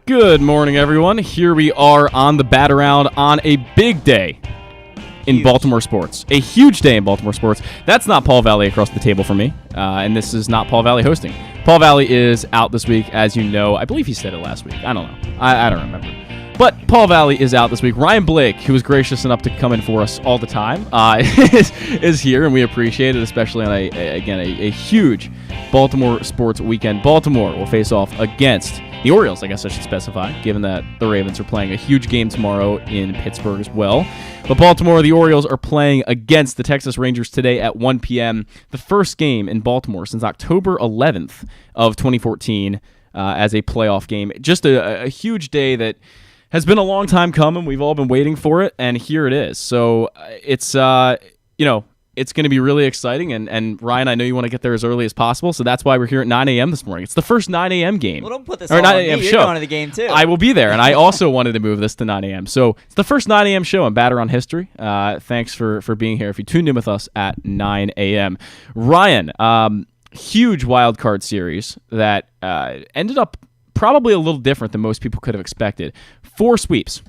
Good morning, everyone. Here we are on the Bat Around on a big day in Baltimore sports. A huge day in Baltimore sports. That's not Paul Valley across the table for me, and this is not Paul Valley hosting. Paul Valley is out this week, as you know. I believe he said it last week. I don't know. I don't remember. But Paul Valley is out this week. Ryan Blake, who was gracious enough to come in for us all the time, is here, and we appreciate it, especially on a huge Baltimore sports weekend. Baltimore will face off against the Orioles, I guess I should specify, given that the Ravens are playing a huge game tomorrow in Pittsburgh as well. But Baltimore, the Orioles are playing against the Texas Rangers today at 1 p.m. The first game in Baltimore since October 11th of 2014 as a playoff game. Just a huge day that has been a long time coming. We've all been waiting for it, and here it is. So it's it's going to be really exciting. And Ryan, I know you want to get there as early as possible, so that's why we're here at 9 a.m. this morning. It's the first 9 a.m. game. Well, don't put this on me. You're going to the game, too. I will be there, and I also wanted to move this to 9 a.m. So it's the first 9 a.m. show on Bat Around History. Thanks for being here. If you tuned in with us at 9 a.m. Ryan, huge wild card series that ended up probably a little different than most people could have expected. 4 sweeps.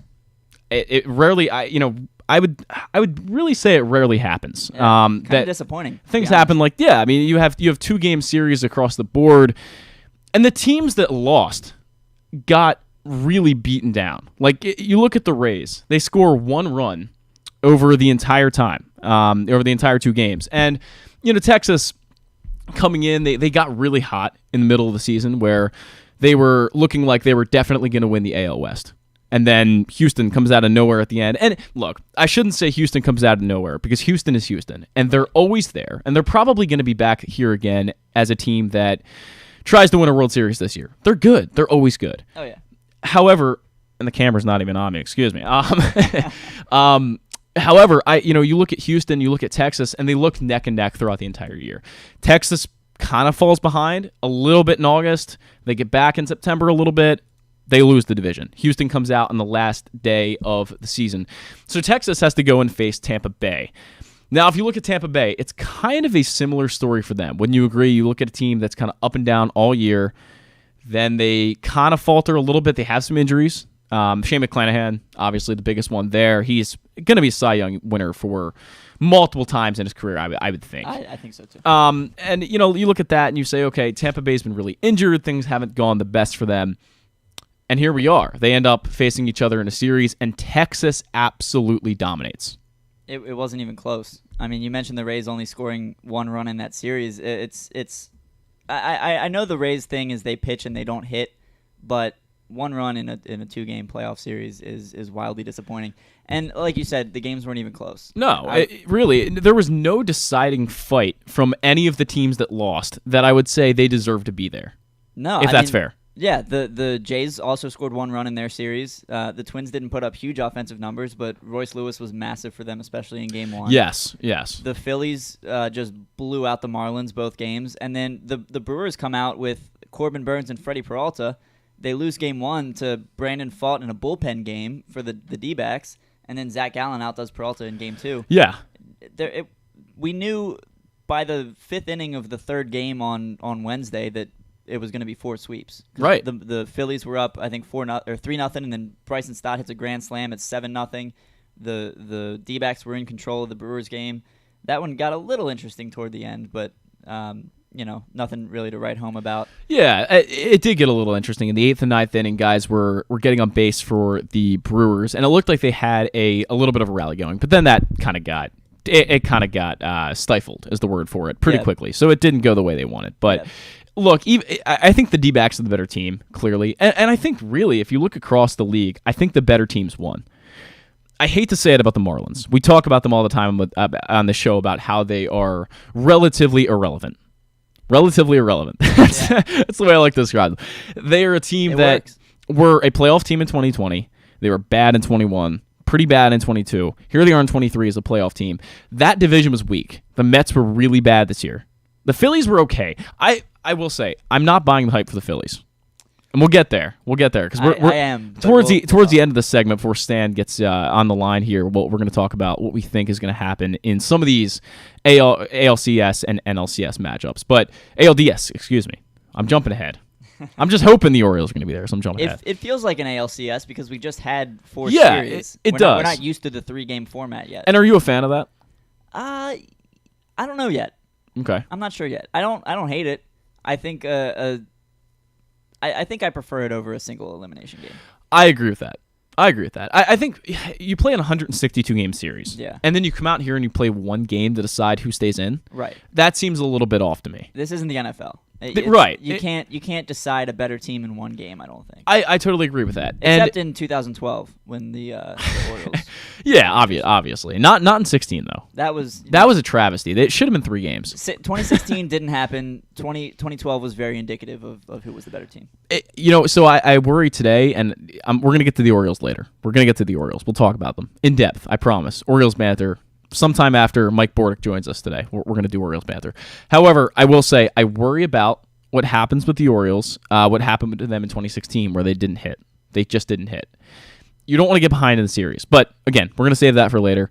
It rarely, I would really say it rarely happens. Yeah, kind of disappointing. Things happen you have 2-game series across the board, and the teams that lost got really beaten down. Like, you look at the Rays, they score 1 run over the entire time, over the entire 2 games. And, Texas coming in, they got really hot in the middle of the season where they were looking like they were definitely going to win the AL West. And then Houston comes out of nowhere at the end. And look, I shouldn't say Houston comes out of nowhere because Houston is Houston. And they're always there. And they're probably going to be back here again as a team that tries to win a World Series this year. They're good. They're always good. Oh, yeah. However, and the camera's not even on me, excuse me. However, you look at Houston, you look at Texas, and they look neck and neck throughout the entire year. Texas kind of falls behind a little bit in August. They get back in September a little bit. They lose the division. Houston comes out on the last day of the season. So Texas has to go and face Tampa Bay. Now, if you look at Tampa Bay, it's kind of a similar story for them. Wouldn't you agree? You look at a team that's kind of up and down all year. Then they kind of falter a little bit. They have some injuries. Shane McClanahan, obviously the biggest one there. He's going to be a Cy Young winner for multiple times in his career, I would think. I think so, too. And, you look at that and you say, okay, Tampa Bay's been really injured. Things haven't gone the best for them. And here we are. They end up facing each other in a series, and Texas absolutely dominates. It wasn't even close. I mean, you mentioned the Rays only scoring 1 run in that series. I know the Rays thing is they pitch and they don't hit, but 1 run in a 2-game playoff series is wildly disappointing. And like you said, the games weren't even close. No, really, there was no deciding fight from any of the teams that lost that I would say they deserve to be there. No, if that's fair. Yeah, the Jays also scored 1 run in their series. The Twins didn't put up huge offensive numbers, but Royce Lewis was massive for them, especially in Game 1. Yes. The Phillies just blew out the Marlins both games. And then the Brewers come out with Corbin Burns and Freddie Peralta. They lose Game 1 to Brandon Pfaadt in a bullpen game for the D-backs. And then Zach Gallen outdoes Peralta in Game 2. Yeah. We knew by the 5th inning of the 3rd game on Wednesday that it was going to be 4 sweeps. Right. The Phillies were up, I think 3-0, and then Bryson Stott hits a grand slam at 7-0. The D-backs were in control of the Brewers game. That one got a little interesting toward the end, but nothing really to write home about. Yeah, it did get a little interesting. In the 8th and 9th inning, guys were getting on base for the Brewers, and it looked like they had a little bit of a rally going. But then that kind of got stifled, is the word for it, pretty quickly. So it didn't go the way they wanted. But look, I think the D-backs are the better team, clearly. And I think, really, if you look across the league, I think the better teams won. I hate to say it about the Marlins. We talk about them all the time on the show about how they are relatively irrelevant. That's the way I like to describe them. They are a team that were a playoff team in 2020. They were bad in 21, pretty bad in 22. Here they are in 23 as a playoff team. That division was weak. The Mets were really bad this year. The Phillies were okay. I will say, I'm not buying the hype for the Phillies. And we'll get there. Because we're towards the end of the segment before Stan gets on the line here. We're going to talk about what we think is going to happen in some of these ALCS and NLCS matchups. But ALDS, excuse me. I'm jumping ahead. I'm just hoping the Orioles are going to be there, so I'm jumping ahead. It feels like an ALCS because we just had 4 Yeah, series. it We're does. We're not used to the 3-game format yet. And are you a fan of that? I don't know yet. Okay. I'm not sure yet. I don't hate it. I think I think I prefer it over a single elimination game. I agree with that. I think you play an 162-game series. Yeah. And then you come out here and you play one game to decide who stays in. Right. That seems a little bit off to me. This isn't the NFL. Right. You can't decide a better team in one game, I don't think. I totally agree with that. Except in 2012 when the Orioles. Yeah, obviously. Not in 16 though. That was a travesty. It should have been 3 games. 2016 didn't happen. 2012 was very indicative of who was the better team. So I worry today, and we're going to get to the Orioles later. We're going to get to the Orioles. We'll talk about them in depth, I promise. Orioles banter. Sometime after Mike Bordick joins us today, we're going to do Orioles banter. However, I will say I worry about what happens with the Orioles, what happened to them in 2016 where they didn't hit. They just didn't hit. You don't want to get behind in the series. But, again, we're going to save that for later.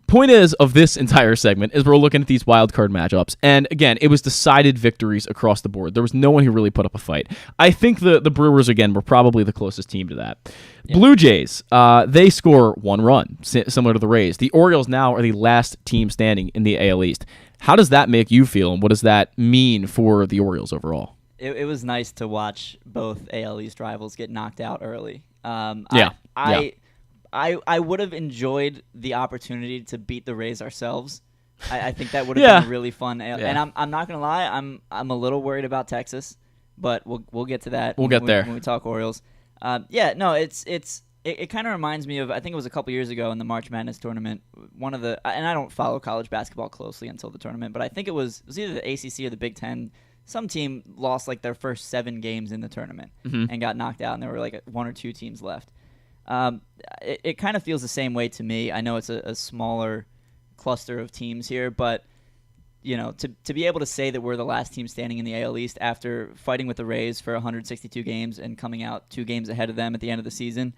Point is of this entire segment is we're looking at these wild card matchups, and again, it was decided victories across the board. There was no one who really put up a fight. I think the Brewers again were probably the closest team to that. Yeah. Blue Jays, they score 1 run, similar to the Rays. The Orioles now are the last team standing in the AL East. How does that make you feel, and what does that mean for the Orioles overall? It was nice to watch both AL East rivals get knocked out early. I would have enjoyed the opportunity to beat the Rays ourselves. I think that would have been really fun. And I'm not gonna lie, I'm a little worried about Texas, but we'll get to that. We'll get there when we talk Orioles. It kind of reminds me of, I think it was a couple years ago in the March Madness tournament. And I don't follow college basketball closely until the tournament, but I think it was either the ACC or the Big Ten. Some team lost like their first 7 games in the tournament and got knocked out, and there were like 1 or 2 teams left. It kind of feels the same way to me. I know it's a smaller cluster of teams here, but to be able to say that we're the last team standing in the AL East after fighting with the Rays for 162 games and coming out 2 games ahead of them at the end of the season,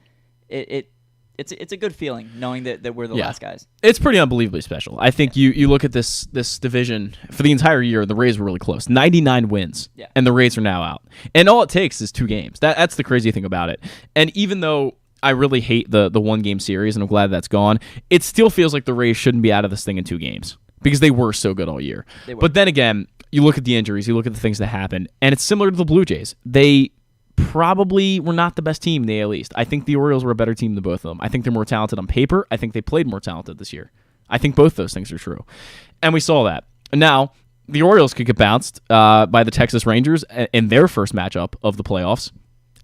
it's a good feeling knowing that we're the last guys. It's pretty unbelievably special. I think you look at this division for the entire year, the Rays were really close. 99 wins, and the Rays are now out. And all it takes is 2 games. That's the crazy thing about it. And even though I really hate the 1-game series, and I'm glad that's gone, it still feels like the Rays shouldn't be out of this thing in 2 games because they were so good all year. But then again, you look at the injuries, you look at the things that happened, and it's similar to the Blue Jays. They probably were not the best team in the AL East. I think the Orioles were a better team than both of them. I think they're more talented on paper. I think they played more talented this year. I think both those things are true. And we saw that. Now, the Orioles could get bounced by the Texas Rangers in their first matchup of the playoffs.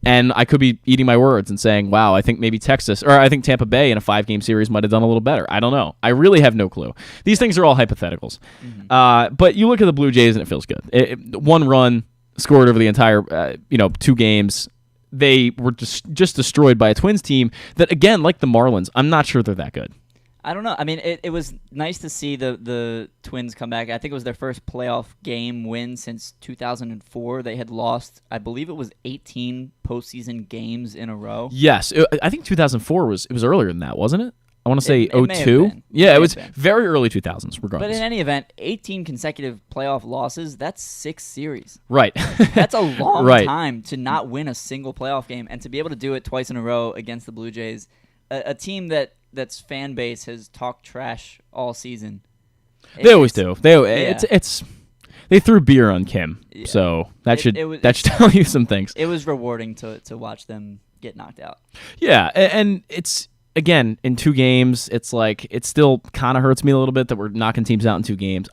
And I could be eating my words and saying, wow, I think maybe I think Tampa Bay in a 5-game series might have done a little better. I don't know. I really have no clue. These things are all hypotheticals. But you look at the Blue Jays and it feels good. 1 run scored over the entire 2 games. They were just destroyed by a Twins team that, again, like the Marlins, I'm not sure they're that good. I don't know. I mean, it was nice to see the Twins come back. I think it was their first playoff game win since 2004. They had lost, I believe it was 18 postseason games in a row. Yes. I think 2004 was earlier than that, wasn't it? I want to say 02. Yeah, it was very early 2000s, regardless. But in any event, 18 consecutive playoff losses, that's 6 series. Right. That's a long time to not win a single playoff game, and to be able to do it twice in a row against the Blue Jays, a team that's fan base has talked trash all season. They always do. They threw beer on Kim, so that should tell you some things. It was rewarding to watch them get knocked out. Yeah, and it's, again, in 2 games, it's like it still kind of hurts me a little bit that we're knocking teams out in 2 games.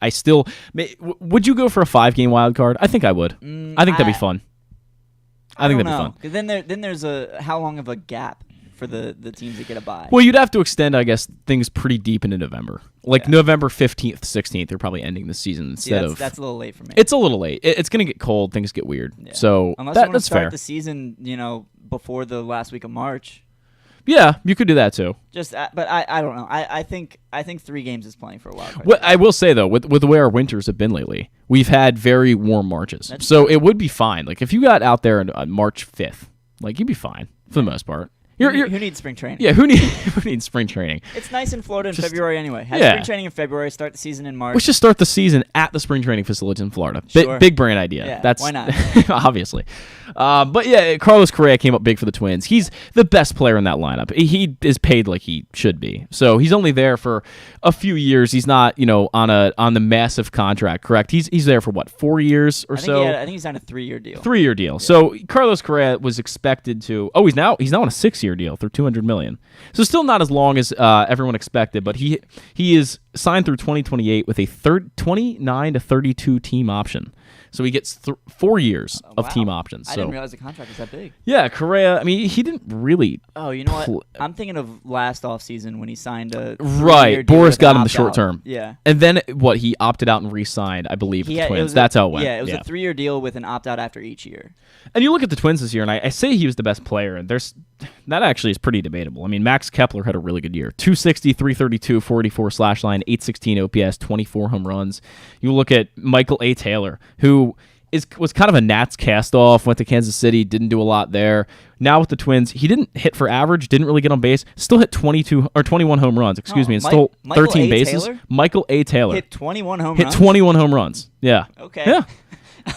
Would you go for a 5-game wild card? I think I would. I think that'd be fun. I think that'd be fun. Because then there's how long of a gap for the teams that get a bye? Well, you'd have to extend, I guess, things pretty deep into November. Like November 15th, 16th, they're probably ending the season instead of... That's a little late for me. It's a little late. It's going to get cold. Things get weird. Yeah. So unless you want to start fair. The season, before the last week of March. Yeah, you could do that too. But I don't know. I think 3 games is plenty for a wild card. What I will say though, with the way our winters have been lately, we've had very warm Marches. So it would be fine. Like if you got out there on March 5th, like you'd be fine for the most part. Who needs spring training? Yeah, who needs spring training? It's nice in Florida in February anyway. Have spring training in February, start the season in March. Let's just start the season at the spring training facilities in Florida. Sure. Big brand idea. Yeah, That's why not? obviously. But yeah, Carlos Correa came up big for the Twins. He's the best player in that lineup. He is paid like he should be. So he's only there for a few years. He's not, on the massive contract, correct? He's there for what, 4 years or so? I think he's on a 3-year deal. 3-year deal. Yeah. So Carlos Correa was expected to. Oh, he's now on a 6-year deal for $200 million. So still not as long as everyone expected, but he is signed through 2028 with a 29 to 32 team option. So he gets 4 years of team options. So. I didn't realize the contract was that big. Yeah, Correa, he didn't really... Oh, you know what? I'm thinking of last offseason when he signed a... Right, Boris got him the short term. Yeah. And then, he opted out and re-signed, I believe, with the Twins. That's how it went. Yeah, it was a 3-year deal with an opt-out after each year. And you look at the Twins this year, and I say he was the best player, and that actually is pretty debatable. Max Kepler had a really good year. 260, 332, 44 slash line, 816 OPS, 24 home runs. You look at Michael A. Taylor, who was kind of a Nats cast-off, went to Kansas City, didn't do a lot there. Now with the Twins, he didn't hit for average, didn't really get on base, still hit 21 home runs, and stole 13 bases. Taylor? Michael A. Taylor. Hit 21 home runs? Hit 21 home runs, yeah. Okay. Yeah.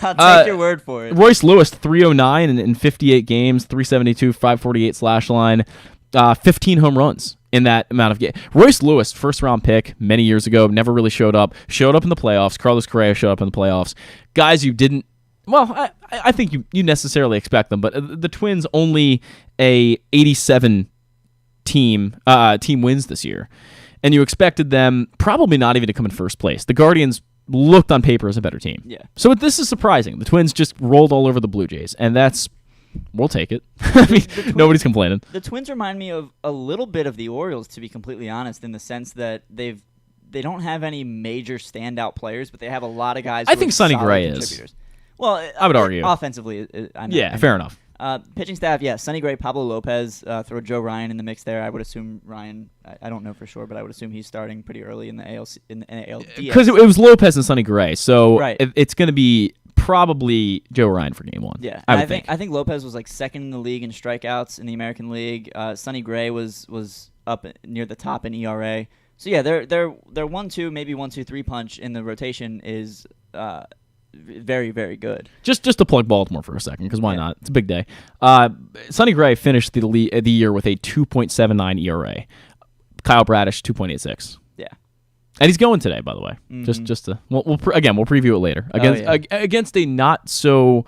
I'll take your word for it. Royce Lewis, 309 in 58 games, 372, 548 slash line, 15 home runs in that amount of games. Royce Lewis, first-round pick many years ago, never really showed up in the playoffs. Carlos Correa showed up in the playoffs. Guys you didn't... Well, I think you necessarily expect them, but the Twins only a 87 team wins this year, and you expected them probably not even to come in first place. The Guardians looked on paper as a better team. Yeah. So this is surprising. The Twins just rolled all over the Blue Jays, and we'll take it. Nobody's complaining. The Twins remind me of a little bit of the Orioles, to be completely honest, in the sense that they don't have any major standout players, but they have a lot of guys. I think Sonny Gray is. Well, I would argue offensively. I know. Yeah, fair enough. Pitching staff, yeah, Sonny Gray, Pablo Lopez, throw Joe Ryan in the mix there. I would assume Ryan. I don't know for sure, but I would assume he's starting pretty early in the ALDS. Because it was Lopez and Sonny Gray, so right. It's going to be probably Joe Ryan for game one. Yeah, I think Lopez was like second in the league in strikeouts in the American League. Sonny Gray was up near the top in ERA. So yeah, their 1-2, maybe 1-2-3 punch in the rotation is very, very good. Just to plug Baltimore for a second, because why not? It's a big day. Sonny Gray finished the year with a 2.79 ERA. Kyle Bradish 2.86. Yeah, and he's going today, by the way. Mm-hmm. Just to we'll preview it later against a not so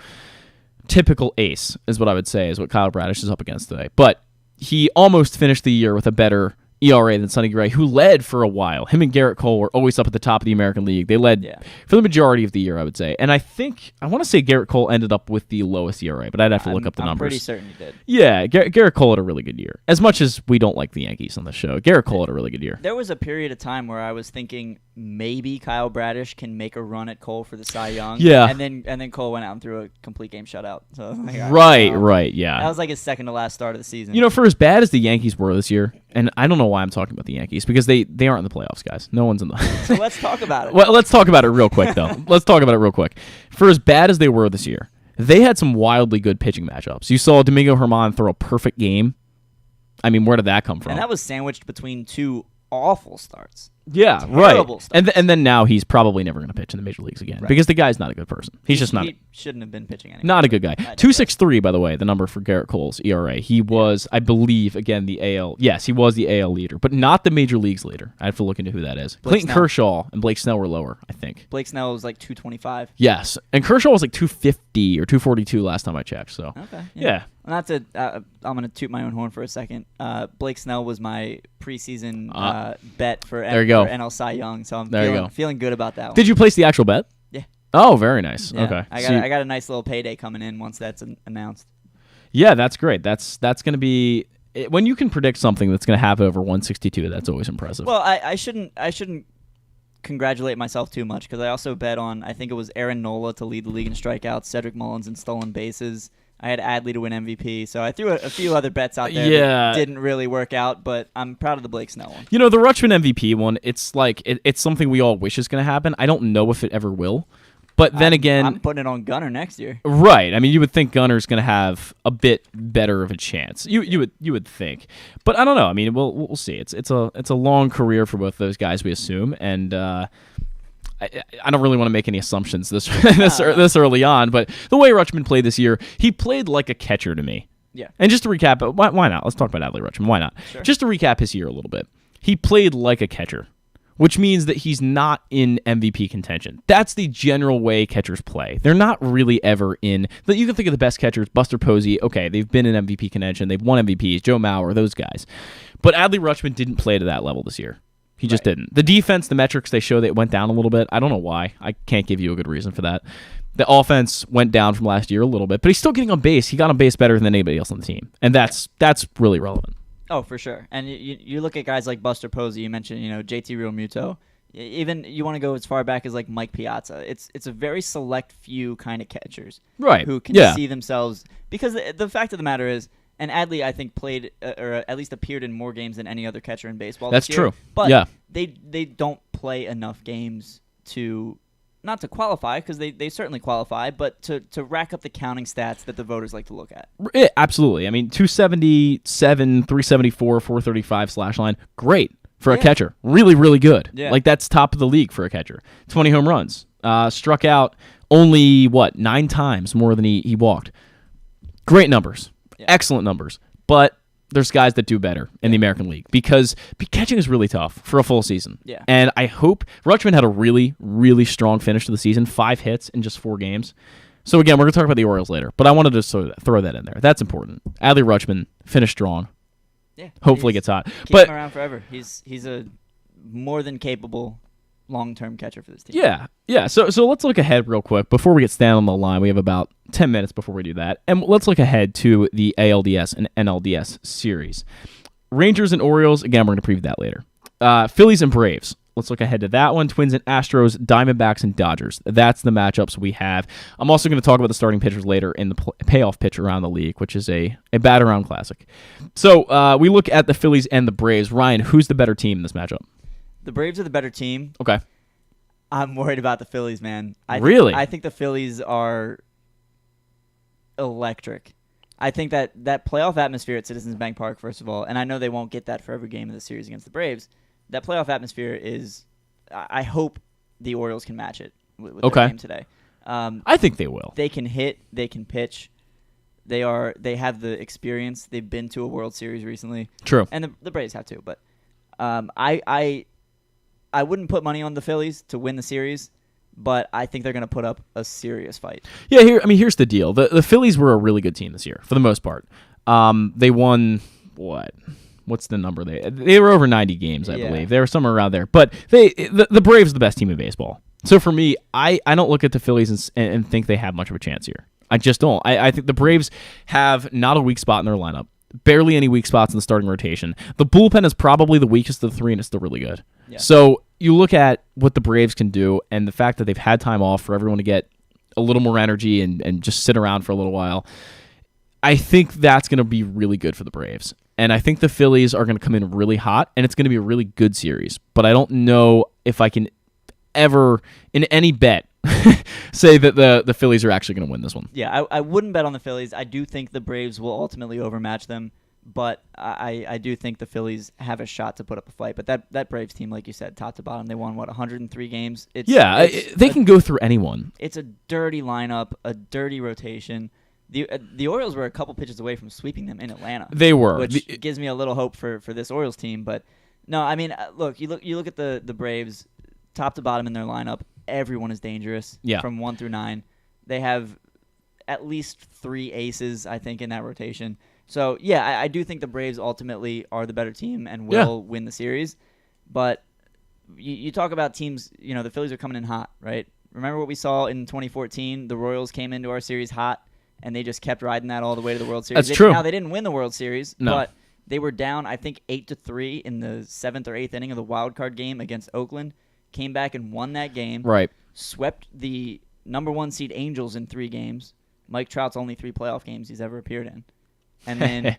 typical ace is what I would say is what Kyle Bradish is up against today. But he almost finished the year with a better ERA than Sonny Gray, who led for a while. Him and Garrett Cole were always up at the top of the American League. They led for the majority of the year, I would say. And I want to say Garrett Cole ended up with the lowest ERA, but I'd have to look up the numbers. I'm pretty certain he did. Yeah, Garrett Cole had a really good year. As much as we don't like the Yankees on the show, Garrett Cole had a really good year. There was a period of time where I was thinking maybe Kyle Bradish can make a run at Cole for the Cy Young. Yeah. And then Cole went out and threw a complete game shutout. So right, yeah. That was like his second to last start of the season. For as bad as the Yankees were this year, and I don't know why I'm talking about the Yankees, because they aren't in the playoffs, guys. No one's in the So let's talk about it. Well, let's talk about it real quick, though. For as bad as they were this year, they had some wildly good pitching matchups. You saw Domingo Germán throw a perfect game. Where did that come from? And that was sandwiched between two awful starts. Yeah, Terrible right. Starts. And then now he's probably never going to pitch in the major leagues again because the guy's not a good person. He shouldn't have been pitching anymore. Not a good guy. 2.63, by the way, the number for Garrett Cole's ERA. He was, I believe, again, the AL. Yes, he was the AL leader, but not the major leagues leader. I have to look into who that is. Clayton Kershaw and Blake Snell were lower, I think. Blake Snell was like 225. Yes, and Kershaw was like 250 or 242 last time I checked. So okay, yeah. I'm going to toot my own horn for a second. Blake Snell was my preseason bet for NL Cy Young, so I'm feeling good about that one. Did you place the actual bet? Yeah. Oh, very nice. Yeah. Okay. I got a nice little payday coming in once that's announced. Yeah, that's great. That's going to be when you can predict something that's going to have over 162. That's always impressive. Well, I shouldn't congratulate myself too much because I also bet on I think it was Aaron Nola to lead the league in strikeouts, Cedric Mullins in stolen bases. I had Adley to win MVP, so I threw a few other bets out there that didn't really work out, but I'm proud of the Blake Snell one. The Rutschman MVP one, it's like it's something we all wish is going to happen. I don't know if it ever will, But then again, I'm putting it on Gunnar next year. Right. I mean, you would think Gunner's going to have a bit better of a chance. You would think, but I don't know. I mean, we'll see. It's a long career for both those guys, we assume, and I don't really want to make any assumptions this this early on. But the way Rutschman played this year, he played like a catcher to me. Yeah. And just to recap, why not? Let's talk about Adley Rutschman. Why not? Sure. Just to recap his year a little bit, he played like a catcher, which means that he's not in MVP contention. That's the general way catchers play. They're not really ever in. You can think of the best catchers, Buster Posey. Okay, they've been in MVP contention. They've won MVPs. Joe Mauer, those guys. But Adley Rutschman didn't play to that level this year. He just didn't. The defense, the metrics, they show that it went down a little bit. I don't know why. I can't give you a good reason for that. The offense went down from last year a little bit, but he's still getting on base. He got on base better than anybody else on the team, and that's really relevant. Oh, for sure. And you look at guys like Buster Posey. You mentioned JT Realmuto. Even you want to go as far back as like Mike Piazza. It's a very select few kind of catchers, right? Who can see themselves, because the fact of the matter is, and Adley I think played or at least appeared in more games than any other catcher in baseball. That's this year, true. But they don't play enough games to. Not to qualify, because they certainly qualify, but to rack up the counting stats that the voters like to look at. Yeah, absolutely. I mean, 277, 374, 435 slash line, great for a catcher. Really, really good. Yeah. Like, that's top of the league for a catcher. 20 home runs. Struck out only, 9 times more than he walked. Great numbers. Yeah. Excellent numbers. But there's guys that do better in the American League because catching is really tough for a full season. Yeah. And I hope Rutschman had a really, really strong finish to the season, 5 hits in just 4 games. So again, we're going to talk about the Orioles later, but I wanted to throw that in there. That's important. Adley Rutschman finished strong. Yeah. Hopefully gets hot. Keep him around forever. He's a more than capable long-term catcher for this team. Yeah. So let's look ahead real quick before we get Stan on the line. We have about 10 minutes before we do that, and let's look ahead to the ALDS and NLDS series. Rangers and Orioles. Again, we're going to preview that later. Phillies and Braves. Let's look ahead to that one. Twins and Astros, Diamondbacks and Dodgers. That's the matchups we have. I'm also going to talk about the starting pitchers later in the payoff pitch around the league, which is a bat-around classic. So we look at the Phillies and the Braves. Ryan, who's the better team in this matchup? The Braves are the better team. Okay. I'm worried about the Phillies, man. Really? I think the Phillies are electric. I think that playoff atmosphere at Citizens Bank Park, first of all, and I know they won't get that for every game of the series against the Braves, that playoff atmosphere is, I hope the Orioles can match it with their game today. I think they will. They can hit. They can pitch. They have the experience. They've been to a World Series recently. True. And the Braves have too. But I wouldn't put money on the Phillies to win the series, but I think they're going to put up a serious fight. Yeah, here's the deal. The Phillies were a really good team this year, for the most part. They won, what? What's the number? They were over 90 games, I believe. They were somewhere around there. But the Braves are the best team in baseball. So for me, I don't look at the Phillies and think they have much of a chance here. I just don't. I think the Braves have not a weak spot in their lineup. Barely any weak spots in the starting rotation. The bullpen is probably the weakest of the 3, and it's still really good. Yeah. So you look at what the Braves can do, and the fact that they've had time off for everyone to get a little more energy and just sit around for a little while. I think that's going to be really good for the Braves. And I think the Phillies are going to come in really hot, and it's going to be a really good series. But I don't know if I can ever, in any bet, say that the Phillies are actually going to win this one. Yeah, I wouldn't bet on the Phillies. I do think the Braves will ultimately overmatch them, but I do think the Phillies have a shot to put up a fight. But that Braves team, like you said, top to bottom, they won, 103 games? They can go through anyone. It's a dirty lineup, a dirty rotation. The Orioles were a couple pitches away from sweeping them in Atlanta. They were. Which gives me a little hope for this Orioles team. But, no, I mean, look, you look at the Braves, top to bottom in their lineup. Everyone is dangerous from 1 through 9. They have at least 3 aces, I think, in that rotation. So, I do think the Braves ultimately are the better team and will win the series. But you talk about teams, the Phillies are coming in hot, right? Remember what we saw in 2014? The Royals came into our series hot, and they just kept riding that all the way to the World Series. That's true. Now, they didn't win the World Series, but they were down, I think, 8-3 in the 7th or 8th inning of the wild card game against Oakland. Came back and won that game. Right. Swept the number 1 seed Angels in 3 games. Mike Trout's only 3 playoff games he's ever appeared in. And then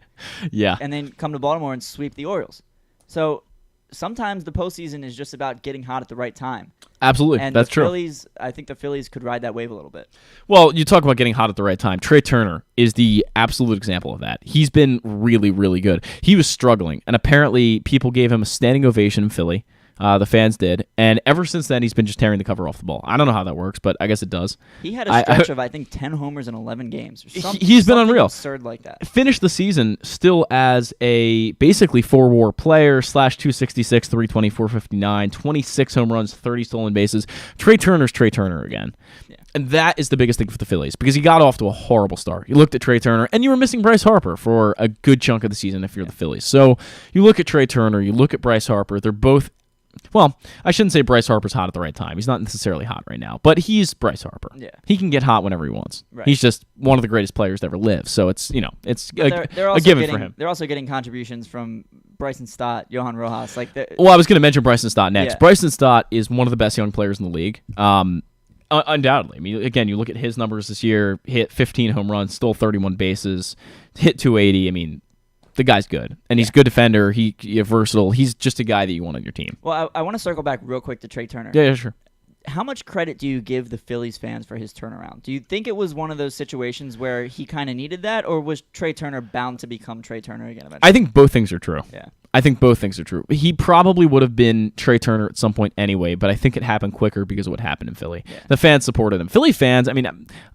and then come to Baltimore and sweep the Orioles. So sometimes the postseason is just about getting hot at the right time. Absolutely, And that's the true. Phillies, I think the Phillies could ride that wave a little bit. Well, you talk about getting hot at the right time. Trey Turner is the absolute example of that. He's been really, really good. He was struggling, and apparently people gave him a standing ovation in Philly. The fans did, and ever since then, he's been just tearing the cover off the ball. I don't know how that works, but I guess it does. He had a stretch of, I think, 10 homers in 11 games. He's been unreal. Absurd like that. Finished the season still as a basically 4-WAR player, /266, 320, 459, 26 home runs, 30 stolen bases. Trey Turner's Trey Turner again. Yeah. And that is the biggest thing for the Phillies because he got off to a horrible start. You looked at Trey Turner, and you were missing Bryce Harper for a good chunk of the season if you're the Phillies. So you look at Trey Turner, you look at Bryce Harper. They're both. Well, I shouldn't say Bryce Harper's hot at the right time. He's not necessarily hot right now, but he's Bryce Harper. Yeah. He can get hot whenever he wants. Right. He's just one of the greatest players to ever live. So it's They're a given for him. They're also getting contributions from Bryson Stott, Johan Rojas. Well, I was going to mention Bryson Stott next. Yeah. Bryson Stott is one of the best young players in the league. Undoubtedly. I mean, again, you look at his numbers this year, hit 15 home runs, stole 31 bases, hit 280. I mean, the guy's good, and he's a good defender. He's versatile. He's just a guy that you want on your team. Well, I want to circle back real quick to Trey Turner. Yeah, sure. How much credit do you give the Phillies fans for his turnaround? Do you think it was one of those situations where he kind of needed that, or was Trey Turner bound to become Trey Turner again eventually? I think both things are true. Yeah. I think both things are true. He probably would have been Trey Turner at some point anyway, but I think it happened quicker because of what happened in Philly. Yeah. The fans supported him. Philly fans, I mean,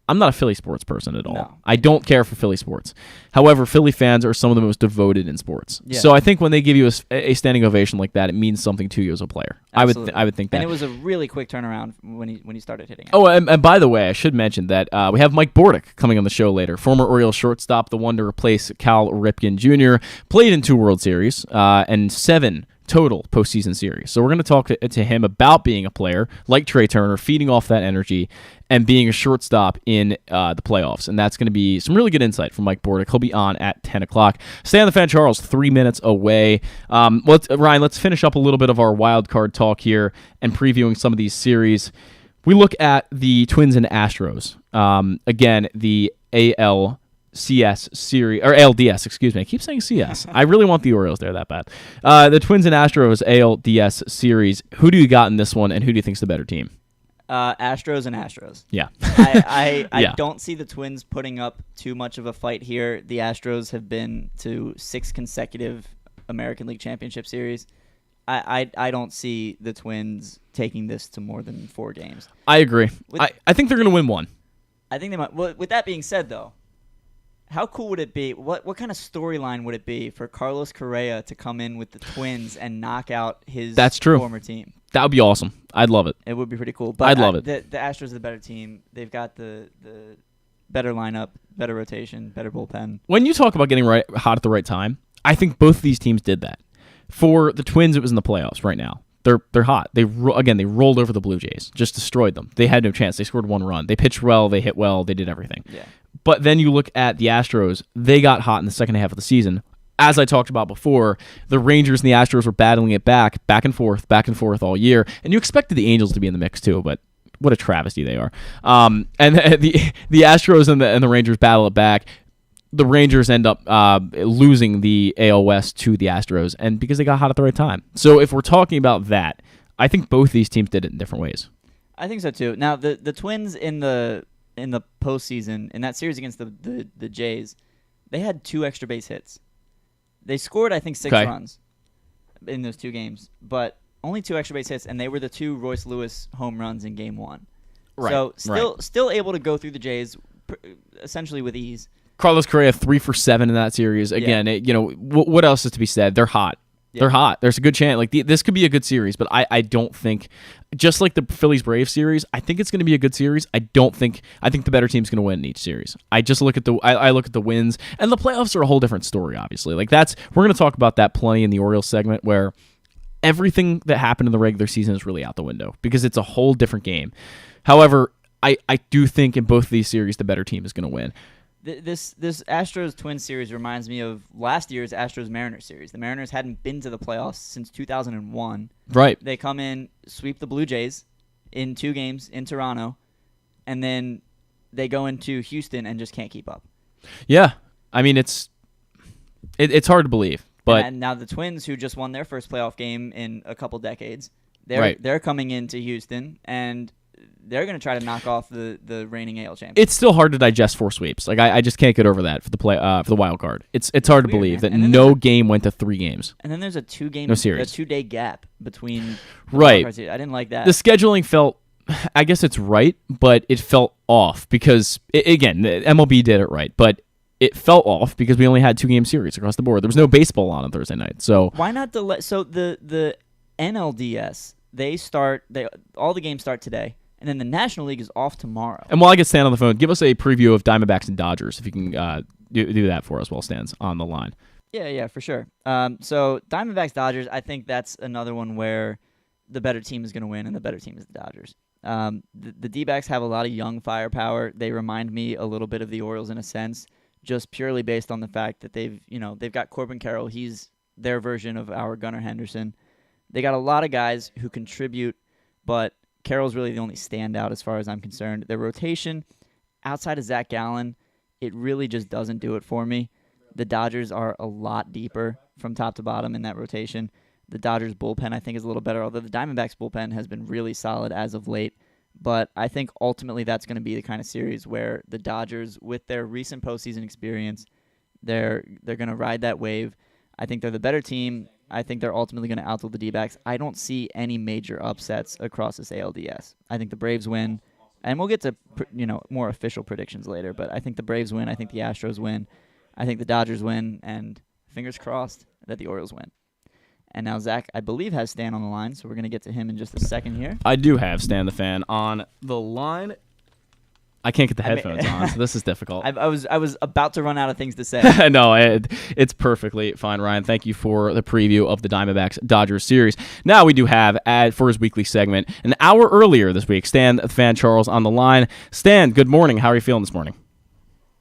I'm not a Philly sports person at all. No. I don't care for Philly sports. However, Philly fans are some of the most devoted in sports. Yeah. So I think when they give you a standing ovation like that, it means something to you as a player. Absolutely. I would think that. And it was a really quick turnaround when he started hitting it. Oh, and by the way, I should mention that we have Mike Bordick coming on the show later. Former Orioles shortstop, the one to replace Cal Ripken Jr., played in 2 World Series and 7 total postseason series. So we're going to talk to him about being a player like Trey Turner, feeding off that energy, and being a shortstop in the playoffs. And that's going to be some really good insight from Mike Bordick. He'll be on at 10 o'clock. Stay on the fan, Charles, 3 minutes away. Ryan, let's finish up a little bit of our wild card talk here and previewing some of these series. We look at the Twins and Astros. Again, the ALCS series, or ALDS, excuse me. I keep saying CS. I really want the Orioles there that bad. The Twins and Astros ALDS series. Who do you got in this one, and who do you think's the better team? Astros and Astros. Yeah. I Yeah. don't see the Twins putting up too much of a fight here. The Astros have been to 6 consecutive American League Championship Series. I don't see the Twins taking this to more than 4 games. I agree. I think they're going to win one. I think they might. Well, with that being said, though, how cool would it be? What kind of storyline would it be for Carlos Correa to come in with the Twins and knock out his former team? That would be awesome. I'd love it. It would be pretty cool. But I'd love it. The Astros are the better team. They've got the better lineup, better rotation, better bullpen. When you talk about getting hot at the right time, I think both of these teams did that. For the Twins, it was in the playoffs right now. They're hot. They rolled over the Blue Jays, just destroyed them. They had no chance. They scored 1 run. They pitched well. They hit well. They did everything. Yeah. But then you look at the Astros. They got hot in the second half of the season. As I talked about before, the Rangers and the Astros were battling it back and forth all year. And you expected the Angels to be in the mix too, but what a travesty they are. And the Astros and the Rangers battle it back. The Rangers end up losing the AL West to the Astros, and because they got hot at the right time. So if we're talking about that, I think both these teams did it in different ways. I think so too. Now the Twins in the postseason, in that series against the Jays, they had 2 extra base hits. They scored, I think, 6 runs in those 2 games, but only 2 extra base hits, and they were the 2 Royce Lewis home runs in Game 1. Right. So still able to go through the Jays essentially with ease. Carlos Correa 3 for 7 in that series. Again, what else is to be said? They're hot. Yeah. They're hot. There's a good chance. Like this could be a good series, but I don't think, just like the Phillies Braves series, I think it's going to be a good series. I think the better team's going to win in each series. I just look at I look at the wins, and the playoffs are a whole different story. Obviously, we're going to talk about that plenty in the Orioles segment, where everything that happened in the regular season is really out the window because it's a whole different game. However, I do think in both of these series the better team is going to win. This Astros-Twins series reminds me of last year's Astros-Mariners series. The Mariners hadn't been to the playoffs since 2001. Right. They come in, sweep the Blue Jays in 2 games in Toronto, and then they go into Houston and just can't keep up. Yeah. I mean, it's hard to believe. But and now the Twins, who just won their first playoff game in a couple decades, Right. they're coming into Houston, and they're going to try to knock off the reigning AL champions. it's still hard to digest 4 sweeps. Like I just can't get over that for the wild card. It's hard to weird, believe man. that And then no game went to 3 games. And then there's a 2-day gap between the Right. wild cards. I didn't like that. The scheduling felt, I guess it's right, but it felt off because, again, the MLB did it right, but it felt off because we only had 2-game series across the board. There was no baseball on Thursday night. So why not delay? So the NLDS, all the games start today, and then the National League is off tomorrow. And while I get Stan on the phone, give us a preview of Diamondbacks and Dodgers, if you can do that for us while Stan's on the line. Yeah, for sure. So Diamondbacks Dodgers, I think that's another one where the better team is going to win, and the better team is the Dodgers. The D-backs have a lot of young firepower. They remind me a little bit of the Orioles in a sense, just purely based on the fact that they've got Corbin Carroll. He's their version of our Gunnar Henderson. They got a lot of guys who contribute, but Carroll's really the only standout as far as I'm concerned. Their rotation, outside of Zach Gallen, it really just doesn't do it for me. The Dodgers are a lot deeper from top to bottom in that rotation. The Dodgers bullpen, I think, is a little better, although the Diamondbacks bullpen has been really solid as of late. But I think ultimately that's going to be the kind of series where the Dodgers, with their recent postseason experience, they're going to ride that wave. I think they're the better team. I think they're ultimately going to outdo the D-backs. I don't see any major upsets across this ALDS. I think the Braves win, and we'll get to more official predictions later, but I think the Braves win. I think the Astros win. I think the Dodgers win, and fingers crossed that the Orioles win. And now Zach, I believe, has Stan on the line, so we're going to get to him in just a second here. I do have Stan the Fan on the line. I can't get the headphones on, so this is difficult. I was about to run out of things to say. No, it's perfectly fine, Ryan. Thank you for the preview of the Diamondbacks Dodgers series. Now we do have, for his weekly segment, an hour earlier this week, Stan the Fan Charles on the line. Stan, good morning. How are you feeling this morning?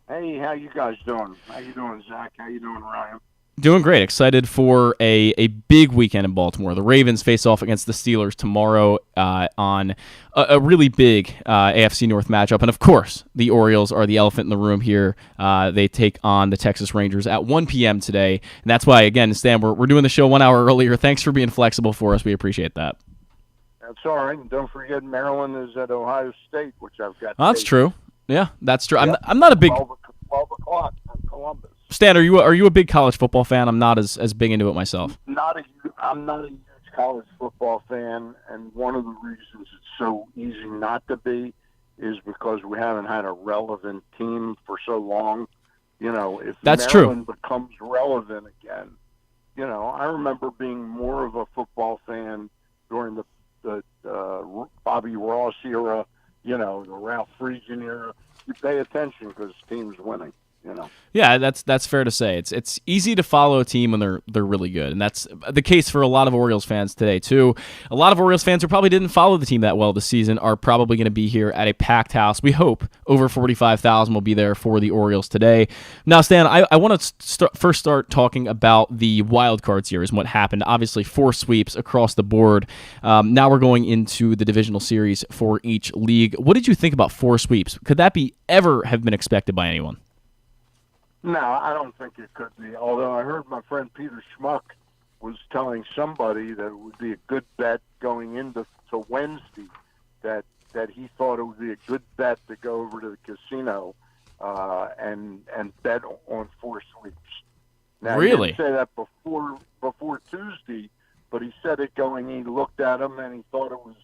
Hey, how you guys doing? How you doing, Zach? How you doing, Ryan? Doing great. Excited for a big weekend in Baltimore. The Ravens face off against the Steelers tomorrow on a really big AFC North matchup. And, of course, the Orioles are the elephant in the room here. They take on the Texas Rangers at 1 p.m. today. And that's why, again, Stan, we're doing the show 1 hour earlier. Thanks for being flexible for us. We appreciate that. That's all right. And don't forget Maryland is at Ohio State, which I've got. Oh, that's true. Yeah, that's true. Yep. I'm not a big 12 o'clock from Columbus. Stan, are you a big college football fan? I'm not as big into it myself. I'm not a huge college football fan, and one of the reasons it's so easy not to be is because we haven't had a relevant team for so long. If That's Maryland true. becomes relevant again, I remember being more of a football fan during the Bobby Ross era, the Ralph Friedgen era. You pay attention because the team's winning. Yeah, that's fair to say. It's easy to follow a team when they're really good, and that's the case for a lot of Orioles fans today too. A lot of Orioles fans who probably didn't follow the team that well this season are probably going to be here at a packed house. We hope over 45,000 will be there for the Orioles today. Now, Stan, I want to first start talking about the wild card series and what happened. Obviously, 4 sweeps across the board. Now we're going into the divisional series for each league. What did you think about 4 sweeps? Could that ever have been expected by anyone? No, I don't think it could be. Although I heard my friend Peter Schmuck was telling somebody that it would be a good bet going into Wednesday, that he thought it would be a good bet to go over to the casino and bet on 4 sweeps. Now, Really? He didn't say that before Tuesday, but he said it going. He looked at him and he thought it was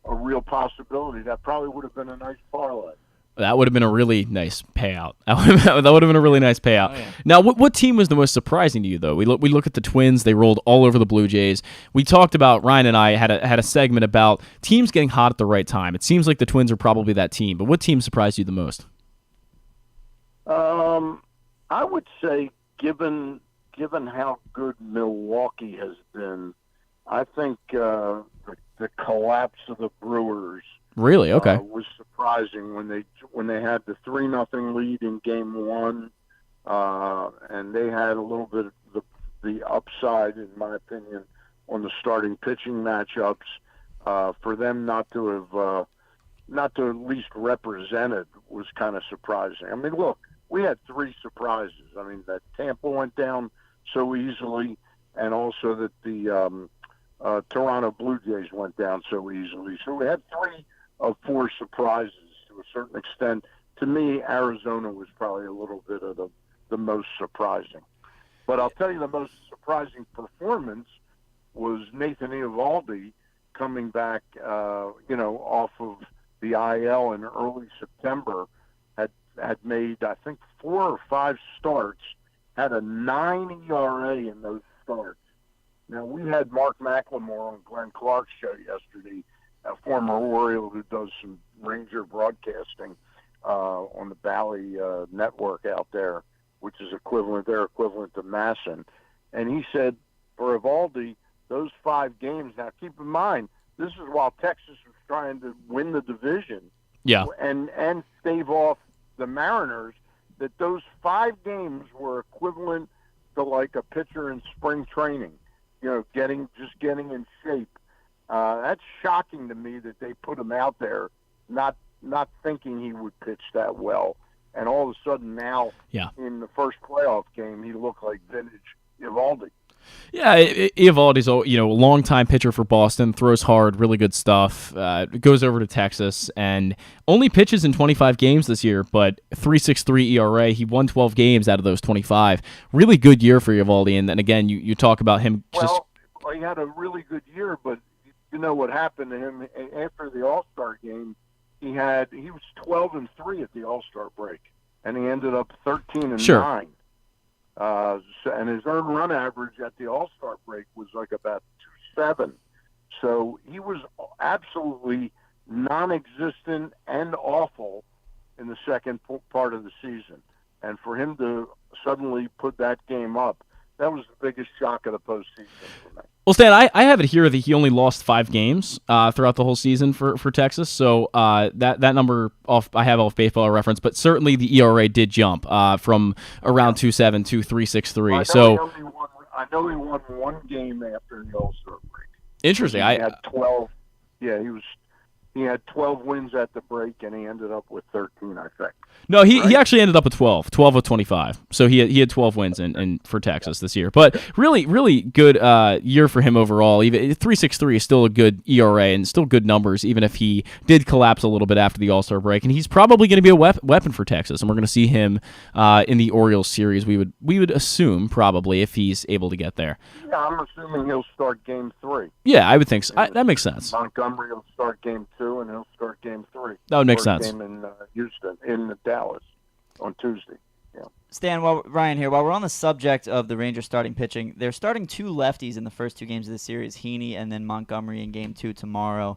a real possibility. That probably would have been a nice parlay. That would have been a really nice payout. That would have been a really nice payout. Oh, yeah. Now, what team was the most surprising to you, though? We look at the Twins. They rolled all over the Blue Jays. We talked about, Ryan and I had a segment about teams getting hot at the right time. It seems like the Twins are probably that team. But what team surprised you the most? I would say, given how good Milwaukee has been, I think the collapse of the Brewers. Really? Okay. Was surprising when they had the 3-0 lead in Game 1, and they had a little bit of the upside, in my opinion, on the starting pitching matchups. For them not to at least represented was kind of surprising. I mean, look, we had 3 surprises. I mean, that Tampa went down so easily, and also that the Toronto Blue Jays went down so easily. So we had 3 of 4 surprises to a certain extent. To me, Arizona was probably a little bit of the most surprising. But I'll tell you, the most surprising performance was Nathan Eovaldi coming back, off of the IL in early September. Had made, I think, 4 or 5 starts, had a 9 ERA in those starts. Now, we had Mark McLemore on Glenn Clark's show yesterday, a former Oriole who does some Ranger broadcasting on the Bally network out there, which is equivalent to Masson. And he said, for Eovaldi, those 5 games, now keep in mind, this is while Texas was trying to win the division and stave off the Mariners, that those 5 games were equivalent to like a pitcher in spring training, getting in shape. That's shocking to me that they put him out there not thinking he would pitch that well. And all of a sudden now, in the first playoff game, he looked like vintage Eovaldi. Yeah, Eovaldi's a longtime pitcher for Boston, throws hard, really good stuff. Goes over to Texas and only pitches in 25 games this year, but 3.63 ERA. He won 12 games out of those 25. Really good year for Eovaldi. And then again, you talk about him. Well, he had a really good year, but you know what happened to him after the All-Star game? He was 12-3 at the All-Star break, and he ended up 13-9. And his earned run average at the All-Star break was like about 2.7. So he was absolutely non-existent and awful in the second part of the season. And for him to suddenly put that game up, that was the biggest shock of the postseason for me. Well, Stan, I have it here that he only lost 5 games throughout the whole season for Texas. So that number I have off Baseball Reference, but certainly the ERA did jump from around 2.7 to 3.63. I know he won 1 game after the All-Star break. Interesting. He had 12. Yeah, he had 12 wins at the break, and he ended up with 13, I think. No, he actually ended up with 12 of 25. So he had 12 wins in for Texas this year. But really, really good year for him overall. Even 3.63 is still a good ERA and still good numbers, even if he did collapse a little bit after the All-Star break. And he's probably going to be a weapon for Texas, and we're going to see him in the Orioles series. We would assume probably if he's able to get there. Yeah, I'm assuming he'll start Game 3. Yeah, I would think so. That makes sense. Montgomery will start Game 2, and he'll start Game 3. That would make sense. Game in Houston, in Dallas on Tuesday. Yeah. Stan, Ryan here. While we're on the subject of the Rangers starting pitching, they're starting 2 lefties in the first 2 games of the series, Heaney and then Montgomery in Game 2 tomorrow.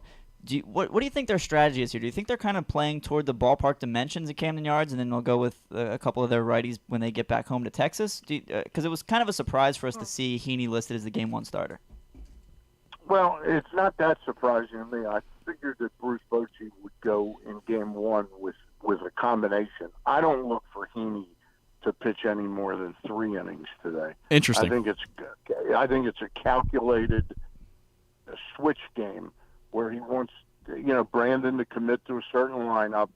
What do you think their strategy is here? Do you think they're kind of playing toward the ballpark dimensions at Camden Yards, and then they'll go with a couple of their righties when they get back home to Texas? Because it was kind of a surprise for us to see Heaney listed as the Game 1 starter. Well, it's not that surprising to me. I figured that Bruce Bochy would go in Game 1 with a combination. I don't look for Heaney to pitch any more than 3 innings today. Interesting. I think it's a calculated switch game where he wants Brandon to commit to a certain lineup,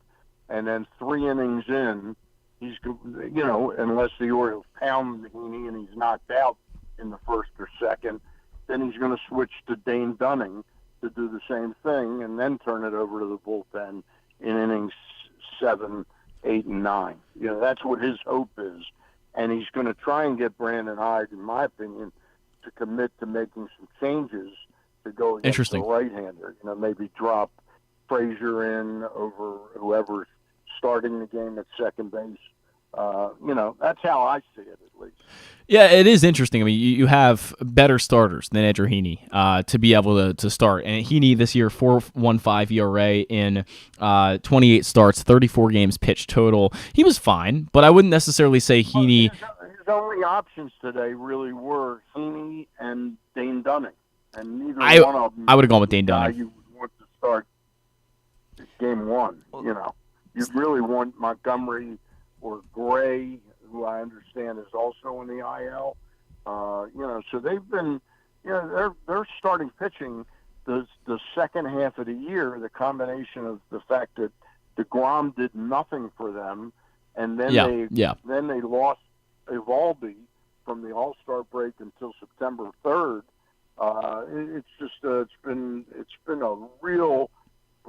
and then 3 innings in, he's unless the Orioles pound Heaney and he's knocked out in the first or second, then he's going to switch to Dane Dunning to do the same thing, and then turn it over to the bullpen in innings 7, 8, and 9. That's what his hope is, and he's going to try and get Brandon Hyde, in my opinion, to commit to making some changes to go against the right-hander. Maybe drop Frazier in over whoever's starting the game at second base. That's how I see it, at least. Yeah, it is interesting. I mean, you have better starters than Andrew Heaney to be able to start. And Heaney this year, 4.15 ERA in 28 starts, 34 games pitched total. He was fine, but I wouldn't necessarily say Heaney. His only options today really were Heaney and Dane Dunning. And neither one of them. I would have gone with Dane Dunning. You would want to start Game 1. You really want Montgomery or Gray, who I understand is also in the IL. So they've been, they're starting pitching the second half of the year. The combination of the fact that DeGrom did nothing for them, and then they lost Eovaldi from the All-Star break until September 3rd. It's been a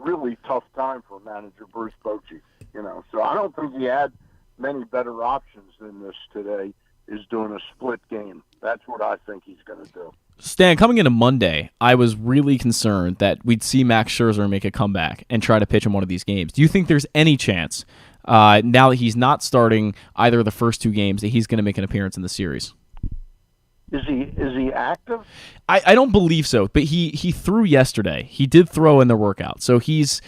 really tough time for manager Bruce Bochy. So I don't think he had many better options than this today. Is doing a split game. That's what I think he's going to do. Stan, coming into Monday, I was really concerned that we'd see Max Scherzer make a comeback and try to pitch in one of these games. Do you think there's any chance, now that he's not starting either of the first two games, that he's going to make an appearance in the series? Is he active? I don't believe so, but he threw yesterday. He did throw in the workout, so he's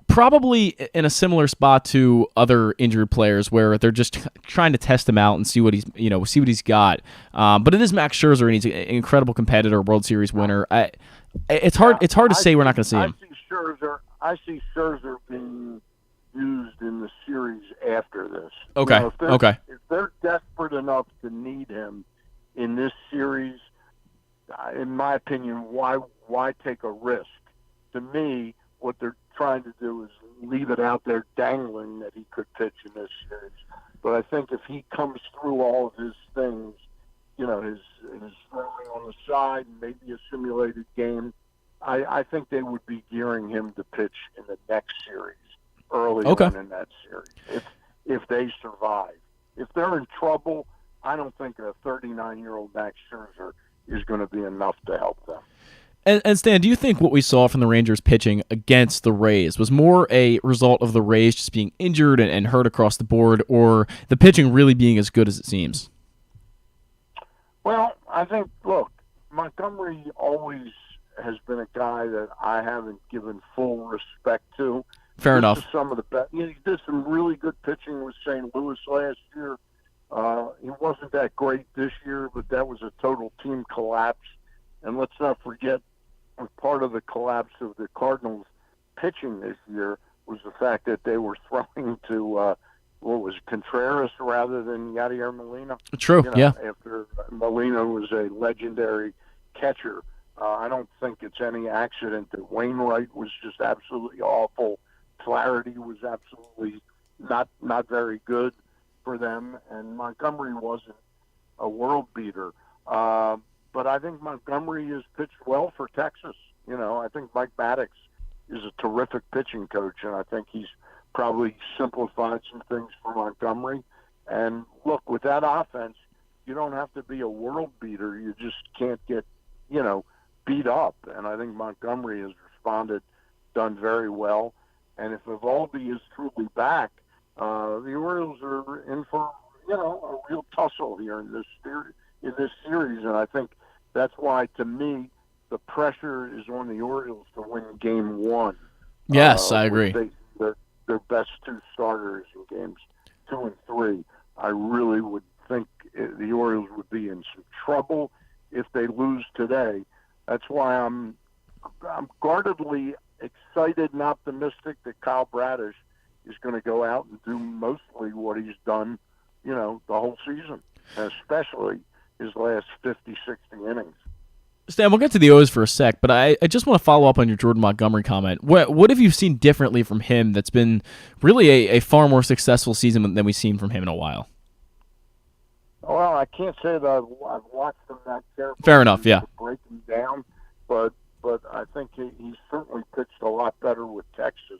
probably in a similar spot to other injured players where they're just trying to test him out and see what he's got. But it is Max Scherzer, and he's an incredible competitor, World Series winner. It's hard to say we're not going to see him. I see Scherzer being used in the series after this. Okay. If they're desperate enough to need him in this series, in my opinion, why take a risk? To me, what they're trying to do is leave it out there dangling that he could pitch in this series. But I think if he comes through all of his things, his throwing on the side and maybe a simulated game, I think they would be gearing him to pitch in the next series, early on in that series, if they survive. If they're in trouble, I don't think a 39-year-old Max Scherzer is going to be enough to help them. And Stan, do you think what we saw from the Rangers pitching against the Rays was more a result of the Rays just being injured and hurt across the board, or the pitching really being as good as it seems? Well, I think, look, Montgomery always has been a guy that I haven't given full respect to. Fair enough. Some of the best. He did some really good pitching with St. Louis last year. He wasn't that great this year, but that was a total team collapse. And let's not forget, part of the collapse of the Cardinals' pitching this year was the fact that they were throwing to Contreras rather than Yadier Molina. True, yeah. After Molina was a legendary catcher, I don't think it's any accident that Wainwright was just absolutely awful. Flaherty was absolutely not very good for them, and Montgomery wasn't a world beater. But I think Montgomery has pitched well for Texas. I think Mike Maddox is a terrific pitching coach, and I think he's probably simplified some things for Montgomery. And look, with that offense, you don't have to be a world beater. You just can't get, beat up. And I think Montgomery has responded, done very well. And if Eovaldi is truly back, the Orioles are in for, a real tussle here in this series. And I think that's why, to me, the pressure is on the Orioles to win Game 1. Yes, I agree. Their best two starters in Games 2 and 3. I really would think the Orioles would be in some trouble if they lose today. That's why I'm guardedly excited and optimistic that Kyle Bradish is going to go out and do mostly what he's done, the whole season, especially his last 50, 60 innings. Stan, we'll get to the O's for a sec, but I just want to follow up on your Jordan Montgomery comment. What have you seen differently from him that's been really a far more successful season than we've seen from him in a while? Well, I can't say that I've watched him that carefully. Fair enough, yeah. To break him down, but I think he certainly pitched a lot better with Texas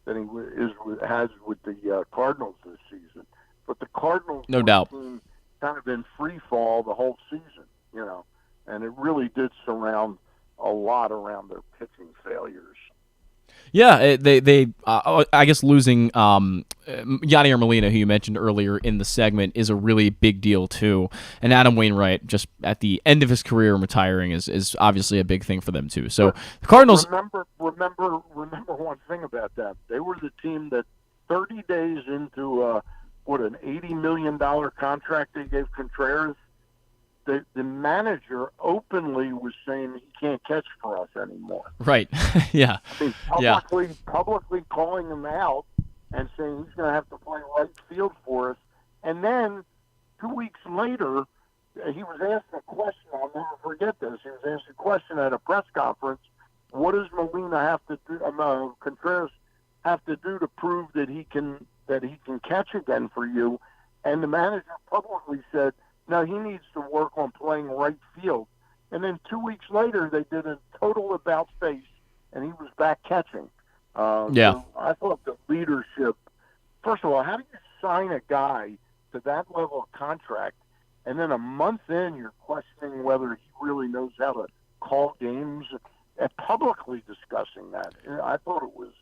than he has with the Cardinals this season. But the Cardinals, no doubt, team kind of in free fall the whole season, and it really did surround a lot around their pitching failures. Yeah, they I guess losing Yadier Molina, who you mentioned earlier in the segment, is a really big deal too. And Adam Wainwright, just at the end of his career, retiring is obviously a big thing for them too. So the Cardinals. Remember one thing about that. They were the team that 30 days into an $80 million contract they gave Contreras. The manager openly was saying he can't catch for us anymore. Right. Yeah. I mean, publicly calling him out and saying he's going to have to play right field for us. And then 2 weeks later, he was asked a question. I'll never forget this. He was asked a question at a press conference. What does Molina have to do? Contreras have to do to prove that he can catch again for you? And the manager publicly said, No, he needs to work on playing right field. And then 2 weeks later, they did a total about face, and he was back catching. Yeah. So I thought the leadership. First of all, how do you sign a guy to that level of contract, and then a month in, you're questioning whether he really knows how to call games, and publicly discussing that? I thought it was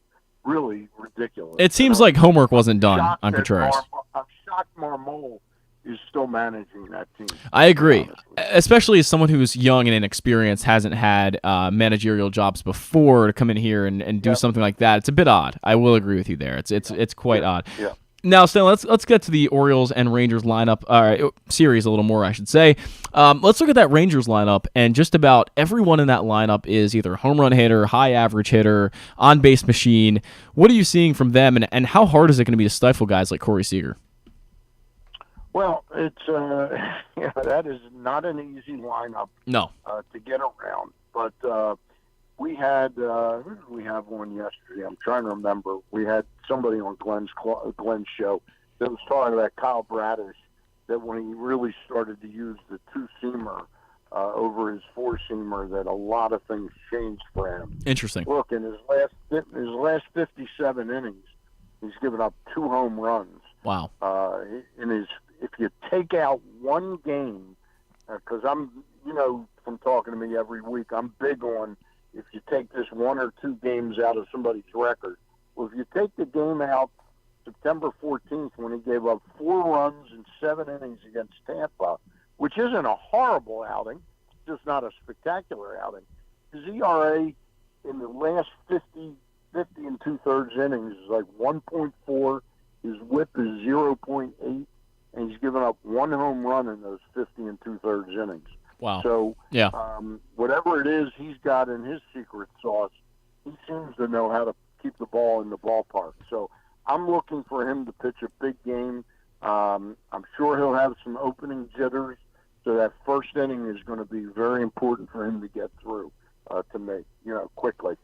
really ridiculous. It seems like homework wasn't done on Shocked Contreras. I'm shocked Marmol is still managing that team. I agree, Honestly. especially as someone who's young and inexperienced, hasn't had managerial jobs before, to come in here and do something like that. It's a bit odd. I will agree with you there. It's quite odd. Yeah. Now, Stan, let's get to the Orioles and Rangers lineup, series a little more, I should say. Let's look at that Rangers lineup, and just about everyone in that lineup is either home run hitter, high average hitter, on base machine. What are you seeing from them, and how hard is it going to be to stifle guys like Corey Seager? Well, it's that is not an easy lineup. No. To get around, but we had who did we have on yesterday? I'm trying to remember. We had somebody on Glenn's show that was talking about Kyle Bradish, that when he really started to use the two-seamer over his four-seamer, that a lot of things changed for him. Interesting. Look, in his last 57 innings, he's given up 2 home runs. Wow. If you take out one game, because I'm, from talking to me every week, I'm big on if you take this 1 or 2 games out of somebody's record. Well, if you take the game out September 14th when he gave up 4 runs in 7 innings against Tampa, which isn't a horrible outing, it's just not a spectacular outing. His ERA in the last 50 and 2/3 innings is like 1.4. His WHIP is 0.8. And he's given up 1 home run in those 50 and 2/3 innings. Wow. So, yeah. Whatever it is he's got in his secret sauce, he seems to know how to keep the ball in the ballpark. So I'm looking for him to pitch a big game. I'm sure he'll have some opening jitters. So that first inning is going to be very important for him to get through to make, quickly.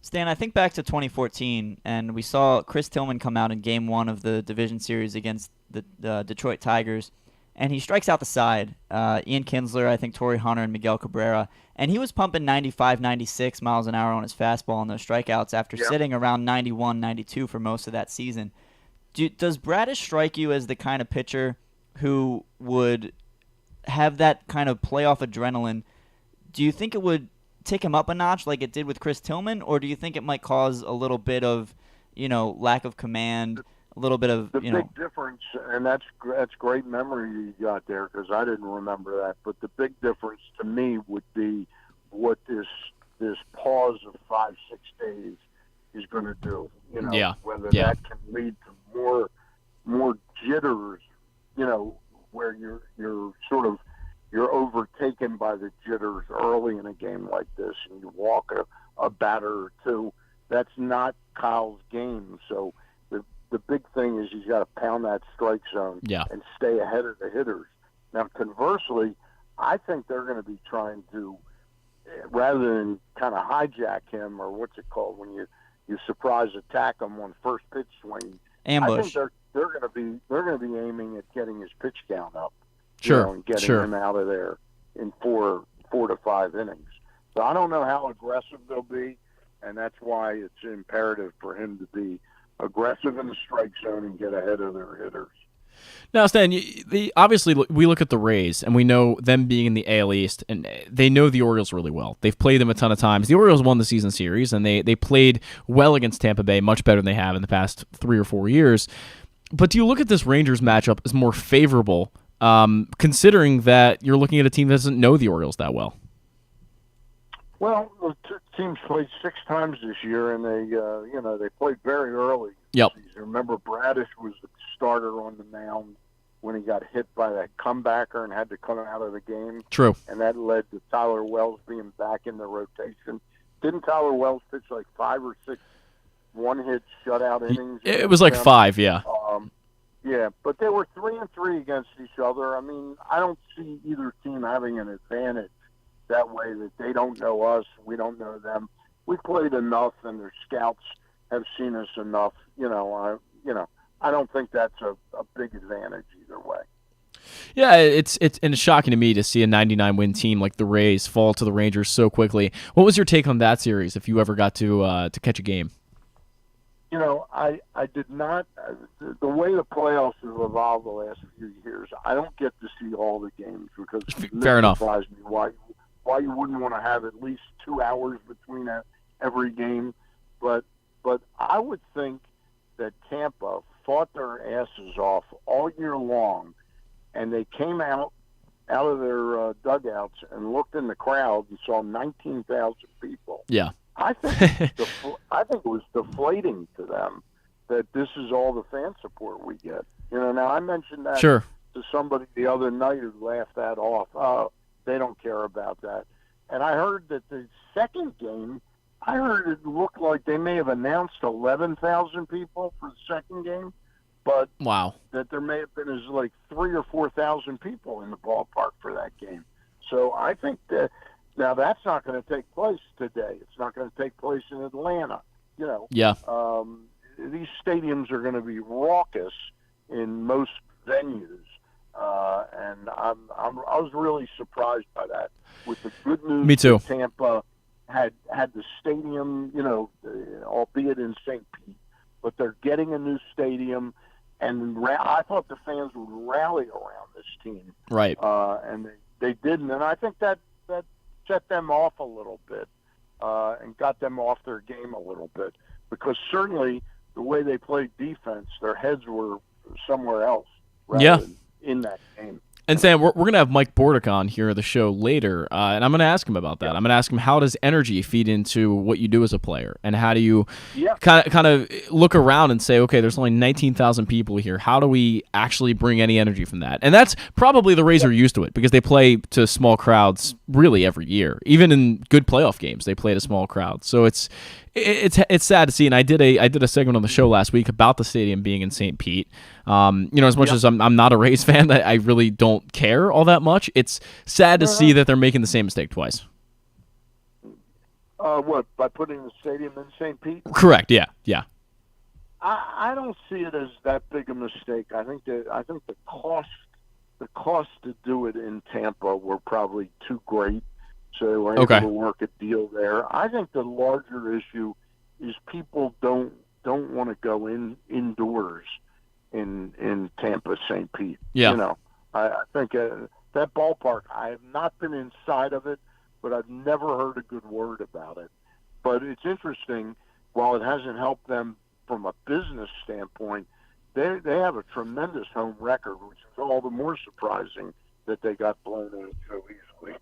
Stan, I think back to 2014, and we saw Chris Tillman come out in Game 1 of the division series against the Detroit Tigers, and he strikes out the side. Ian Kinsler, I think Torrey Hunter, and Miguel Cabrera, and he was pumping 95, 96 miles an hour on his fastball on those strikeouts after sitting around 91, 92 for most of that season. Does Bradish strike you as the kind of pitcher who would have that kind of playoff adrenaline? Do you think it would take him up a notch like it did with Chris Tillman, or do you think it might cause a little bit of, lack of command, a little bit of, big difference, and that's great memory you got there, because I didn't remember that. But the big difference to me would be what this pause of 5-6 days is going to do. Whether that can lead to more jitters, where you're sort of you're overtaken by the jitters early in a game like this, and you walk a batter or two. That's not Kyle's game. So the big thing is he's got to pound that strike zone and stay ahead of the hitters. Now, conversely, I think they're going to be trying to, rather than kind of hijack him, or what's it called when you surprise attack him on first pitch swing. Ambush. I think they're going to be aiming at getting his pitch count up. Sure. And getting him out of there in 4 to 5 innings. So I don't know how aggressive they'll be, and that's why it's imperative for him to be aggressive in the strike zone and get ahead of their hitters. Now, Stan, obviously we look at the Rays, and we know them being in the AL East, and they know the Orioles really well. They've played them a ton of times. The Orioles won the season series, and they played well against Tampa Bay, much better than they have in the past 3 or 4 years. But do you look at this Rangers matchup as more favorable, considering that you're looking at a team that doesn't know the Orioles that well? Well, the teams played 6 times this year, and they played very early. Yep. Remember, Bradish was the starter on the mound when he got hit by that comebacker and had to come out of the game. True. And that led to Tyler Wells being back in the rotation. Didn't Tyler Wells pitch like 5 or 6 one-hit shutout innings? It was like 5, yeah. Yeah, but they were 3-3 against each other. I mean, I don't see either team having an advantage that way, that they don't know us, we don't know them. We played enough, and their scouts have seen us enough. I don't think that's a big advantage either way. Yeah, it's shocking to me to see a 99-win team like the Rays fall to the Rangers so quickly. What was your take on that series, if you ever got to catch a game? I did not. The way the playoffs have evolved the last few years, I don't get to see all the games because Fair enough. surprised me why you wouldn't want to have at least 2 hours between every game. But I would think that Tampa fought their asses off all year long, and they came out of their dugouts and looked in the crowd and saw 19,000 people. Yeah. I think it was deflating to them that this is all the fan support we get. Now I mentioned that Sure. to somebody the other night who laughed that off. Oh, they don't care about that. And I heard that the second game, I heard it looked like they may have announced 11,000 people for the second game, but Wow. that there may have been as like 3,000 or 4,000 people in the ballpark for that game. So I think that now that's not going to take place today. It's not going to take place in Atlanta. Yeah. These stadiums are going to be raucous in most venues, and I was really surprised by that. With the good news, Me too. that Tampa had the stadium, albeit in St. Pete, but they're getting a new stadium, and I thought the fans would rally around this team, Right. and they didn't, and I think that set them off a little bit and got them off their game a little bit, because certainly the way they played defense, their heads were somewhere else rather than in that game. And Sam, we're going to have Mike Bordick on here at the show later, and I'm going to ask him about that. Yeah. I'm going to ask him, how does energy feed into what you do as a player, and how do you Yeah. kind of look around and say, okay, there's only 19,000 people here. How do we actually bring any energy from that? And that's probably the Rays are used to it, because they play to small crowds really every year. Even in good playoff games, they play to small crowds. So it's sad to see, and I did a segment on the show last week about the stadium being in St. Pete. As much as I'm not a Rays fan, I really don't care all that much. It's sad to see that they're making the same mistake twice. What, by putting the stadium in St. Pete? Correct. Yeah. I don't see it as that big a mistake. I think the cost to do it in Tampa were probably too great, so they were able to work a deal there. I think the larger issue is people don't want to go indoors in Tampa, St. Pete. Yeah. I think that ballpark, I have not been inside of it, but I've never heard a good word about it. But it's interesting, while it hasn't helped them from a business standpoint, they have a tremendous home record, which is all the more surprising that they got blown out so easily.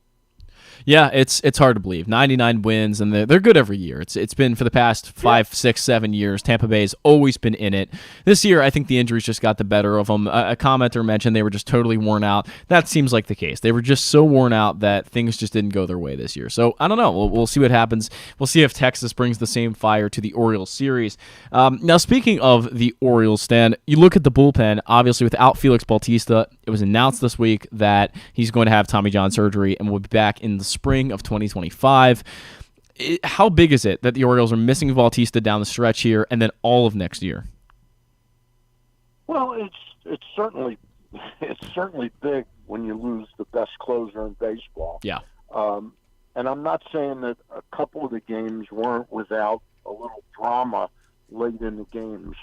Yeah, it's hard to believe. 99 wins, and they're good every year. It's been for the past 5, 6, 7 years. Tampa Bay's always been in it. This year, I think the injuries just got the better of them. A commenter mentioned they were just totally worn out. That seems like the case. They were just so worn out that things just didn't go their way this year. So I don't know. We'll see what happens. We'll see if Texas brings the same fire to the Orioles series. Now, speaking of the Orioles, Stan, you look at the bullpen. Obviously, without Felix Bautista, it was announced this week that he's going to have Tommy John surgery and will be back in the spring of 2025. How big is it that the Orioles are missing Bautista down the stretch here and then all of next year? Well, it's certainly big when you lose the best closer in baseball. Yeah. And I'm not saying that a couple of the games weren't without a little drama late in the games,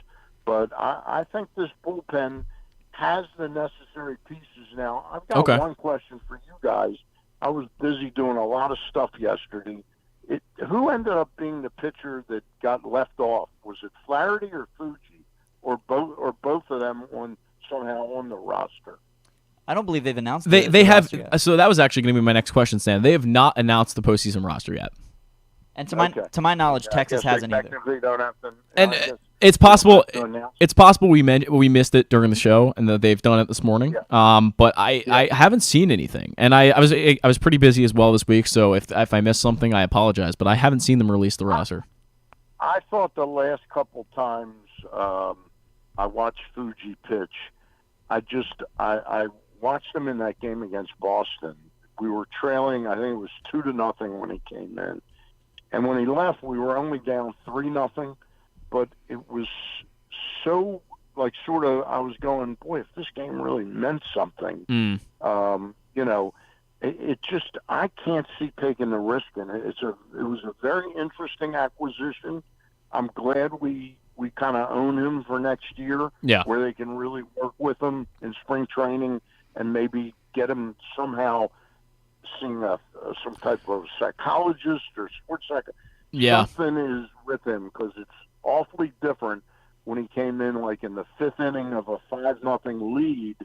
but I think this bullpen has the necessary pieces now. I've got one question for you guys. I was busy doing a lot of stuff yesterday. Who ended up being the pitcher that got left off? Was it Flaherty or Fuji, or both of them somehow on the roster? I don't believe they've announced. They have. So that was actually going to be my next question, Stan. They have not announced the postseason roster yet. And to my knowledge, Texas hasn't either. Don't have to, and it's possible. It's possible we missed it during the show, and that they've done it this morning. Yeah. But I haven't seen anything, and I was pretty busy as well this week. So if I missed something, I apologize. But I haven't seen them release the roster. I thought the last couple times I watched Fuji pitch, I watched him in that game against Boston. We were trailing, I think it was 2-0 when he came in. And when he left, we were only down 3-0, but it was so sort of, I was going, boy, if this game really meant something, you know, it just, I can't see taking the risk in it. It was a very interesting acquisition. I'm glad we kind of own him for next year, where they can really work with him in spring training and maybe get him somehow seeing some type of psychologist or sports psychologist. Something is with him, because it's awfully different when he came in like in the 5th inning of a 5-0 lead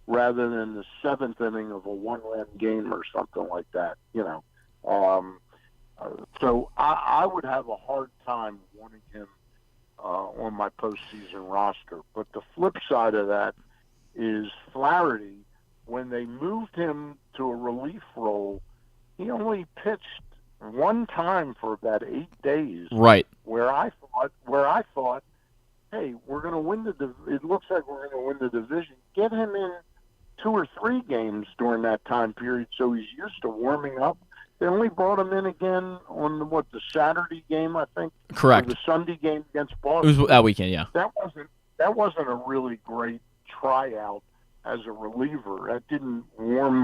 rather than the 7th inning of a 1-run game or something like that, you know. So I would have a hard time wanting him on my postseason roster. But the flip side of that is Flaherty. When they moved him to a relief role, he only pitched one time for about 8 days. Right. Where I thought, hey, we're going to win it looks like we're going to win the division. Get him in 2 or 3 games during that time period, so he's used to warming up. They only brought him in again on the Saturday game, I think. Correct. Or the Sunday game against Boston. It was that weekend, yeah. That wasn't a really great tryout as a reliever. That didn't warm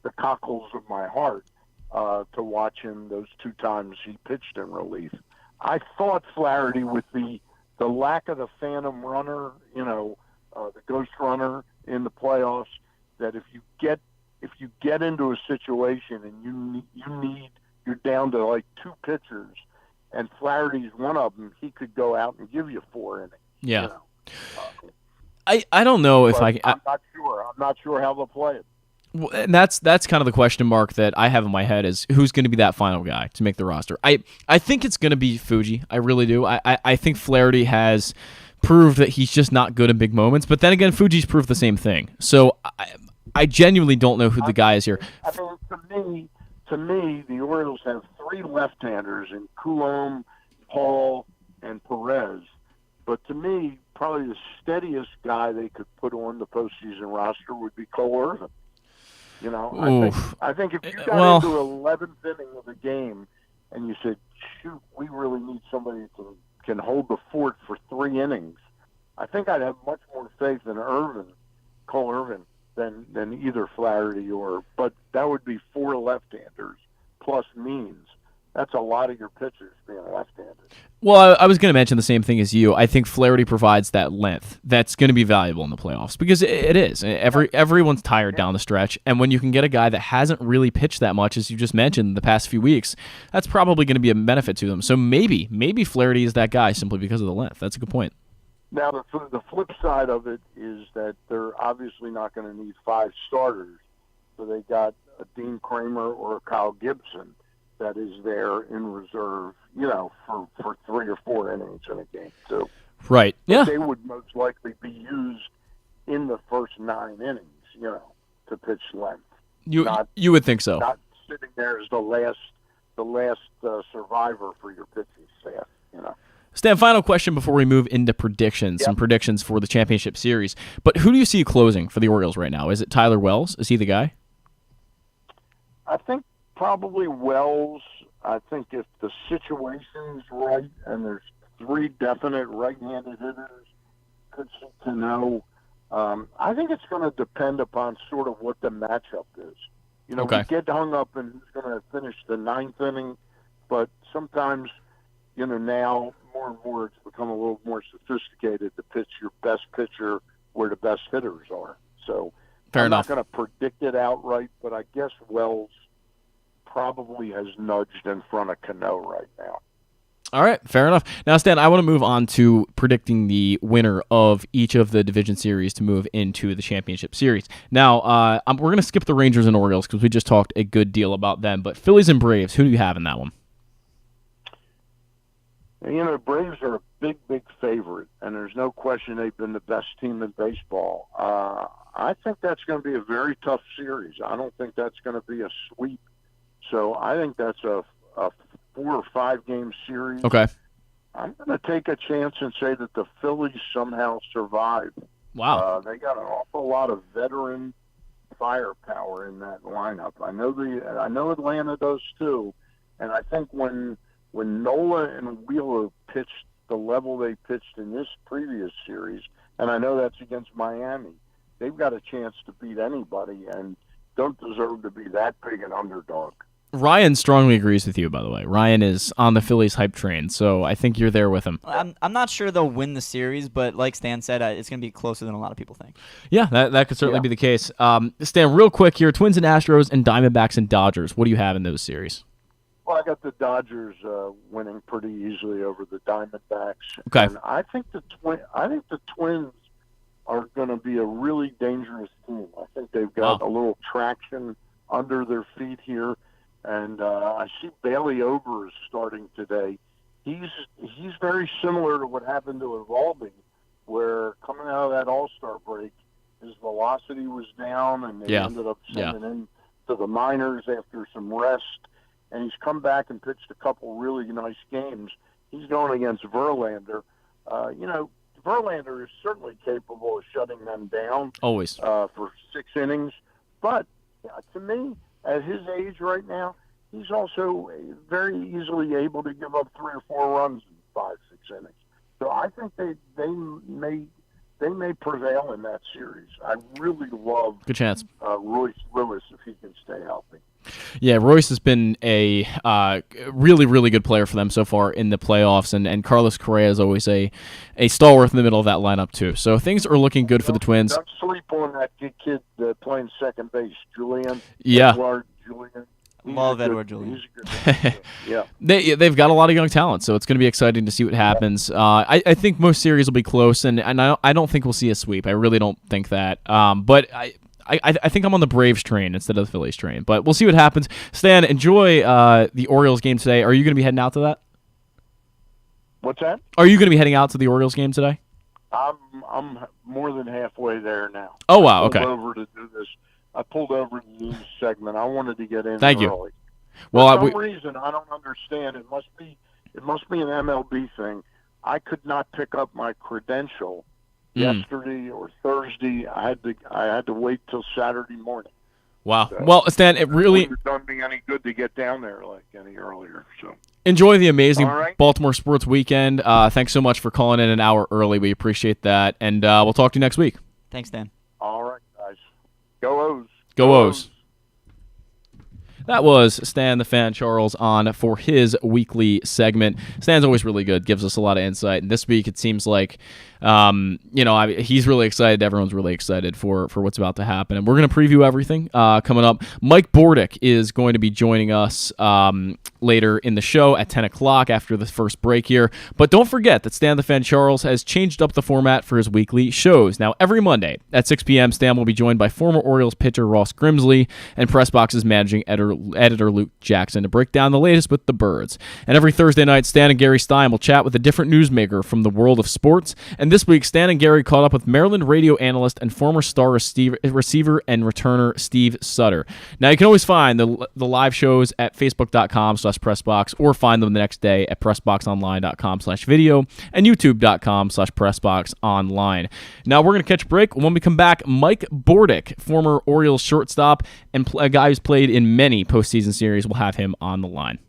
the cockles of my heart to watch him those 2 times he pitched in relief. I thought Flaherty, with the lack of the phantom runner, you know, the ghost runner in the playoffs, that if you get into a situation and you're down to like 2 pitchers, and Flaherty's one of them, he could go out and give you 4 innings. Yeah. You know? I don't know if I'm not sure. I'm not sure how they'll play it. Well, and that's kind of the question mark that I have in my head, is who's going to be that final guy to make the roster. I think it's going to be Fuji. I really do. I think Flaherty has proved that he's just not good in big moments. But then again, Fuji's proved the same thing. So I genuinely don't know who the guy is here. I mean, to me, the Orioles have 3 left-handers in Coulombe, Paul, and Perez. But to me, probably the steadiest guy they could put on the postseason roster would be Cole Irvin. You know, I think if you got into 11th inning of the game and you said, shoot, we really need somebody who can hold the fort for 3 innings, I think I'd have much more faith in Cole Irvin, than either Flaherty but that would be 4 left-handers plus Means. That's a lot of your pitchers being left-handed. Well, I was going to mention the same thing as you. I think Flaherty provides that length that's going to be valuable in the playoffs, because it is. Everyone's tired down the stretch, and when you can get a guy that hasn't really pitched that much, as you just mentioned, the past few weeks, that's probably going to be a benefit to them. So maybe Flaherty is that guy simply because of the length. That's a good point. Now, the flip side of it is that they're obviously not going to need 5 starters, so they got a Dean Kramer or a Kyle Gibson that is there in reserve, you know, for 3 or 4 innings in a game too. Right. Yeah. But they would most likely be used in the first 9 innings, you know, to pitch length. You would think so. Not sitting there as the last survivor for your pitching staff, you know. Stan, final question before we move into predictions, some predictions for the championship series. But who do you see closing for the Orioles right now? Is it Tyler Wells? Is he the guy? I think probably Wells. I think if the situation's right and there's 3 definite right-handed hitters, could to know. I think it's going to depend upon sort of what the matchup is. You know, we get hung up in who's going to finish the 9th inning, but sometimes, you know, now more and more it's become a little more sophisticated to pitch your best pitcher where the best hitters are. So I'm not going to predict it outright, but I guess Wells probably has nudged in front of Cano right now. All right, fair enough. Now, Stan, I want to move on to predicting the winner of each of the division series to move into the championship series. Now, we're going to skip the Rangers and Orioles because we just talked a good deal about them, but Phillies and Braves, who do you have in that one? You know, the Braves are a big, big favorite, and there's no question they've been the best team in baseball. I think that's going to be a very tough series. I don't think that's going to be a sweep. So I think that's a 4 or 5 game series. Okay. I'm going to take a chance and say that the Phillies somehow survive. Wow. They got an awful lot of veteran firepower in that lineup. I know Atlanta does too, and I think when Nola and Wheeler pitched the level they pitched in this previous series, and I know that's against Miami. They've got a chance to beat anybody and don't deserve to be that big an underdog. Ryan strongly agrees with you, by the way. Ryan is on the Phillies hype train, so I think you're there with him. I'm not sure they'll win the series, but like Stan said, it's going to be closer than a lot of people think. Yeah, that could certainly be the case. Stan, real quick here, Twins and Astros and Diamondbacks and Dodgers. What do you have in those series? Well, I got the Dodgers winning pretty easily over the Diamondbacks. Okay. And I think the Twins are going to be a really dangerous team. I think they've got a little traction under their feet here. And I see Bailey Ober is starting today. He's very similar to what happened to Evaldi, where coming out of that All-Star break, his velocity was down, and they ended up sending him to the minors after some rest. And he's come back and pitched a couple really nice games. He's going against Verlander. Verlander is certainly capable of shutting them down. Always. For 6 innings. But to me, at his age right now, he's also very easily able to give up 3 or 4 runs in 5, 6 innings. So I think they may prevail in that series. I really love good chance Royce Lewis if he can stay healthy. Yeah, Royce has been a really, really good player for them so far in the playoffs, and Carlos Correa is always a stalwart in the middle of that lineup too. So things are looking good for the Twins. Don't sleep on that kid playing second base, Julian. Yeah. Edward Julian. Love Edward Julian. He's a good yeah. They've got a lot of young talent, so it's going to be exciting to see what happens. I think most series will be close, and I don't think we'll see a sweep. I really don't think that. But I think I'm on the Braves train instead of the Phillies train. But we'll see what happens. Stan, enjoy the Orioles game today. Are you going to be heading out to that? What's that? Are you going to be heading out to the Orioles game today? I'm more than halfway there now. Oh wow, okay. I pulled over to do this segment. I wanted to get in Thank you. early. Well, For some reason, I don't understand. It must be an MLB thing. I could not pick up my credential yesterday or Thursday. I had to wait till Saturday morning. Wow. So, well, Stan, it really wouldn't have done me any good to get down there like any earlier. So enjoy the amazing Baltimore sports weekend. Thanks so much for calling in an hour early. We appreciate that, and we'll talk to you next week. Thanks, Dan. All right, guys. Go O's. Go O's. That was Stan the Fan Charles on for his weekly segment. Stan's always really good, gives us a lot of insight. And this week it seems like, he's really excited. Everyone's really excited for what's about to happen. And we're going to preview everything coming up. Mike Bordick is going to be joining us later in the show at 10 o'clock after the first break here. But don't forget that Stan the Fan Charles has changed up the format for his weekly shows. Now, every Monday at 6 p.m., Stan will be joined by former Orioles pitcher Ross Grimsley and PressBox's managing editor Luke Jackson to break down the latest with the Birds. And every Thursday night, Stan and Gary Stein will chat with a different newsmaker from the world of sports. And this week, Stan and Gary caught up with Maryland radio analyst and former Star receiver and returner Steve Sutter. Now, you can always find the live shows at facebook.com/pressbox or find them the next day at pressboxonline.com/video and youtube.com/pressboxonline. Now, we're going to catch a break. When we come back, Mike Bordick, former Orioles shortstop and a guy who's played in many postseason series, will have him on the line.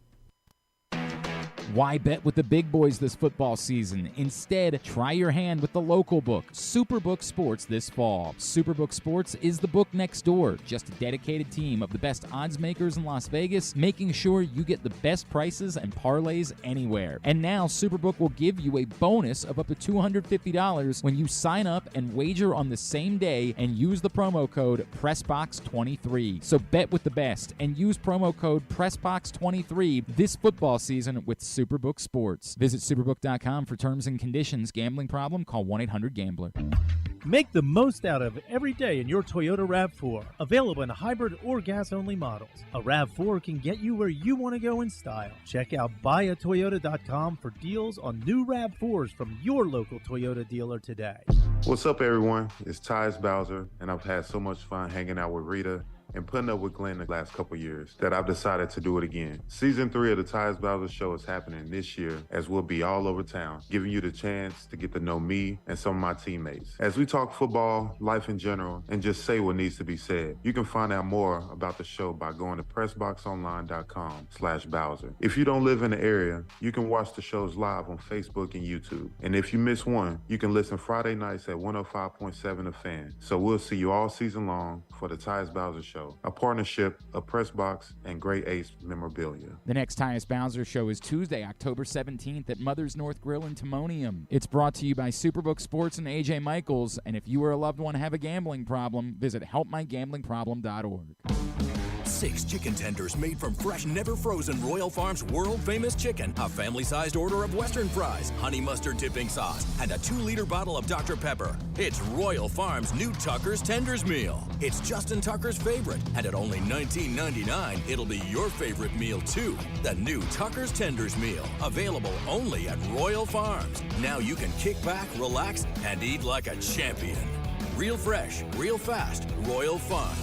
Why bet with the big boys this football season? Instead, try your hand with the local book, Superbook Sports, this fall. Superbook Sports is the book next door. Just a dedicated team of the best odds makers in Las Vegas, making sure you get the best prices and parlays anywhere. And now, Superbook will give you a bonus of up to $250 when you sign up and wager on the same day and use the promo code PRESSBOX23. So bet with the best and use promo code PRESSBOX23 this football season with Superbook Sports. Visit superbook.com for terms and conditions. Gambling problem? Call 1-800-GAMBLER. Make the most out of every day in your Toyota RAV4. Available in hybrid or gas-only models. A RAV4 can get you where you want to go in style. Check out buyatoyota.com for deals on new RAV4s from your local Toyota dealer today. What's up, everyone? It's Tyus Bowser, and I've had so much fun hanging out with Rita and putting up with Glenn the last couple years that I've decided to do it again. Season 3 of the Tyus Bowser Show is happening this year, as we'll be all over town, giving you the chance to get to know me and some of my teammates. As we talk football, life in general, and just say what needs to be said. You can find out more about the show by going to pressboxonline.com/Bowser. If you don't live in the area, you can watch the shows live on Facebook and YouTube. And if you miss one, you can listen Friday nights at 105.7 The Fan. So we'll see you all season long for the Tyus Bowser Show, a partnership of Pressbox and Great Ace Memorabilia. The next Tyus Bowser Show is Tuesday, October 17th at Mother's North Grill in Timonium. It's brought to you by Superbook Sports and AJ Michaels, and if you or a loved one have a gambling problem, visit helpmygamblingproblem.org. 6 chicken tenders made from fresh, never frozen Royal Farms world-famous chicken, a family-sized order of Western fries, honey mustard dipping sauce, and a 2-liter bottle of Dr. Pepper. It's Royal Farms' new Tucker's Tenders Meal. It's Justin Tucker's favorite, and at only $19.99, it'll be your favorite meal, too. The new Tucker's Tenders Meal, available only at Royal Farms. Now you can kick back, relax, and eat like a champion. Real fresh, real fast, Royal Farms.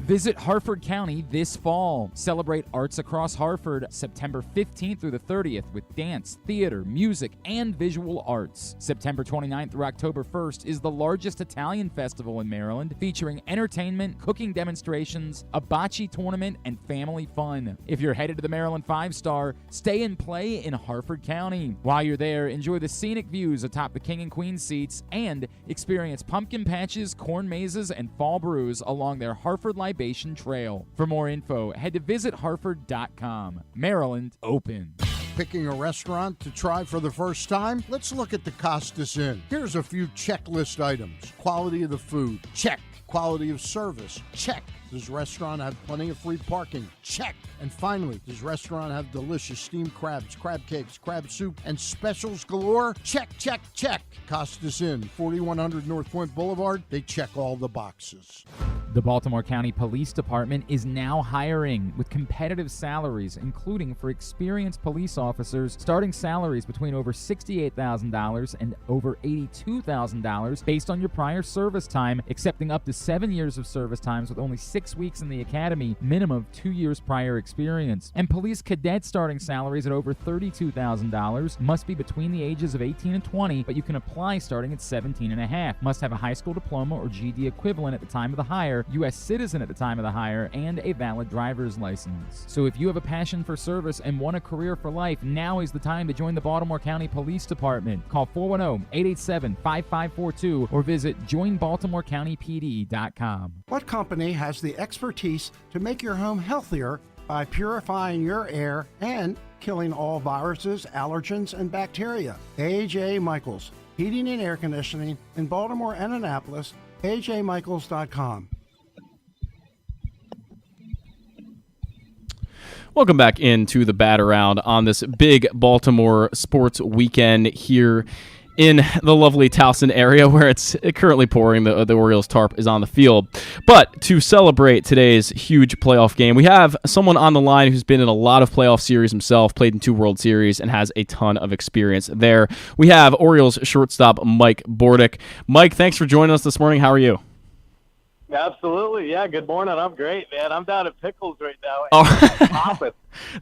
Visit Harford County this fall. Celebrate Arts Across Harford September 15th through the 30th with dance, theater, music, and visual arts. September 29th through October 1st is the largest Italian festival in Maryland, featuring entertainment, cooking demonstrations, a bocce tournament, and family fun. If you're headed to the Maryland 5-Star, stay and play in Harford County. While you're there, enjoy the scenic views atop the King and Queen seats and experience pumpkin patches, corn mazes, and fall brews along their Harford Libation Trail. For more info, head to visitharford.com. Maryland open. Picking a restaurant to try for the first time? Let's look at the Costas Inn. Here's a few checklist items. Quality of the food? Check. Quality of service? Check. Does restaurant have plenty of free parking? Check. And finally, does restaurant have delicious steamed crabs, crab cakes, crab soup, and specials galore? Check, check, check. Costas Inn, 4100 North Point Boulevard. They check all the boxes. The Baltimore County Police Department is now hiring with competitive salaries, including for experienced police officers, starting salaries between over $68,000 and over $82,000 based on your prior service time, accepting up to 7 years of service times with only 6 weeks in the academy, minimum of 2 years prior experience. And police cadet starting salaries at over $32,000 must be between the ages of 18 and 20, but you can apply starting at 17 and a half. Must have a high school diploma or GED equivalent at the time of the hire, U.S. citizen at the time of the hire, and a valid driver's license. So if you have a passion for service and want a career for life, now is the time to join the Baltimore County Police Department. Call 410-887-5542 or visit joinbaltimorecountypd.com. What company has the expertise to make your home healthier by purifying your air and killing all viruses, allergens, and bacteria? A.J. Michaels, Heating and Air Conditioning in Baltimore and Annapolis, ajmichaels.com. Welcome back into the Bat Around on this big Baltimore sports weekend here in the lovely Towson area where it's currently pouring. The Orioles tarp is on the field. But to celebrate today's huge playoff game, we have someone on the line who's been in a lot of playoff series himself, played in 2 World Series, and has a ton of experience there. We have Orioles shortstop Mike Bordick. Mike, thanks for joining us this morning. How are you? Absolutely, yeah. Good morning. I'm great, man. I'm down at Pickles right now. Oh,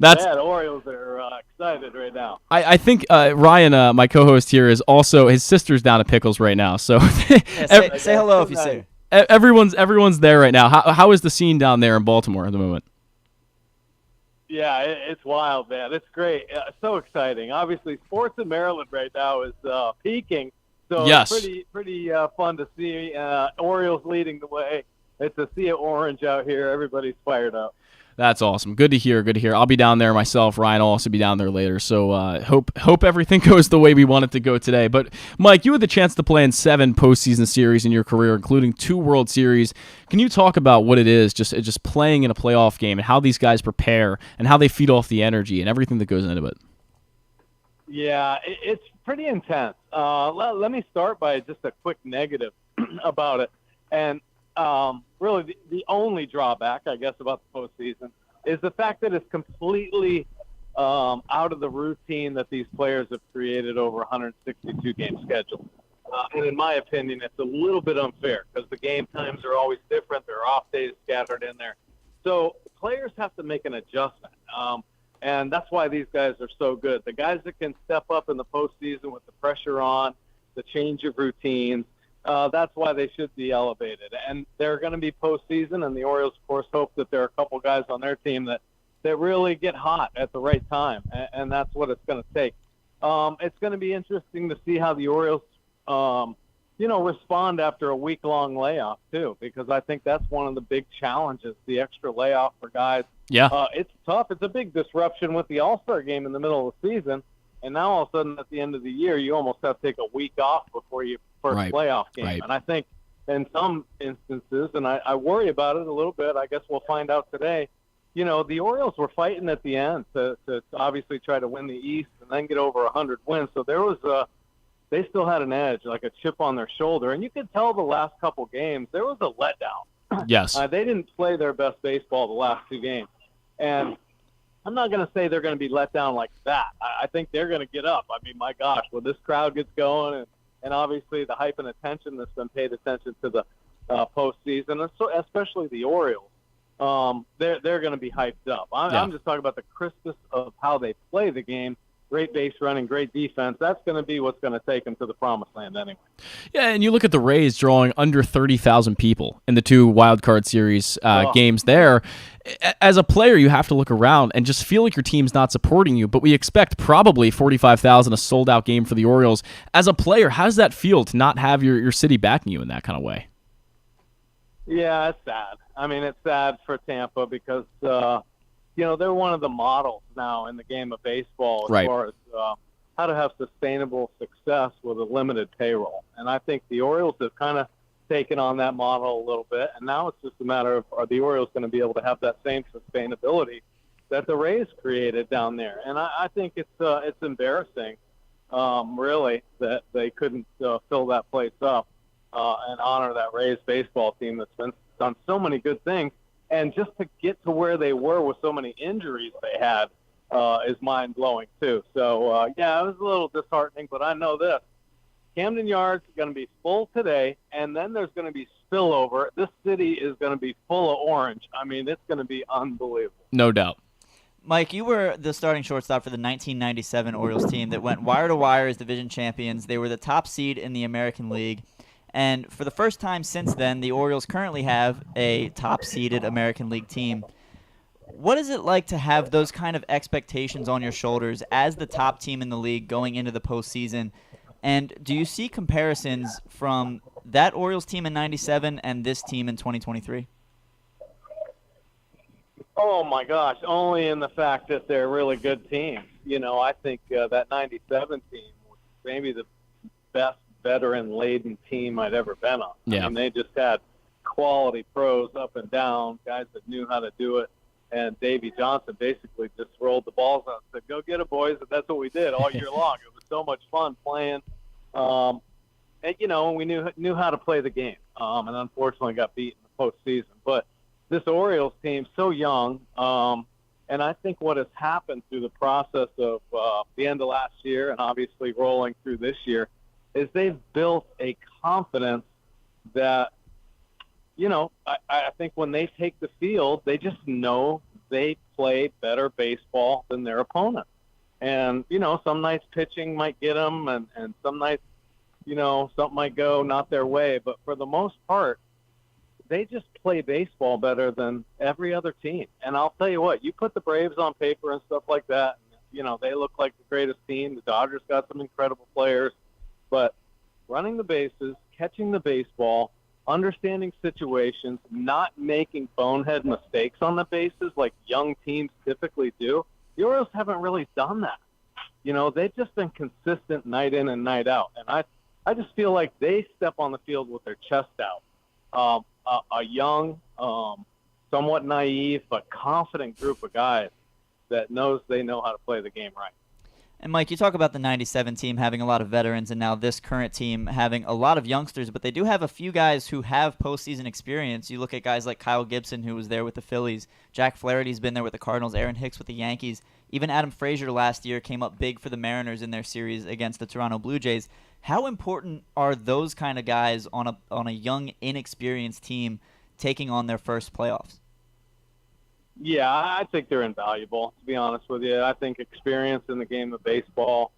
that's the Orioles are excited right now. I think Ryan, my co-host here, is also his sister's down at Pickles right now. So yeah, say hello if you say. Everyone's there right now. How is the scene down there in Baltimore at the moment? Yeah, it's wild, man. It's great. So exciting. Obviously, sports in Maryland right now is peaking. So yes. It's pretty fun to see Orioles leading the way. It's a sea of orange out here. Everybody's fired up. That's awesome. Good to hear. I'll be down there myself. Ryan will also be down there later. So hope everything goes the way we want it to go today. But Mike, you had the chance to play in 7 postseason series in your career, including 2 World Series. Can you talk about what it is just playing in a playoff game and how these guys prepare and how they feed off the energy and everything that goes into it? Yeah, it's pretty intense. Let me start by just a quick negative about it. And really the only drawback, I guess, about the postseason is the fact that it's completely out of the routine that these players have created over 162-game schedule. And in my opinion, it's a little bit unfair because the game times are always different. There are off days scattered in there. So players have to make an adjustment. And that's why these guys are so good. The guys that can step up in the postseason with the pressure on, the change of routines, that's why they should be elevated. And they're going to be postseason, and the Orioles, of course, hope that there are a couple guys on their team that really get hot at the right time, and that's what it's going to take. It's going to be interesting to see how the Orioles, respond after a week-long layoff, too, because I think that's one of the big challenges, the extra layoff for guys. Yeah. It's tough. It's a big disruption with the All-Star game in the middle of the season, and now all of a sudden at the end of the year, you almost have to take a week off before your first playoff game. Right. And I think in some instances, and I worry about it a little bit, I guess we'll find out today, the Orioles were fighting at the end to obviously try to win the East and then get over 100 wins. So there was they still had an edge, like a chip on their shoulder. And you could tell the last couple games, there was a letdown. Yes. They didn't play their best baseball the last two games. And I'm not going to say they're going to be let down like that. I think they're going to get up. I mean, my gosh, when this crowd gets going and obviously the hype and attention that's been paid attention to the postseason, and so especially the Orioles, they're going to be hyped up. I'm just talking about the crispness of how they play the game. Great base running, great defense. That's going to be what's going to take them to the promised land anyway. Yeah, and you look at the Rays drawing under 30,000 people in the two wild card series games there. As a player, you have to look around and just feel like your team's not supporting you, but we expect probably 45,000, a sold-out game for the Orioles. As a player, how does that feel to not have your city backing you in that kind of way? Yeah, it's sad. I mean, it's sad for Tampa because they're one of the models now in the game of baseball as far as how to have sustainable success with a limited payroll. And I think the Orioles have kind of taken on that model a little bit, and now it's just a matter of, are the Orioles going to be able to have that same sustainability that the Rays created down there? And I think it's embarrassing, really, that they couldn't fill that place up and honor that Rays baseball team that's done so many good things. And just to get to where they were with so many injuries they had is mind-blowing, too. So, it was a little disheartening, but I know this. Camden Yards is going to be full today, and then there's going to be spillover. This city is going to be full of orange. I mean, it's going to be unbelievable. No doubt. Mike, you were the starting shortstop for the 1997 Orioles team that went wire-to-wire as division champions. They were the top seed in the American League. And for the first time since then, the Orioles currently have a top-seeded American League team. What is it like to have those kind of expectations on your shoulders as the top team in the league going into the postseason? And do you see comparisons from that Orioles team in 97 and this team in 2023? Oh, my gosh, only in the fact that they're really good teams. I think that 97 team was maybe the best veteran-laden team I'd ever been on. Yeah. I mean, they just had quality pros up and down, guys that knew how to do it. And Davey Johnson basically just rolled the balls out and said, go get it, boys. And that's what we did all year long. It was so much fun playing. And we knew how to play the game. And unfortunately got beat in the postseason. But this Orioles team, so young, and I think what has happened through the process of the end of last year and obviously rolling through this year is they've built a confidence that, I think when they take the field, they just know they play better baseball than their opponent. And, some nights pitching might get them and some nights, something might go not their way. But for the most part, they just play baseball better than every other team. And I'll tell you what, you put the Braves on paper and stuff like that, and, they look like the greatest team. The Dodgers got some incredible players. But running the bases, catching the baseball, understanding situations, not making bonehead mistakes on the bases like young teams typically do, the Orioles haven't really done that. They've just been consistent night in and night out. And I just feel like they step on the field with their chest out. A young, somewhat naive, but confident group of guys that knows they know how to play the game right. And, Mike, you talk about the 97 team having a lot of veterans and now this current team having a lot of youngsters, but they do have a few guys who have postseason experience. You look at guys like Kyle Gibson, who was there with the Phillies. Jack Flaherty's been there with the Cardinals. Aaron Hicks with the Yankees. Even Adam Frazier last year came up big for the Mariners in their series against the Toronto Blue Jays. How important are those kind of guys on a young, inexperienced team taking on their first playoffs? Yeah, I think they're invaluable, to be honest with you. I think experience in the game of baseball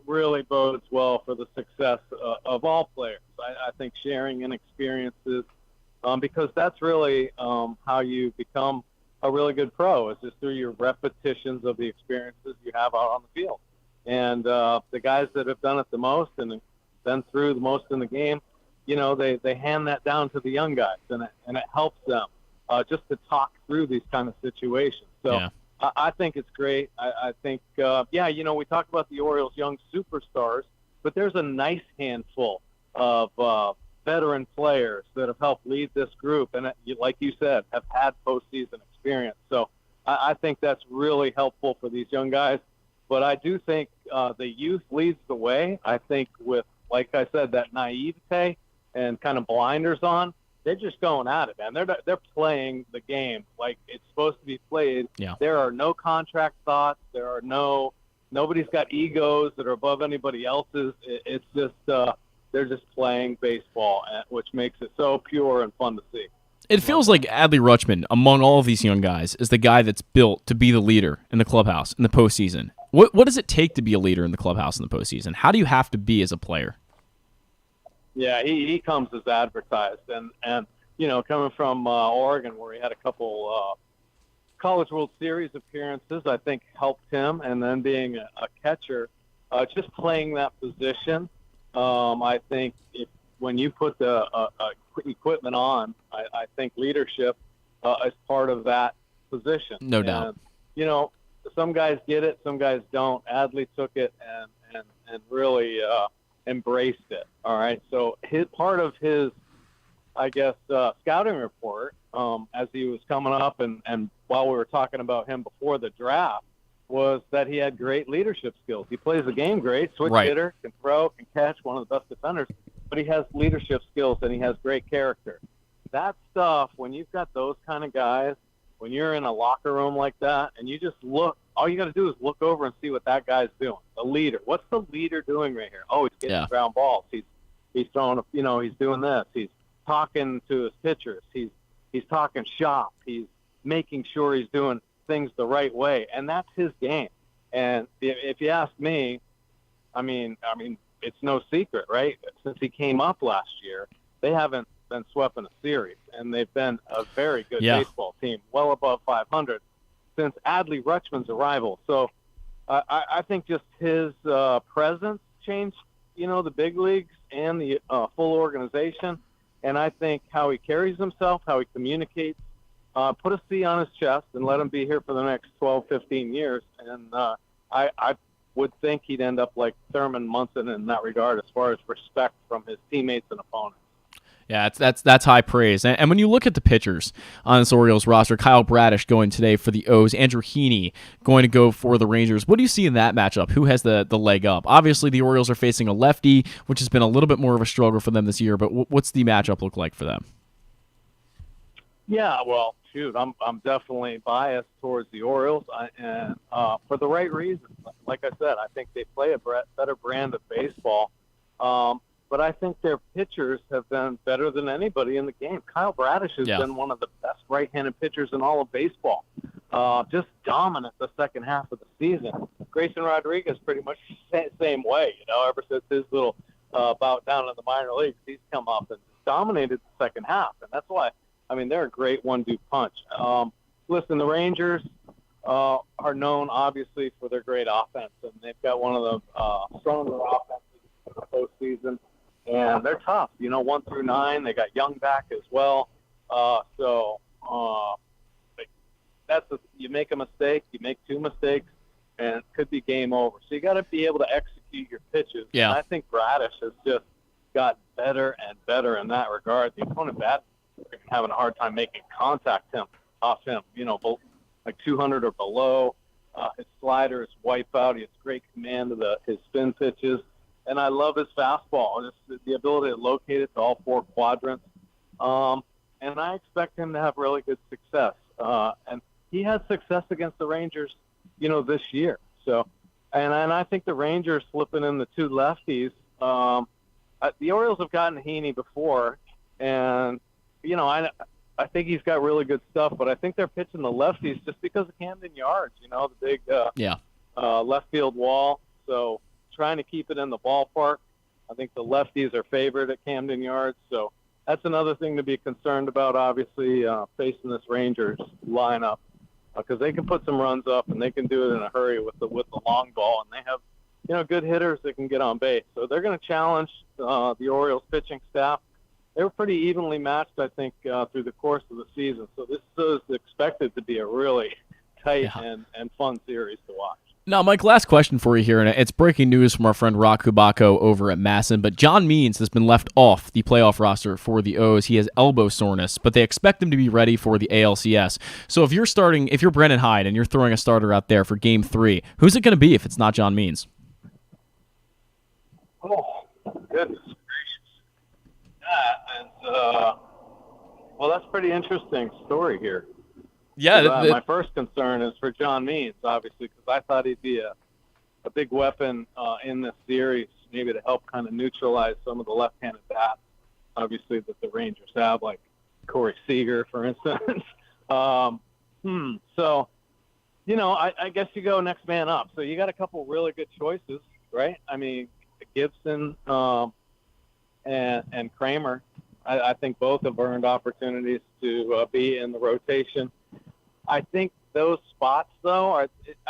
really bodes well for the success of all players. I think sharing in experiences, because that's really how you become a really good pro, is just through your repetitions of the experiences you have out on the field. And the guys that have done it the most and been through the most in the game, they hand that down to the young guys, and it helps them just to talk through these kind of situations. So Yeah. I think it's great. I think, we talk about the Orioles' young superstars, but there's a nice handful of veteran players that have helped lead this group, and like you said, have had postseason experience. So I think that's really helpful for these young guys. But I do think the youth leads the way. I think with, like I said, that naivete and kind of blinders on, they're just going at it, man. They're playing the game like it's supposed to be played. Yeah. There are no contract thoughts. Nobody's got egos that are above anybody else's. It's just they're just playing baseball, which makes it so pure and fun to see. It feels like Adley Rutschman, among all of these young guys, is the guy that's built to be the leader in the clubhouse in the postseason. What does it take to be a leader in the clubhouse in the postseason? How do you have to be as a player? Yeah, he comes as advertised, and coming from Oregon, where he had a couple College World Series appearances, I think helped him, and then being a catcher, just playing that position, I think when you put the equipment on, I think leadership is part of that position. No doubt. And, some guys get it, some guys don't. Adley took it and really embraced it. All right. So part of his, I guess, scouting report as he was coming up and while we were talking about him before the draft was that he had great leadership skills. He plays the game great, switch hitter, can throw, can catch, one of the best defenders, but he has leadership skills and he has great character. That stuff, when you've got those kind of guys, when you're in a locker room like that and you just look, all you got to do is look over and see what that guy's doing. The leader. What's the leader doing right here? Oh, he's getting ground balls. He's throwing, he's doing this. He's talking to his pitchers. He's talking shop. He's making sure he's doing things the right way. And that's his game. And if you ask me, I mean, it's no secret, right? Since he came up last year, they haven't been swept in a series, and they've been a very good baseball team, well above 500 since Adley Rutschman's arrival. So I think just his presence changed, the big leagues and the full organization. And I think how he carries himself, how he communicates, put a C on his chest and let him be here for the next 12, 15 years. And I would think he'd end up like Thurman Munson in that regard as far as respect from his teammates and opponents. Yeah, that's high praise. And when you look at the pitchers on this Orioles roster, Kyle Bradish going today for the O's, Andrew Heaney going to go for the Rangers. What do you see in that matchup? Who has the leg up? Obviously, the Orioles are facing a lefty, which has been a little bit more of a struggle for them this year, but what's the matchup look like for them? Yeah, well, shoot, I'm definitely biased towards the Orioles, and for the right reasons. Like I said, I think they play a better brand of baseball. But I think their pitchers have been better than anybody in the game. Kyle Bradish has been one of the best right-handed pitchers in all of baseball. Just dominant the second half of the season. Grayson Rodriguez pretty much the same way, ever since his little bout down in the minor leagues, he's come up and dominated the second half. And that's why, they're a great one-two punch. Listen, the Rangers are known, obviously, for their great offense, and they've got one of the stronger offenses in the postseason. And they're tough, 1 through 9. They got Young back as well. You make a mistake, you make two mistakes, and it could be game over. So you got to be able to execute your pitches. Yeah. And I think Bradish has just got better and better in that regard. The opponent bat having a hard time making contact off him, like 200 or below. His slider is wipeout. He has great command of his spin pitches. And I love his fastball, just the ability to locate it to all four quadrants. And I expect him to have really good success. And he had success against the Rangers this year. So, and I think the Rangers slipping in the two lefties. The Orioles have gotten Heaney before, and I think he's got really good stuff, but I think they're pitching the lefties just because of Camden Yards, the big left field wall. So trying to keep it in the ballpark. I think the lefties are favored at Camden Yards. So that's another thing to be concerned about, obviously, facing this Rangers lineup, because they can put some runs up and they can do it in a hurry with the long ball, and they have good hitters that can get on base. So they're going to challenge the Orioles pitching staff. They were pretty evenly matched, I think, through the course of the season. So this is expected to be a really tight and fun series to watch. Now, Mike, last question for you here, and it's breaking news from our friend Rock Kubako over at Masson, but John Means has been left off the playoff roster for the O's. He has elbow soreness, but they expect him to be ready for the ALCS. So if you're Brennan Hyde and you're throwing a starter out there for Game 3, who's it going to be if it's not John Means? Oh, goodness gracious. That is, well, that's a pretty interesting story here. Yeah. My first concern is for John Means, obviously, because I thought he'd be a big weapon in this series, maybe to help kind of neutralize some of the left-handed bats, obviously, that the Rangers have, like Corey Seager, for instance. So, I guess you go next man up. So you got a couple really good choices, right? I mean, Gibson and Kramer, I think both have earned opportunities to be in the rotation. I think those spots, though, I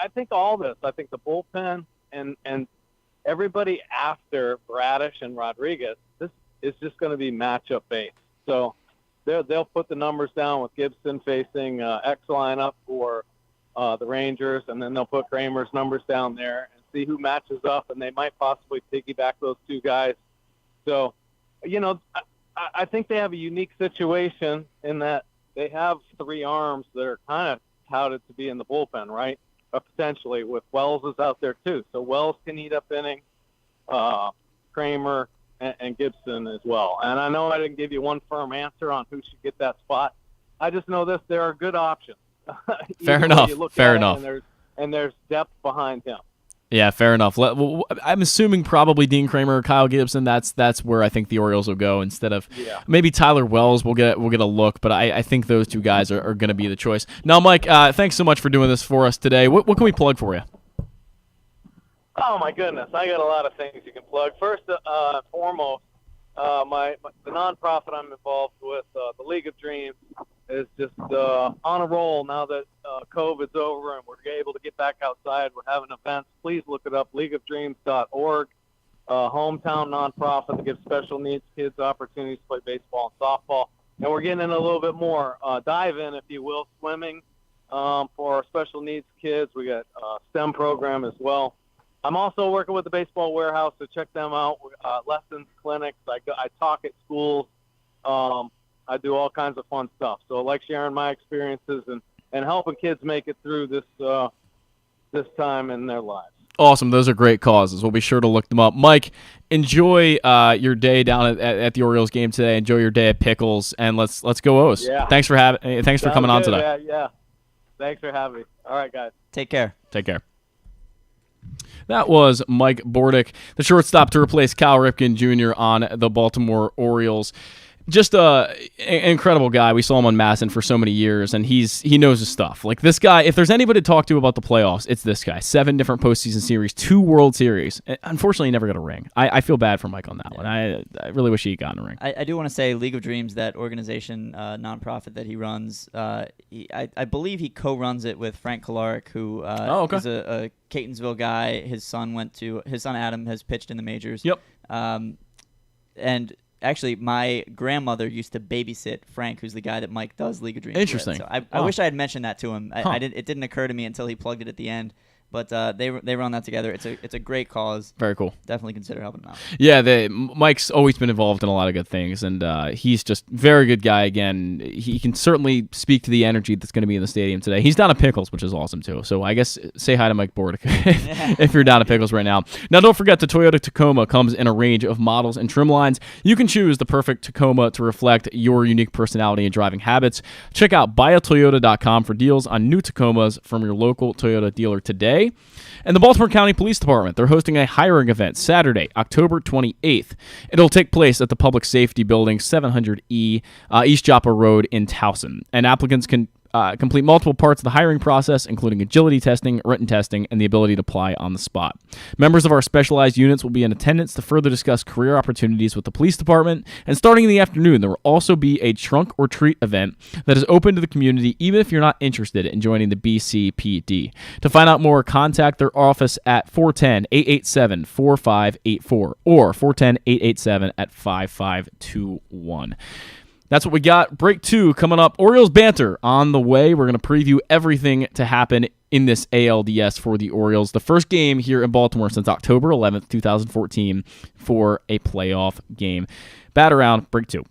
think all this. I think the bullpen and everybody after Bradish and Rodriguez, this is just going to be matchup based. So they'll put the numbers down with Gibson facing X lineup for the Rangers, and then they'll put Kramer's numbers down there and see who matches up, and they might possibly piggyback those two guys. So, I think they have a unique situation in that they have three arms that are kind of touted to be in the bullpen, right? Potentially, with Wells is out there too. So Wells can eat up innings, Kramer and Gibson as well. And I know I didn't give you one firm answer on who should get that spot. I just know this: there are good options. Fair enough. Fair enough. And there's depth behind him. Yeah, fair enough. I'm assuming probably Dean Kramer or Kyle Gibson. That's where I think the Orioles will go instead of maybe Tyler Wells. We'll get a look, but I think those two guys are going to be the choice. Now, Mike, thanks so much for doing this for us today. What can we plug for you? Oh my goodness, I got a lot of things you can plug. First, foremost, the nonprofit I'm involved with, the League of Dreams, is just on a roll now that COVID's over and we're able to get back outside. We're having events. Please look it up, leagueofdreams.org, hometown nonprofit that gives special needs kids opportunities to play baseball and softball. And we're getting in a little bit more dive in, if you will, swimming for our special needs kids. We got a STEM program as well. I'm also working with the Baseball Warehouse, so check them out. Lessons, clinics. I talk at schools. I do all kinds of fun stuff. So I like sharing my experiences and helping kids make it through this time in their lives. Awesome. Those are great causes. We'll be sure to look them up. Mike, enjoy your day down at the Orioles game today. Enjoy your day at Pickles, and let's go O's. Yeah. Thanks for coming on today. Yeah. Thanks for having me. All right, guys. Take care. Take care. That was Mike Bordick, the shortstop to replace Cal Ripken Jr. on the Baltimore Orioles. Just an incredible guy. We saw him on Masson for so many years, and he knows his stuff. Like, this guy, if there's anybody to talk to about the playoffs, it's this guy. 7 different postseason series, 2 World Series. Unfortunately, he never got a ring. I feel bad for Mike on that one. I really wish he had gotten a ring. I do want to say League of Dreams, that organization, nonprofit that he runs, I believe he co-runs it with Frank Kolarik, who is a Catonsville guy. His son Adam has pitched in the majors. Yep. And actually, my grandmother used to babysit Frank, who's the guy that Mike does League of Dreams Interesting. with. So I wish I had mentioned that to him. It didn't occur to me until he plugged it at the end. But they run that together. It's a great cause. Very cool. Definitely consider helping them out. Yeah, Mike's always been involved in a lot of good things, and he's just very good guy. Again, he can certainly speak to the energy that's going to be in the stadium today. He's down at Pickles, which is awesome too. So I guess say hi to Mike Bordick if you're down at Pickles right now. Now, don't forget the Toyota Tacoma comes in a range of models and trim lines. You can choose the perfect Tacoma to reflect your unique personality and driving habits. Check out buyatoyota.com for deals on new Tacomas from your local Toyota dealer today. And the Baltimore County Police Department, they're hosting a hiring event Saturday, October 28th. It'll take place at the Public Safety Building, 700E, East Joppa Road in Towson. And applicants can complete multiple parts of the hiring process, including agility testing, written testing, and the ability to apply on the spot. Members of our specialized units will be in attendance to further discuss career opportunities with the police department. And starting in the afternoon, there will also be a trunk or treat event that is open to the community, even if you're not interested in joining the BCPD. To find out more, contact their office at 410-887-4584 or 410-887-5521. That's what we got. Break 2 coming up. Orioles banter on the way. We're going to preview everything to happen in this ALDS for the Orioles. The first game here in Baltimore since October 11th, 2014 for a playoff game. Bat around. Break 2.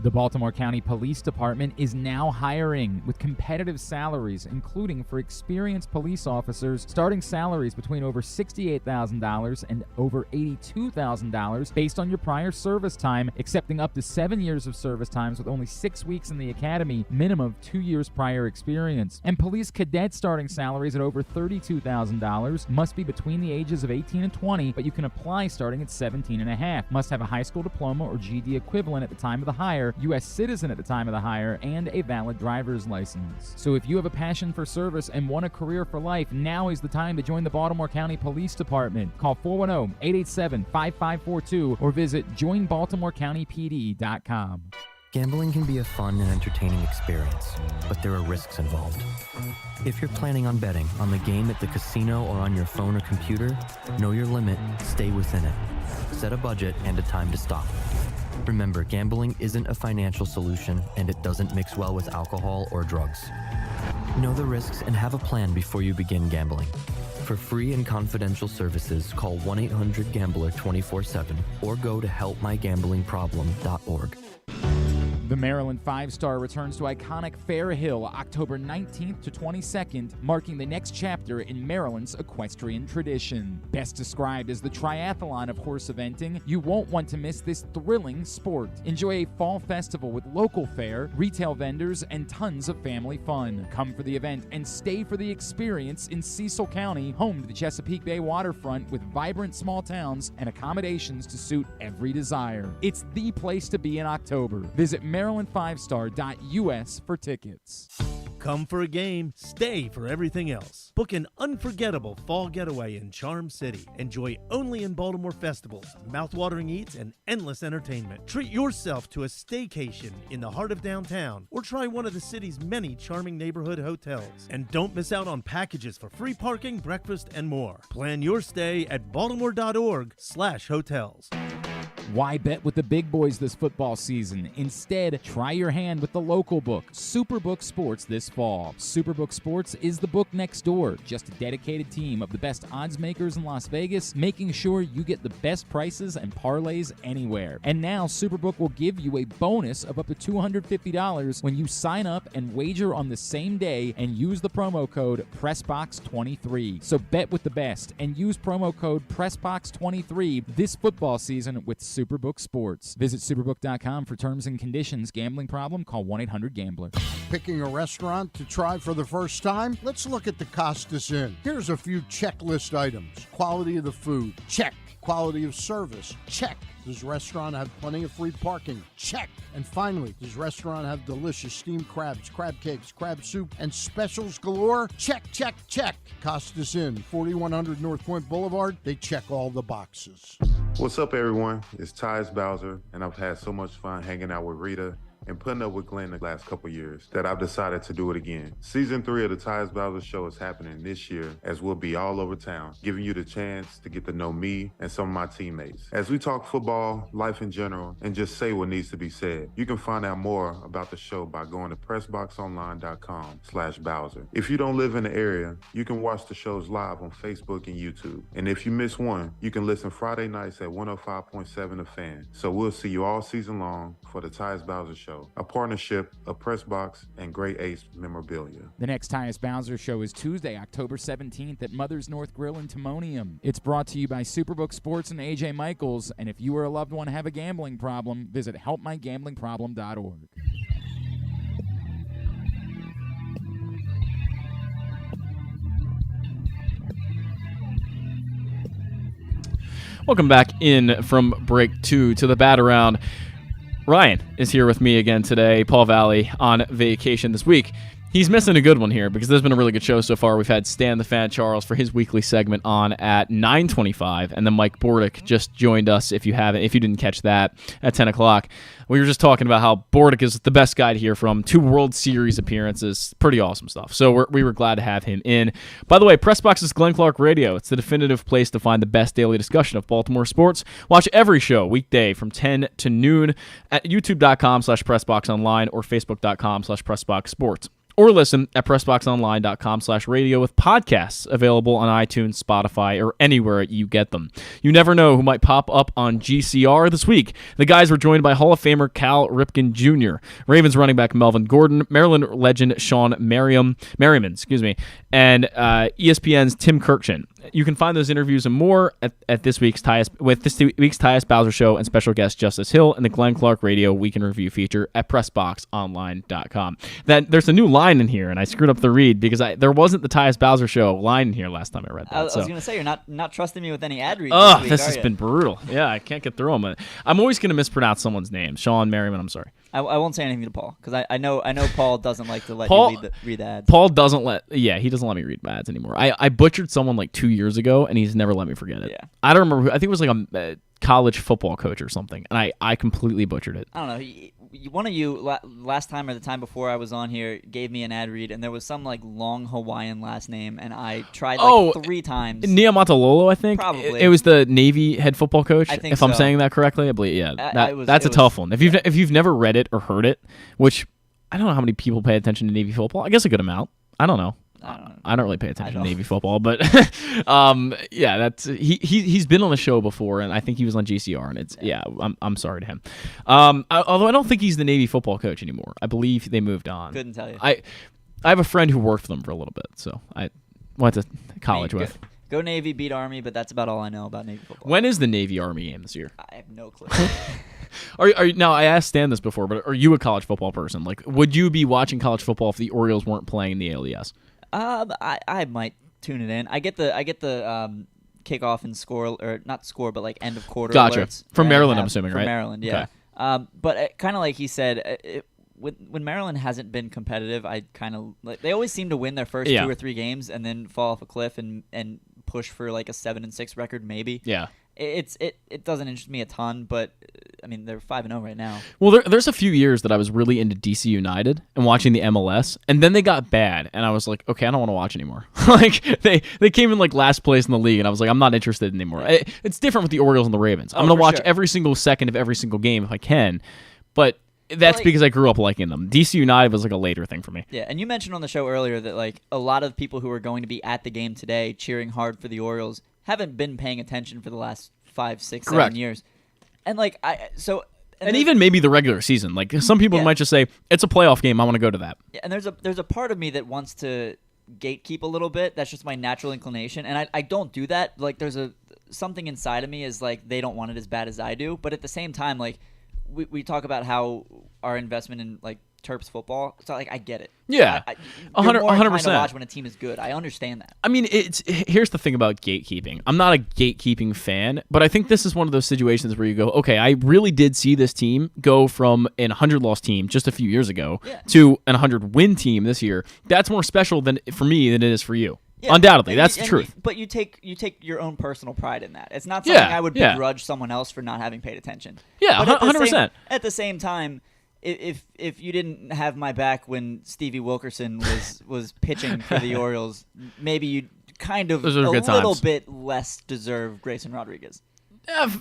The Baltimore County Police Department is now hiring with competitive salaries, including for experienced police officers, starting salaries between over $68,000 and over $82,000 based on your prior service time, accepting up to 7 years of service times with only 6 weeks in the academy, minimum of 2 years prior experience. And police cadet starting salaries at over $32,000 must be between the ages of 18 and 20, but you can apply starting at 17 and a half. Must have a high school diploma or GED equivalent at the time of the hire, U.S. citizen at the time of the hire, and a valid driver's license. So if you have a passion for service and want a career for life, now is the time to join the Baltimore County Police Department. Call 410-887-5542 or visit joinbaltimorecountypd.com. Gambling can be a fun and entertaining experience, but there are risks involved. If you're planning on betting on the game at the casino or on your phone or computer, know your limit, stay within it. Set a budget and a time to stop. Remember, gambling isn't a financial solution, and it doesn't mix well with alcohol or drugs. Know the risks and have a plan before you begin gambling. For free and confidential services, call 1-800-GAMBLER 24/7 or go to helpmygamblingproblem.org. The Maryland 5-Star returns to iconic Fair Hill October 19th to 22nd, marking the next chapter in Maryland's equestrian tradition. Best described as the triathlon of horse eventing, you won't want to miss this thrilling sport. Enjoy a fall festival with local fare, retail vendors, and tons of family fun. Come for the event and stay for the experience in Cecil County, home to the Chesapeake Bay waterfront with vibrant small towns and accommodations to suit every desire. It's the place to be in October. Visit Maryland5star.us for tickets. Come for a game, stay for everything else. Book an unforgettable fall getaway in Charm City. Enjoy only in Baltimore festivals, mouthwatering eats, and endless entertainment. Treat yourself to a staycation in the heart of downtown, or try one of the city's many charming neighborhood hotels. And don't miss out on packages for free parking, breakfast, and more. Plan your stay at baltimore.org/hotels. Why bet with the big boys this football season? Instead, try your hand with the local book, Superbook Sports, this fall. Superbook Sports is the book next door. Just a dedicated team of the best odds makers in Las Vegas, making sure you get the best prices and parlays anywhere. And now, Superbook will give you a bonus of up to $250 when you sign up and wager on the same day and use the promo code PRESSBOX23. So bet with the best and use promo code PRESSBOX23 this football season with Superbook Sports. Visit superbook.com for terms and conditions. Gambling problem? Call 1-800-GAMBLER. Picking a restaurant to try for the first time? Let's look at the Costas Inn. Here's a few checklist items. Quality of the food? Check. Quality of service? Check. Does restaurant have plenty of free parking? Check. And finally, does restaurant have delicious steamed crabs, crab cakes, crab soup, and specials galore? Check, check, check. Costas Inn, 4100 North Point Boulevard. They check all the boxes. What's up, everyone? It's Tyus Bowser, and I've had so much fun hanging out with Rita and putting up with Glenn the last couple years that I've decided to do it again. Season 3 of the Tyus Bowser Show is happening this year, as we'll be all over town, giving you the chance to get to know me and some of my teammates. As we talk football, life in general, and just say what needs to be said. You can find out more about the show by going to PressBoxOnline.com/Bowser. If you don't live in the area, you can watch the shows live on Facebook and YouTube. And if you miss one, you can listen Friday nights at 105.7 The Fan. So we'll see you all season long for the Tyus Bowser Show, a partnership of PressBox and Great Ace Memorabilia. The next Tyus Bowser Show is Tuesday, October 17th at Mother's North Grill in Timonium. It's brought to you by Superbook Sports and AJ Michaels, and if you or a loved one have a gambling problem, visit helpmygamblingproblem.org. Welcome back in from break 2 to the bat around. Ryan is here with me again today. Paul Valley on vacation this week. He's missing a good one here because there's been a really good show so far. We've had Stan the Fan Charles for his weekly segment on at 9:25, and then Mike Bordick just joined us. If you didn't catch that, at 10 o'clock, we were just talking about how Bordick is the best guy to hear from. 2 World Series appearances, pretty awesome stuff. So we were glad to have him in. By the way, PressBox is Glenn Clark Radio. It's the definitive place to find the best daily discussion of Baltimore sports. Watch every show weekday from 10 to noon at youtube.com/PressBoxOnline or facebook.com/PressBoxSports. Or listen at PressBoxOnline.com/radio with podcasts available on iTunes, Spotify, or anywhere you get them. You never know who might pop up on GCR this week. The guys were joined by Hall of Famer Cal Ripken Jr., Ravens running back Melvin Gordon, Maryland legend Sean Merriman, and ESPN's Tim Kirkchin. You can find those interviews and more at this week's Tyus Bowser Show and special guest Justice Hill and the Glenn Clark Radio Week in Review feature at PressBoxOnline.com. There's a new line in here, and I screwed up the read because there wasn't the Tyus Bowser Show line in here last time I read that. I was going to say, you're not trusting me with any ad reads Oh, this week, this has been brutal. Yeah, I can't get through them. I'm always going to mispronounce someone's name. Sean Merriman, I'm sorry. I won't say anything to Paul because I know Paul doesn't like to let you read the ads. Paul doesn't he doesn't let me read ads anymore. I butchered someone like 2 years ago, and he's never let me forget it. Yeah. I don't remember. I think it was like a college football coach or something, and I completely butchered it. I don't know. One of you last time or the time before I was on here gave me an ad read, and there was some like long Hawaiian last name, and I tried 3 times. Niamatololo, I think. Probably. It was the Navy head football coach. I think if I'm saying that correctly, I believe. Yeah, that's a tough one. If you've never read it or heard it, which I don't know how many people pay attention to Navy football. I guess a good amount. I don't know. I don't really pay attention to Navy football, but yeah, that's he's been on the show before, and I think he was on GCR, and I'm sorry to him. Although I don't think he's the Navy football coach anymore. I believe they moved on. Couldn't tell you. I have a friend who worked for them for a little bit, so I went to college with. Go Navy, beat Army, but that's about all I know about Navy football. When is the Navy Army game this year? I have no clue. Are you, now, I asked Stan this before, but are you a college football person? Like, would you be watching college football if the Orioles weren't playing in the ALDS? I might tune it in. I get the kickoff and score, or not score, but like end of quarter. Gotcha. Alerts From Maryland, I'm assuming, from right? Maryland, yeah. Okay. But kind of like he said, when Maryland hasn't been competitive, I kind of like they always seem to win their first 2 or 3 games and then fall off a cliff and push for like a 7-6 record maybe. Yeah. It doesn't interest me a ton, but I mean they're 5-0 right now. Well, there's a few years that I was really into DC United and watching the MLS, and then they got bad, and I was like, okay, I don't want to watch anymore. Like they came in like last place in the league, and I was like, I'm not interested anymore. It's different with the Orioles and the Ravens. I'm gonna watch every single second of every single game if I can, but that's because I grew up liking them. DC United was like a later thing for me. Yeah, and you mentioned on the show earlier that like a lot of people who are going to be at the game today cheering hard for the Orioles haven't been paying attention for the last 5, 6, 7 years. And like and even maybe the regular season. Like some people might just say, it's a playoff game, I want to go to that. Yeah, and there's a part of me that wants to gatekeep a little bit. That's just my natural inclination. And I don't do that. Like there's something inside of me is like they don't want it as bad as I do. But at the same time, like we talk about how our investment in like Terps football. So like I get it. Yeah, 100%. To watch when a team is good. I understand that. I mean, here's the thing about gatekeeping. I'm not a gatekeeping fan, but I think this is one of those situations where you go, okay, I really did see this team go from an 100-loss team just a few years ago to an 100-win team this year. That's more special for me than it is for you. Yeah, undoubtedly, that's the truth. But you take your own personal pride in that. It's not something I would begrudge someone else for not having paid attention. Yeah, 100%. At the same time, if you didn't have my back when Stevie Wilkerson was pitching for the Orioles, maybe you'd kind of a little bit less deserve Grayson Rodriguez.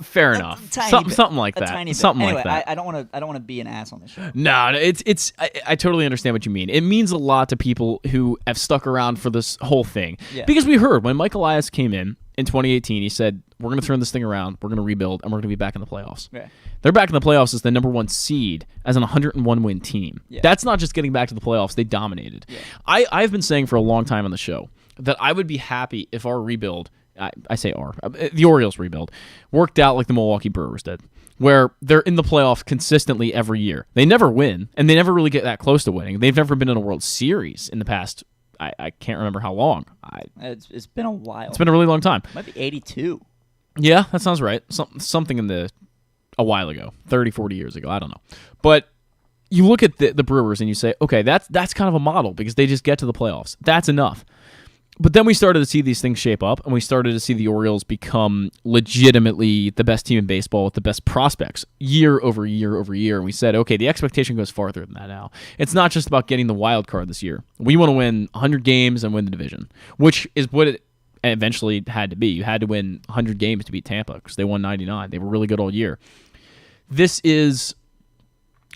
Fair enough. Something like that. Something anyway, like that. I don't want to be an ass on this show. No, it's. I totally understand what you mean. It means a lot to people who have stuck around for this whole thing. Yeah. Because we heard when Mike Elias came in 2018, he said, "We're going to turn this thing around. We're going to rebuild, and we're going to be back in the playoffs." Yeah. They're back in the playoffs as the number 1 seed, as an 101 win team. Yeah. That's not just getting back to the playoffs. They dominated. Yeah. I've been saying for a long time on the show that I would be happy if our rebuild. I say the Orioles rebuild worked out like the Milwaukee Brewers did, where they're in the playoffs consistently every year. They never win, and they never really get that close to winning. They've never been in a World Series in the past, I can't remember how long. It's been a while. It's been a really long time. It might be 82. Yeah, that sounds right. Something a while ago, 30, 40 years ago. I don't know. But you look at the Brewers and you say, okay, that's kind of a model because they just get to the playoffs. That's enough. But then we started to see these things shape up, and we started to see the Orioles become legitimately the best team in baseball with the best prospects year over year over year. And we said, okay, the expectation goes farther than that now. It's not just about getting the wild card this year. We want to win 100 games and win the division, which is what it eventually had to be. You had to win 100 games to beat Tampa because they won 99. They were really good all year. This is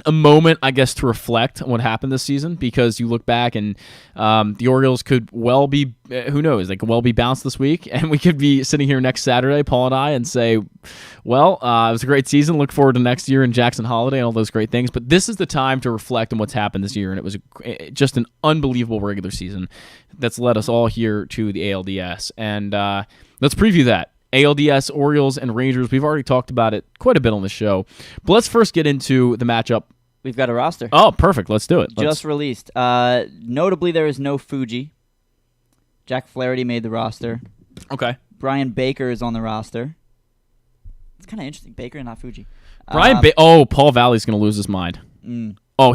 a moment, I guess, to reflect on what happened this season because you look back and the Orioles could well be, who knows, they could well be bounced this week, and we could be sitting here next Saturday, Paul and I, and say, well, it was a great season. Look forward to next year and Jackson Holiday and all those great things. But this is the time to reflect on what's happened this year, and it was just an unbelievable regular season that's led us all here to the ALDS. And let's preview that. ALDS, Orioles, and Rangers. We've already talked about it quite a bit on the show. But let's first get into the matchup. We've got a roster. Oh, perfect. Let's do it. Just released. Notably, there is no Fuji. Jack Flaherty made the roster. Okay. Brian Baker is on the roster. It's kind of interesting. Baker and not Fuji. Paul Valley's going to lose his mind. Mm. Oh,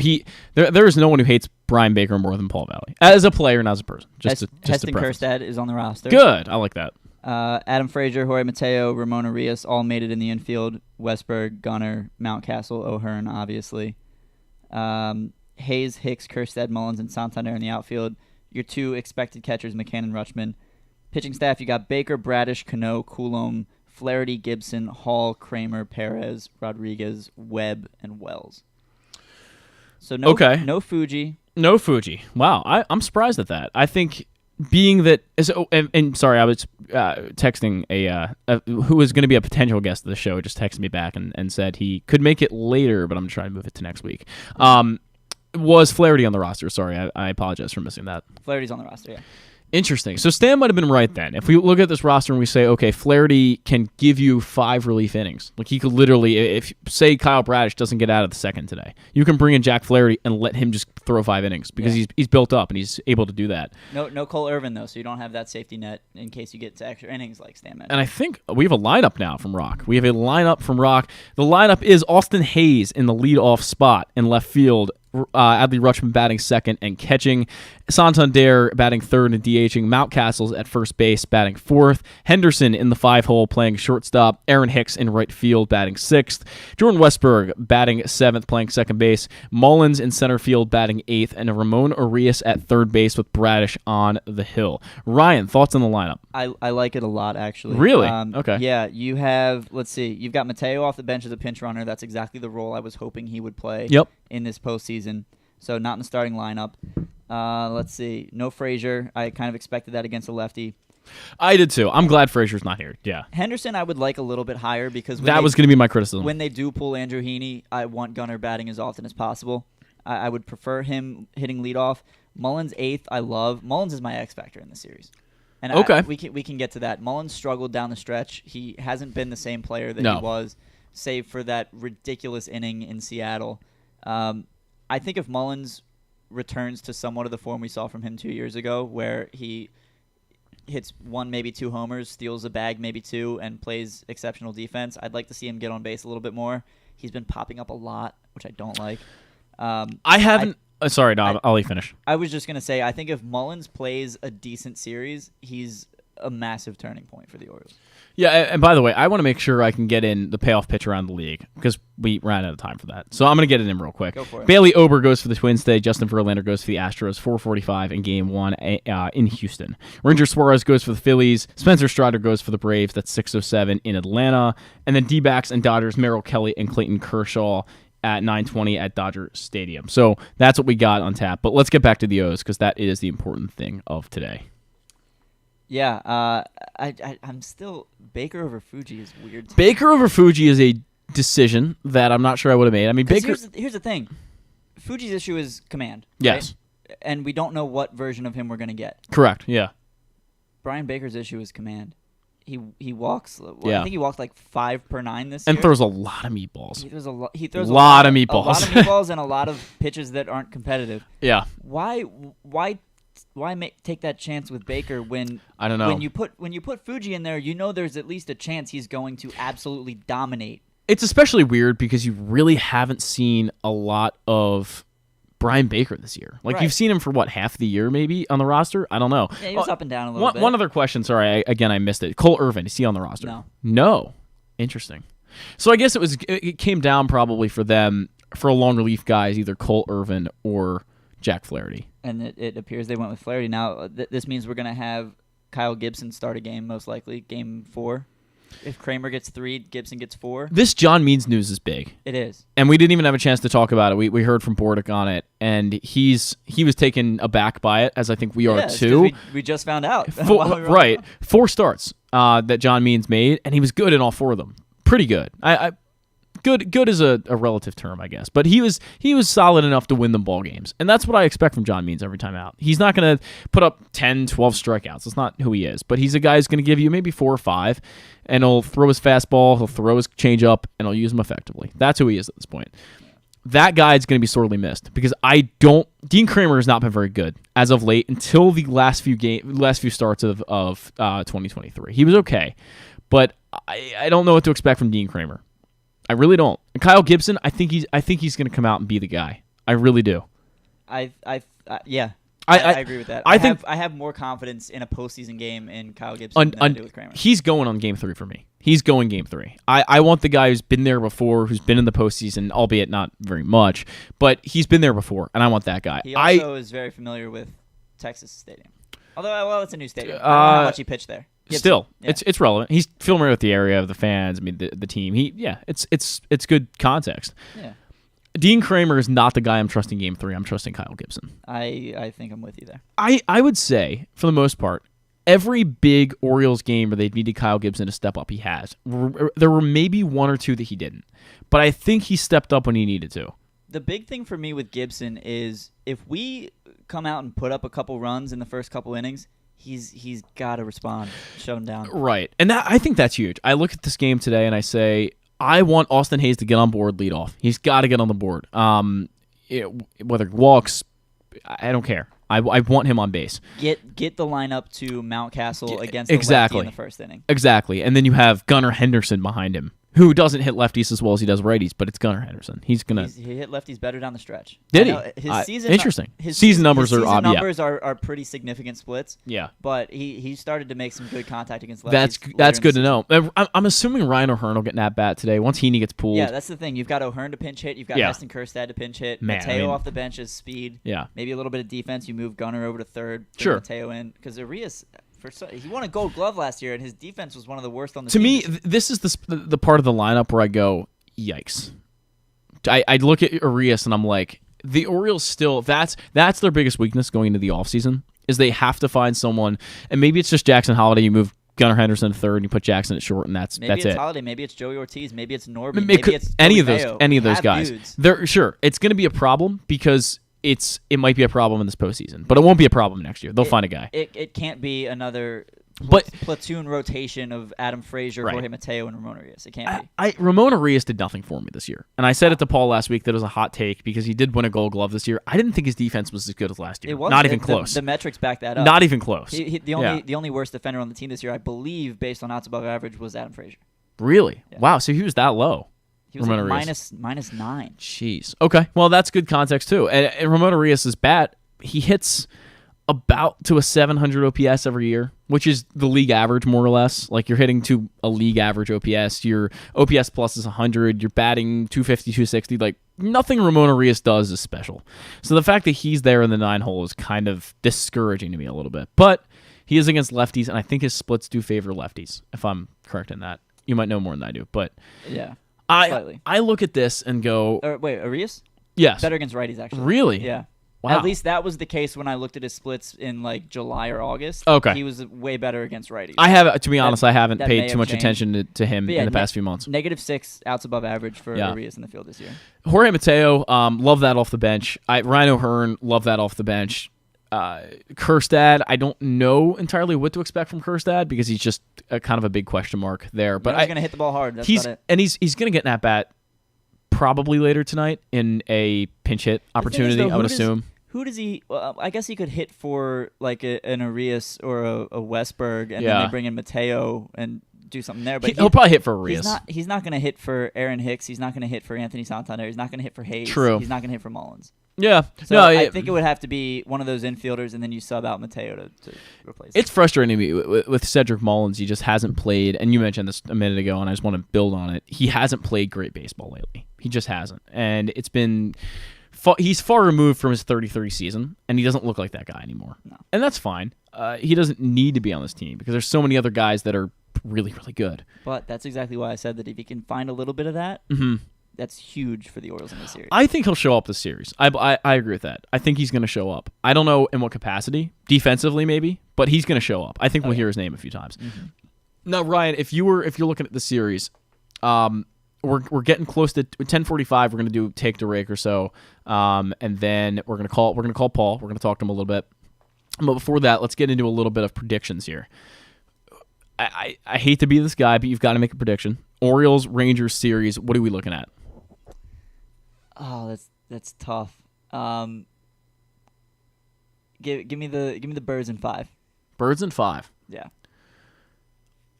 there is no one who hates Brian Baker more than Paul Valley. As a player, not as a person. Heston Kjerstad is on the roster. Good. I like that. Adam Frazier, Jorge Mateo, Ramon Arias all made it in the infield. Westberg, Gunnar, Mountcastle, O'Hearn, obviously. Hayes, Hicks, Kjerstad, Mullins, and Santander in the outfield. Your 2 expected catchers, McCann and Rutschman. Pitching staff, you got Baker, Bradish, Cano, Coulomb, Flaherty, Gibson, Hall, Kramer, Perez, Rodriguez, Webb, and Wells. So no Fuji. No Fuji. Wow, I'm surprised at that. I think being that, and sorry, I was texting who was going to be a potential guest of the show. Just texted me back and said he could make it later, but I'm trying to move it to next week. Was Flaherty on the roster? Sorry, I apologize for missing that. Flaherty's on the roster, yeah. Interesting. So Stan might have been right then. If we look at this roster and we say, okay, Flaherty can give you 5 relief innings. Like he could literally, if say Kyle Bradish doesn't get out of the second today, you can bring in Jack Flaherty and let him just throw 5 innings because he's built up and he's able to do that. No Cole Irvin though, so you don't have that safety net in case you get to extra innings like Stan mentioned. And I think we have a lineup now from Rock. The lineup is Austin Hayes in the leadoff spot in left field. Adley Rutschman batting second and catching. Santander batting third and DHing. Mountcastle's at first base batting fourth. Henderson in the 5-hole playing shortstop. Aaron Hicks in right field batting sixth. Jordan Westberg batting seventh playing second base. Mullins in center field batting eighth. And Ramon Arias at third base with Bradish on the hill. Ryan, thoughts on the lineup? I like it a lot, actually. Really? Okay. Yeah, you have, you've got Mateo off the bench as a pinch runner. That's exactly the role I was hoping he would play in this postseason. So not in the starting lineup. No Frazier. I kind of expected that against a lefty. I did too. I'm glad Frazier's not here. Yeah. Henderson I would like a little bit higher because that was going to be my criticism. When they do pull Andrew Heaney, I want Gunnar batting as often as possible. I would prefer him hitting leadoff. Mullins 8th. I love. Mullins is my X factor in the series. And we can get to that. Mullins struggled down the stretch. He hasn't been the same player that he was, save for that ridiculous inning in Seattle. I think if Mullins returns to somewhat of the form we saw from him 2 years ago, where he hits 1, maybe 2 homers, steals a bag, maybe 2, and plays exceptional defense, I'd like to see him get on base a little bit more. He's been popping up a lot, which I don't like. I haven't... sorry, Dom. I'll let you finish. I was just going to say, I think if Mullins plays a decent series, he's a massive turning point for the Orioles. Yeah, and by the way, I want to make sure I can get in the payoff pitch around the league because we ran out of time for that. So I'm going to get it in real quick. Go for it. Bailey Ober goes for the Twins today. Justin Verlander goes for the Astros, 4:45 in Game 1 in Houston. Ranger Suarez goes for the Phillies. Spencer Strider goes for the Braves. That's 6:07 in Atlanta. And then D-backs and Dodgers, Merrill Kelly and Clayton Kershaw at 9:20 at Dodger Stadium. So that's what we got on tap. But let's get back to the O's because that is the important thing of today. Yeah, I'm still Baker over Fuji is weird. Baker over Fuji is a decision that I'm not sure I would have made. I mean, Baker. Here's the thing, Fuji's issue is command. Yes, right? And we don't know what version of him we're gonna get. Correct. Yeah. Brian Baker's issue is command. He walks. Yeah. I think he walked like 5 per 9 this year. And throws a lot of meatballs. He throws a lot. Lot of meatballs. A lot of meatballs and a lot of pitches that aren't competitive. Yeah. Why take that chance with Baker when I don't know. when you put Fuji in there, you know there's at least a chance he's going to absolutely dominate. It's especially weird because you really haven't seen a lot of Brian Baker this year. Like, you've seen him for, half the year maybe on the roster? I don't know. Yeah, he was up and down a little bit. One other question. Sorry, I missed it. Cole Irvin, is he on the roster? No. Interesting. So I guess it came down probably for them for a long relief guys, either Cole Irvin or Jack Flaherty. And it appears they went with Flaherty. Now, this means we're going to have Kyle Gibson start a game, most likely, Game 4. If Kramer gets 3, Gibson gets 4. This John Means news is big. It is. And we didn't even have a chance to talk about it. We heard from Bordick on it, and he was taken aback by it, as I think we are too. We just found out. 4 starts that John Means made, and he was good in all 4 of them. Pretty good. Good is a relative term, I guess. But he was solid enough to win them ball games. And that's what I expect from John Means every time out. He's not going to put up 10, 12 strikeouts. That's not who he is. But he's a guy who's going to give you maybe 4 or 5, and he'll throw his fastball, he'll throw his changeup, and he'll use him effectively. That's who he is at this point. That guy is going to be sorely missed because Dean Kramer has not been very good as of late until the last few starts of 2023. He was okay, but I don't know what to expect from Dean Kramer. I really don't. And Kyle Gibson, I think he's going to come out and be the guy. I really do. I agree with that. I have more confidence in a postseason game in Kyle Gibson than I do with Kramer. He's going on Game 3 for me. He's going Game 3. I want the guy who's been there before, who's been in the postseason, albeit not very much, but he's been there before, and I want that guy. He also is very familiar with Texas Stadium. Although, it's a new stadium. I don't know how much he pitched there. Gibson. Still, it's relevant. He's familiar with the area, of the fans. I mean, the team. It's good context. Yeah. Dean Kramer is not the guy I'm trusting Game 3. I'm trusting Kyle Gibson. I think I'm with you there. I would say, for the most part, every big Orioles game where they needed Kyle Gibson to step up, he has. There were maybe 1 or 2 that he didn't. But I think he stepped up when he needed to. The big thing for me with Gibson is if we come out and put up a couple runs in the first couple innings, he's got to respond, shut him down. Right. And I think that's huge. I look at this game today and I say, I want Austin Hayes to get on board lead off. He's got to get on the board. Whether walks, I don't care. I want him on base. Get the lineup to Mountcastle against the lefty in the first inning. Exactly. And then you have Gunnar Henderson behind him, who doesn't hit lefties as well as he does righties, but it's Gunnar Henderson. He hit lefties better down the stretch. Did he? His season interesting. His season numbers are pretty significant splits. Yeah, but he started to make some good contact against lefties. That's good to know. I'm assuming Ryan O'Hearn will get an at bat today once Heaney gets pulled. Yeah, that's the thing. You've got O'Hearn to pinch hit. You've got Heston Kjerstad to pinch hit. Mateo off the bench is speed. Yeah, maybe a little bit of defense. You move Gunnar over to third. Sure. Mateo in because Arias. He won a Gold Glove last year, and his defense was one of the worst on the team. To me, this is the part of the lineup where I go, yikes. I look at Arias, and I'm like, the Orioles still, that's their biggest weakness going into the offseason, is they have to find someone, and maybe it's just Jackson Holliday, you move Gunnar Henderson to third, and you put Jackson at short, and that's maybe it. Maybe it's Holliday, maybe it's Joey Ortiz, maybe it's Norby, maybe it's any Cody of those guys. Sure, it's going to be a problem because it might be a problem in this postseason, but it won't be a problem next year. They'll find a guy. It can't be another platoon rotation of Adam Frazier, Jorge Mateo, and Ramon Arias. It can't be. Ramon Arias did nothing for me this year, and I said it to Paul last week that it was a hot take because he did win a Gold Glove this year. I didn't think his defense was as good as last year. It wasn't. Not even close. The metrics back that up. Not even close. The only worst defender on the team this year, I believe, based on outs above average, was Adam Frazier. Really? Yeah. Wow. So he was that low. He was like minus 9. Jeez. Okay. Well, that's good context, too. And Ramon Arias' bat, he hits about to a 700 OPS every year, which is the league average, more or less. Like, you're hitting to a league average OPS. Your OPS plus is 100. You're batting 250, 260. Like, nothing Ramon Urias does is special. So the fact that he's there in the 9 hole is kind of discouraging to me a little bit. But he is against lefties, and I think his splits do favor lefties, if I'm correct in that. You might know more than I do, but yeah, I look at this and go... wait, Urias? Yes. Better against righties, actually. Really? Yeah. Wow. At least that was the case when I looked at his splits in like July or August. Okay. He was way better against righties. I have, to be honest, I haven't that paid may too have much changed. attention to him Yeah, in the past few months. -6 outs above average for Yeah. Urias in the field this year. Jorge Mateo, love that off the bench. Ryan O'Hearn, love that off the bench. Kjerstad, I don't know entirely what to expect from Kjerstad because he's just kind of a big question mark there. But he's going to hit the ball hard. That's about it. And he's going to get an at-bat probably later tonight in a pinch hit opportunity, I would assume. Who does he? Well, I guess he could hit for like an Urias or a Westberg, and then they bring in Mateo and do something there. But he'll probably hit for Urias. He's not going to hit for Aaron Hicks. He's not going to hit for Anthony Santander. He's not going to hit for Hayes. True. He's not going to hit for Mullins. Yeah. So I think it would have to be one of those infielders, and then you sub out Mateo to replace him. It's frustrating to me with Cedric Mullins. He just hasn't played, and you mentioned this a minute ago, and I just want to build on it. He hasn't played great baseball lately. He just hasn't. And it's been... He's far removed from his 30-30 season, and he doesn't look like that guy anymore. No. And that's fine. He doesn't need to be on this team because there's so many other guys that are really, really good. But that's exactly why I said that if he can find a little bit of that, that's huge for the Orioles in this series. I think he'll show up this series. I agree with that. I think he's going to show up. I don't know in what capacity. Defensively, maybe, but he's going to show up. I think we'll hear his name a few times. Mm-hmm. Now, Ryan, if you're looking at the series, we're getting close to 10:45. We're going to do take to Rake or so, and then we're going to call Paul. We're going to talk to him a little bit. But before that, let's get into a little bit of predictions here. I hate to be this guy, but you've got to make a prediction. Orioles Rangers series. What are we looking at? Oh, that's tough. Give me the Birds in 5. Birds in 5. Yeah.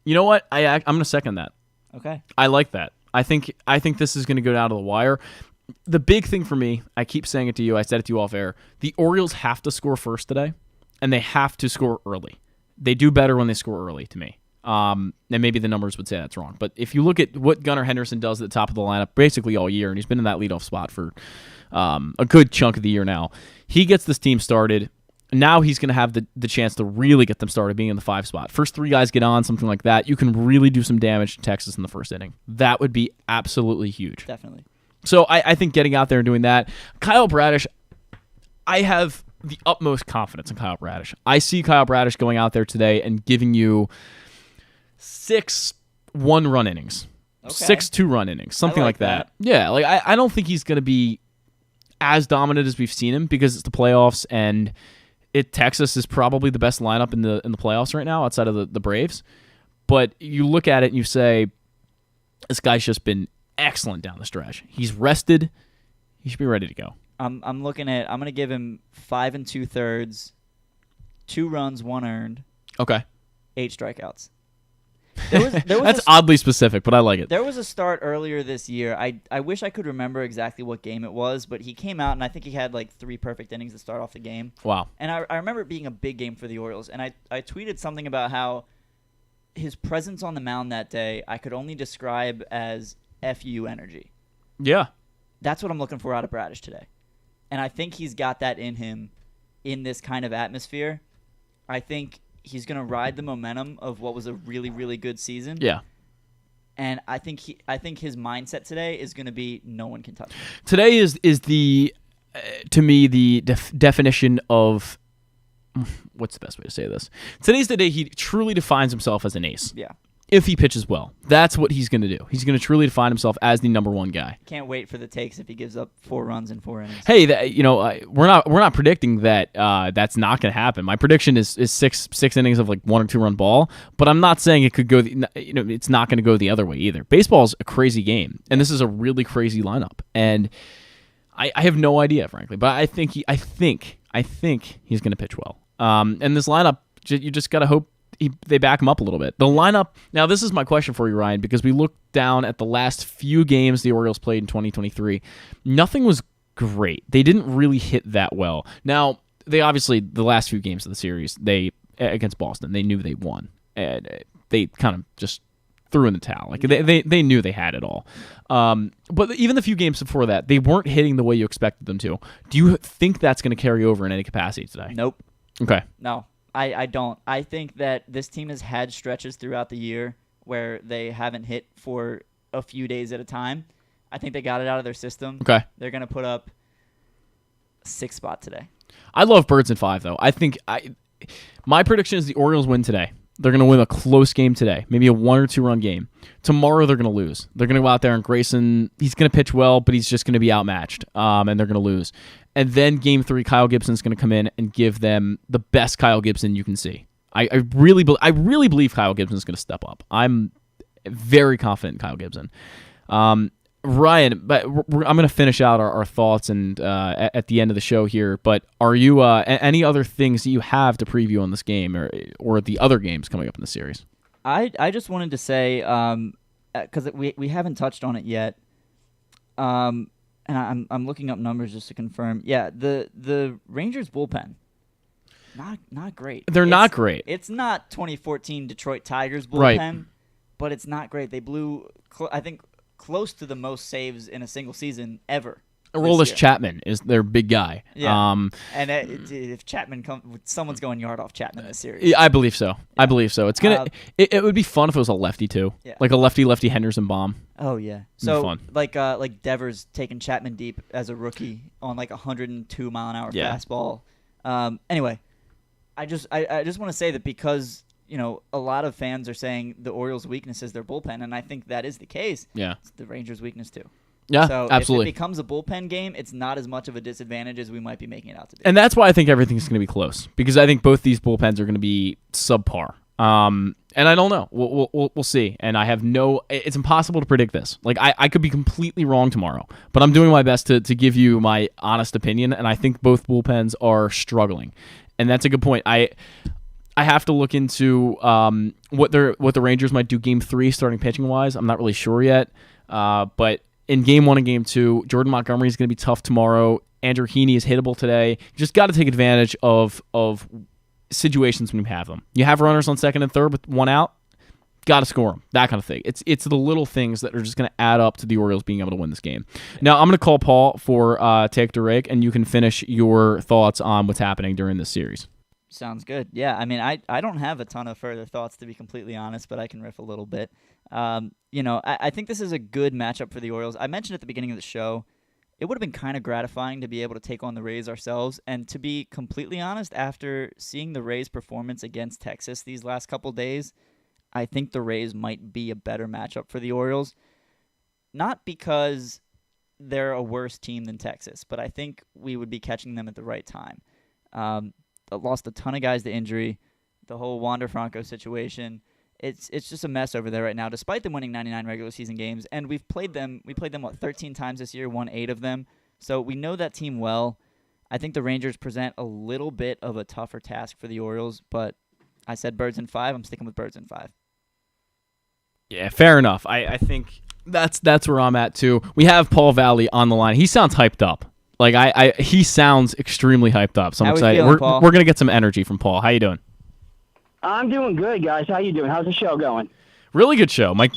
You know what? I'm going to second that. Okay. I like that. I think this is going to go down to the wire. The big thing for me, I keep saying it to you, I said it to you off air, the Orioles have to score first today, and they have to score early. They do better when they score early, to me. And maybe the numbers would say that's wrong. But if you look at what Gunnar Henderson does at the top of the lineup basically all year, and he's been in that leadoff spot for a good chunk of the year now, he gets this team started. Now he's going to have the chance to really get them started being in the 5 spot. First 3 guys get on, something like that. You can really do some damage to Texas in the first inning. That would be absolutely huge. Definitely. So I think getting out there and doing that. Kyle Bradish, I have the utmost confidence in Kyle Bradish. I see Kyle Bradish going out there today and giving you 6 1-run innings. Okay. 6 2-run innings. Something like that. Yeah, like I don't think he's going to be as dominant as we've seen him because it's the playoffs and Texas is probably the best lineup in the playoffs right now outside of the Braves. But you look at it and you say, this guy's just been excellent down the stretch. He's rested. He should be ready to go. I'm going to give him 5 2/3, 2 runs, 1 earned. Okay. 8 strikeouts. There was That's oddly specific, but I like it. There was a start earlier this year. I wish I could remember exactly what game it was, but he came out, and I think he had like 3 perfect innings to start off the game. Wow. And I remember it being a big game for the Orioles, and I tweeted something about how his presence on the mound that day I could only describe as FU energy. Yeah. That's what I'm looking for out of Bradish today. And I think he's got that in him in this kind of atmosphere. I think he's going to ride the momentum of what was a really, really good season. Yeah. And I think his mindset today is going to be no one can touch him. Today is the to me the definition of what's the best way to say this? Today's the day he truly defines himself as an ace. Yeah. If he pitches well. That's what he's going to do. He's going to truly define himself as the number 1 guy. Can't wait for the takes if he gives up 4 runs in 4 innings. Hey, we're not predicting that that's not going to happen. My prediction is 6 innings of like 1 or 2 run ball, but I'm not saying it could go. It's not going to go the other way either. Baseball's a crazy game, and this is a really crazy lineup, and I have no idea, frankly, but I think he's going to pitch well. And this lineup, you just got to hope they back him up a little bit. The lineup, now this is my question for you, Ryan, because we looked down at the last few games the Orioles played in 2023. Nothing was great. They didn't really hit that well. Now, they obviously, the last few games of the series, against Boston, they knew they won. And they kind of just threw in the towel. Like they knew they had it all. But even the few games before that, they weren't hitting the way you expected them to. Do you think that's going to carry over in any capacity today? Nope. Okay. No, I don't. I think that this team has had stretches throughout the year where they haven't hit for a few days at a time. I think they got it out of their system. Okay. They're going to put up a 6th spot today. I love Birds in 5, though. I think my prediction is the Orioles win today. They're going to win a close game today, maybe a 1 or 2 run game. Tomorrow they're going to lose. They're going to go out there and Grayson, he's going to pitch well, but he's just going to be outmatched, and they're going to lose. And then game 3, Kyle Gibson's going to come in and give them the best Kyle Gibson you can see. I really believe Kyle Gibson's going to step up. I'm very confident in Kyle Gibson. Ryan, but I'm going to finish out our thoughts and at the end of the show here. But are you any other things that you have to preview on this game or the other games coming up in the series? I just wanted to say because we haven't touched on it yet, and I'm looking up numbers just to confirm. Yeah, the Rangers bullpen, not great. They're not great. It's not 2014 Detroit Tigers bullpen, right, but it's not great. They blew I think close to the most saves in a single season ever. Aroldis Chapman is their big guy. Yeah. And if Chapman comes, someone's going yard off Chapman this series. Yeah, I believe so. Yeah. I believe so. It's gonna. It would be fun if it was a lefty too. Yeah. Like a lefty Henderson bomb. Oh yeah. So fun. Like Devers taking Chapman deep as a rookie on like 102 mile an hour fastball. Anyway, I just want to say that because a lot of fans are saying the Orioles' weakness is their bullpen, and I think that is the case. Yeah. It's the Rangers' weakness too. Yeah, so absolutely. If it becomes a bullpen game, it's not as much of a disadvantage as we might be making it out to be. And that's why I think everything's going to be close, because I think both these bullpens are going to be subpar. And I don't know. We'll see. And I have it's impossible to predict this. Like I could be completely wrong tomorrow, but I'm doing my best to give you my honest opinion, and I think both bullpens are struggling. And that's a good point. I have to look into what the Rangers might do game 3 starting pitching wise. I'm not really sure yet. But in game 1 and game 2, Jordan Montgomery is going to be tough tomorrow. Andrew Heaney is hittable today. You just got to take advantage of situations when you have them. You have runners on second and third with 1 out, got to score them. That kind of thing. It's the little things that are just going to add up to the Orioles being able to win this game. Now I'm going to call Paul for Take the Rake, and you can finish your thoughts on what's happening during this series. Sounds good. Yeah, I mean, I don't have a ton of further thoughts, to be completely honest, but I can riff a little bit. I think this is a good matchup for the Orioles. I mentioned at the beginning of the show, it would have been kind of gratifying to be able to take on the Rays ourselves. And to be completely honest, after seeing the Rays' performance against Texas these last couple days, I think the Rays might be a better matchup for the Orioles. Not because they're a worse team than Texas, but I think we would be catching them at the right time. Lost a ton of guys to injury, the whole Wander Franco situation. It's just a mess over there right now, despite them winning 99 regular season games. And we played them 13 times this year, won 8 of them. So we know that team well. I think the Rangers present a little bit of a tougher task for the Orioles, but I said Birds in 5. I'm sticking with Birds in 5. Yeah, fair enough. I think that's where I'm at too. We have Paul Valley on the line. He sounds hyped up. Like he sounds extremely hyped up. So I'm excited. We're gonna get some energy from Paul. How you doing? I'm doing good, guys. How you doing? How's the show going? Really good show. Mike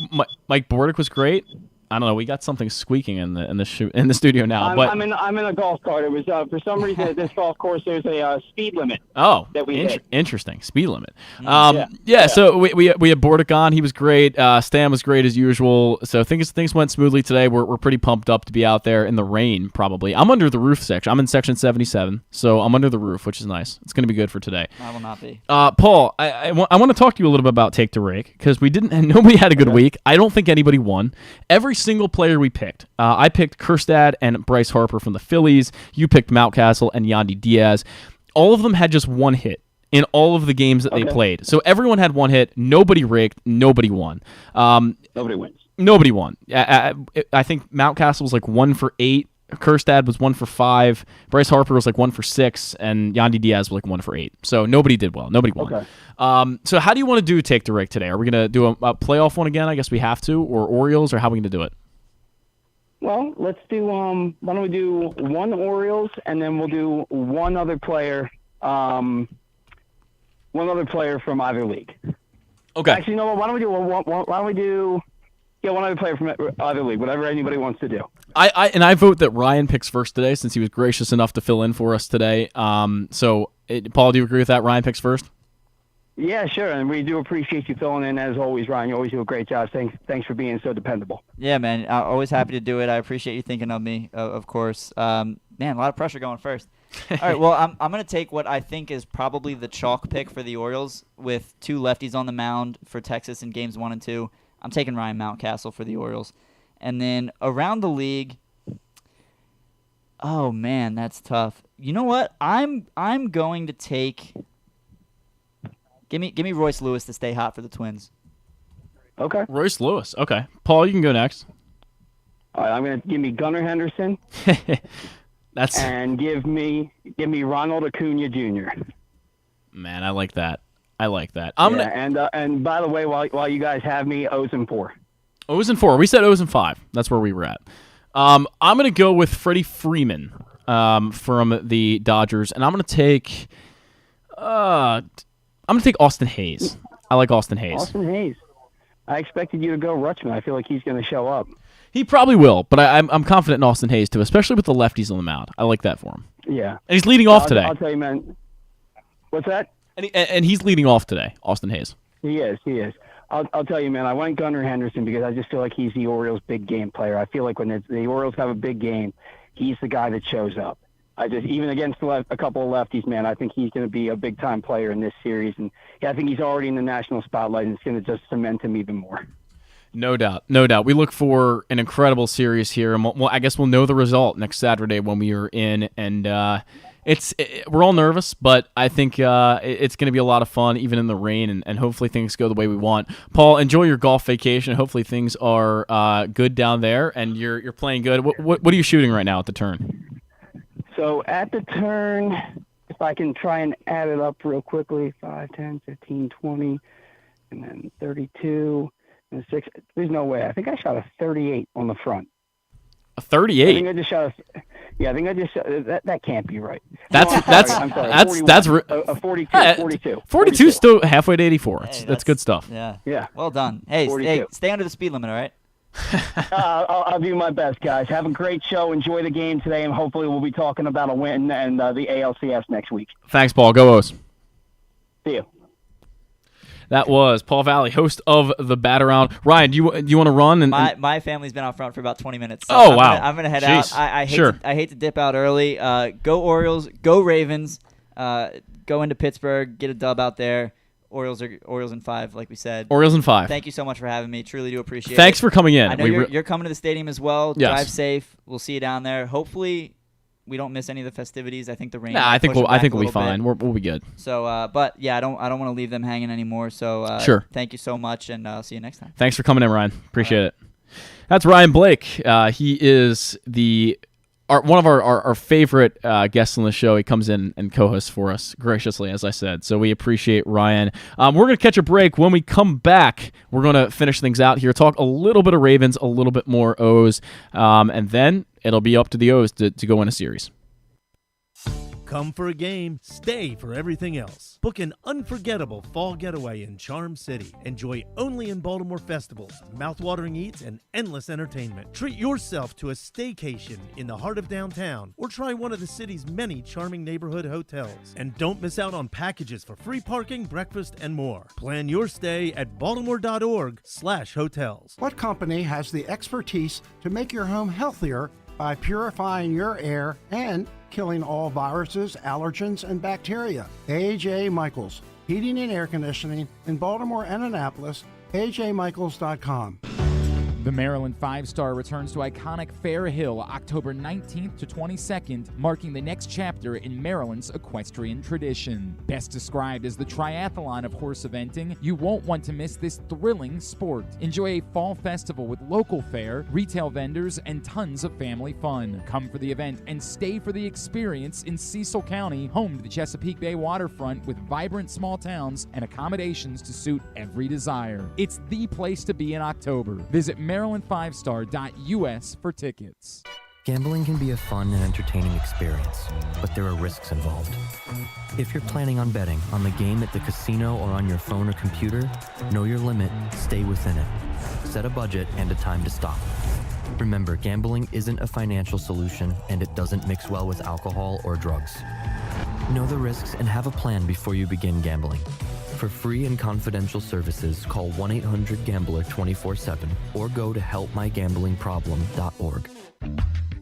Bordick was great. I don't know. We got something squeaking in the studio now. I'm in a golf cart. It was for some reason at this golf course there's a speed limit. Oh, that we hit. Interesting speed limit. So we had Bordick on. He was great. Stan was great as usual. So things went smoothly today. We're pretty pumped up to be out there in the rain. Probably I'm under the roof section. I'm in section 77, so I'm under the roof, which is nice. It's going to be good for today. I will not be. Paul, I want to talk to you a little bit about Take the Rake, because nobody had a good week. I don't think anybody won. Every single player we picked. I picked Kjerstad and Bryce Harper from the Phillies. You picked Mountcastle and Yandy Diaz. All of them had just 1 hit in all of the games that they played. So everyone had 1 hit. Nobody raked. Nobody won. Nobody wins. Nobody won. I think Mountcastle was like 1 for 8. Kjerstad was 1 for 5. Bryce Harper was like 1 for 6, and Yandy Diaz was like 1 for 8. So nobody did well. Nobody won. Okay. So how do you want to do Take the Rake today? Are we going to do a playoff one again? I guess we have to, or Orioles, or how are we going to do it? Well, let's do. Why don't we do 1 Orioles, and then we'll do 1 other player one other player from either league. Okay. Actually, no. Why don't we do one other player from either league? Whatever anybody wants to do. I vote that Ryan picks first today since he was gracious enough to fill in for us today. So Paul, do you agree with that? Ryan picks first. Yeah, sure, and we do appreciate you filling in as always, Ryan. You always do a great job. Thanks for being so dependable. Yeah, man. Always happy to do it. I appreciate you thinking of me, of course. Man, a lot of pressure going first. All right, well, I'm going to take what I think is probably the chalk pick for the Orioles with 2 lefties on the mound for Texas in games 1 and 2. I'm taking Ryan Mountcastle for the Orioles. And then around the league, oh, man, that's tough. You know what? I'm going to take – Give me Royce Lewis to stay hot for the Twins. Okay. Royce Lewis. Okay. Paul, you can go next. All right, I'm going to give me Gunnar Henderson. And give me Ronald Acuna Jr. Man, I like that. And by the way, while you guys have me, O's and 4. O's and 4. We said O's and 5. That's where we were at. I'm going to go with Freddie Freeman from the Dodgers, and I'm going to take Austin Hayes. I like Austin Hayes. Austin Hayes. I expected you to go Rutschman. I feel like he's going to show up. He probably will, but I'm confident in Austin Hayes too, especially with the lefties on the mound. I like that for him. Yeah. And he's leading off today. I'll tell you, man. What's that? And he's leading off today, Austin Hayes. He is. I'll tell you, man, I went Gunnar Henderson because I just feel like he's the Orioles' big game player. I feel like when the Orioles have a big game, he's the guy that shows up. Even against a couple of lefties, man, I think he's going to be a big-time player in this series. And I think he's already in the national spotlight, and it's going to just cement him even more. No doubt. We look for an incredible series here, and I guess we'll know the result next Saturday when we are in. And we're all nervous, but I think it's going to be a lot of fun, even in the rain, and hopefully things go the way we want. Paul, enjoy your golf vacation. Hopefully things are good down there, and you're playing good. What are you shooting right now at the turn? So at the turn, if I can try and add it up real quickly, 5, 10, 15, 20, and then 32, and 6. There's no way. I think I shot a 38 on the front. A 38? I think I just shot that can't be right. I'm sorry. That's a 42. 42 is still halfway to 84. Hey, that's good stuff. Yeah. Well done. Hey, stay under the speed limit, all right? I'll do my best, guys. Have a great show. Enjoy the game today, and hopefully we'll be talking about a win and the ALCS next week. Thanks, Paul. Go O's. See you. That was Paul Valley, host of the Bat Around. Ryan, do you want to run? My family's been out front for about 20 minutes. So wow. I'm gonna head out. I hate to dip out early. Go Orioles. Go Ravens. Go into Pittsburgh. Get a dub out there. Orioles in 5, like we said. Orioles in 5. Thank you so much for having me. Truly do appreciate it. Thanks for coming in. I know you're coming to the stadium as well. Yes. Drive safe. We'll see you down there. Hopefully, we don't miss any of the festivities. I think the rain. I think we'll be fine. We'll be good. So, but yeah, I don't want to leave them hanging anymore. So, sure. Thank you so much, and I'll see you next time. Thanks for coming in, Ryan. Appreciate it. That's Ryan Blake. He is one of our favorite guests on the show. He comes in and co-hosts for us graciously, as I said. So we appreciate Ryan. We're going to catch a break. When we come back, we're going to finish things out here, talk a little bit of Ravens, a little bit more O's, and then it'll be up to the O's to go in a series. Come for a game, stay for everything else. Book an unforgettable fall getaway in Charm City. Enjoy only in Baltimore festivals, mouthwatering eats, and endless entertainment. Treat yourself to a staycation in the heart of downtown, or try one of the city's many charming neighborhood hotels. And don't miss out on packages for free parking, breakfast, and more. Plan your stay at baltimore.org/hotels. What company has the expertise to make your home healthier by purifying your air and killing all viruses, allergens, and bacteria? A.J. Michaels, Heating and Air Conditioning in Baltimore and Annapolis, ajmichaels.com. The Maryland 5-Star returns to iconic Fair Hill October 19th to 22nd, marking the next chapter in Maryland's equestrian tradition. Best described as the triathlon of horse eventing, you won't want to miss this thrilling sport. Enjoy a fall festival with local fare, retail vendors, and tons of family fun. Come for the event and stay for the experience in Cecil County, home to the Chesapeake Bay waterfront with vibrant small towns and accommodations to suit every desire. It's the place to be in October. Visit MarylandFivestar.us for tickets. Gambling can be a fun and entertaining experience, but there are risks involved. If you're planning on betting on the game at the casino or on your phone or computer, know your limit, stay within it. Set a budget and a time to stop. Remember, gambling isn't a financial solution and it doesn't mix well with alcohol or drugs. Know the risks and have a plan before you begin gambling. For free and confidential services, call 1-800-GAMBLER 24/7 or go to helpmygamblingproblem.org.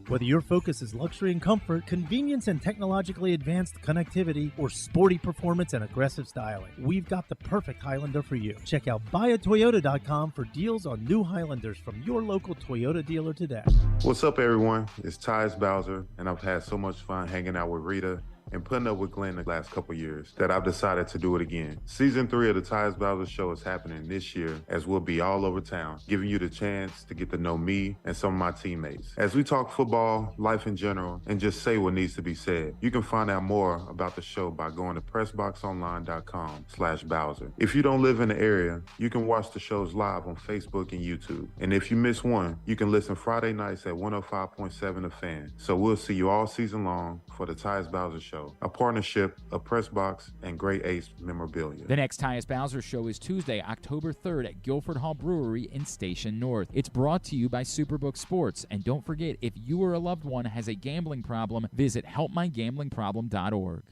Whether your focus is luxury and comfort, convenience and technologically advanced connectivity, or sporty performance and aggressive styling, we've got the perfect Highlander for you. Check out buyatoyota.com for deals on new Highlanders from your local Toyota dealer today. What's up, everyone? It's Tyus Bowser, and I've had so much fun hanging out with Rita and putting up with Glenn the last couple years that I've decided to do it again. Season 3 of the Tyus Bowser Show is happening this year, as we'll be all over town, giving you the chance to get to know me and some of my teammates. As we talk football, life in general, and just say what needs to be said. You can find out more about the show by going to pressboxonline.com/Bowser. If you don't live in the area, you can watch the shows live on Facebook and YouTube. And if you miss one, you can listen Friday nights at 105.7 The Fan. So we'll see you all season long for the Tyus Bowser Show, a partnership of Pressbox and Great Ace Memorabilia. The next Tyus Bowser Show is Tuesday, October 3rd at Guilford Hall Brewery in Station North. It's brought to you by Superbook Sports. And don't forget, if you or a loved one has a gambling problem, visit helpmygamblingproblem.org.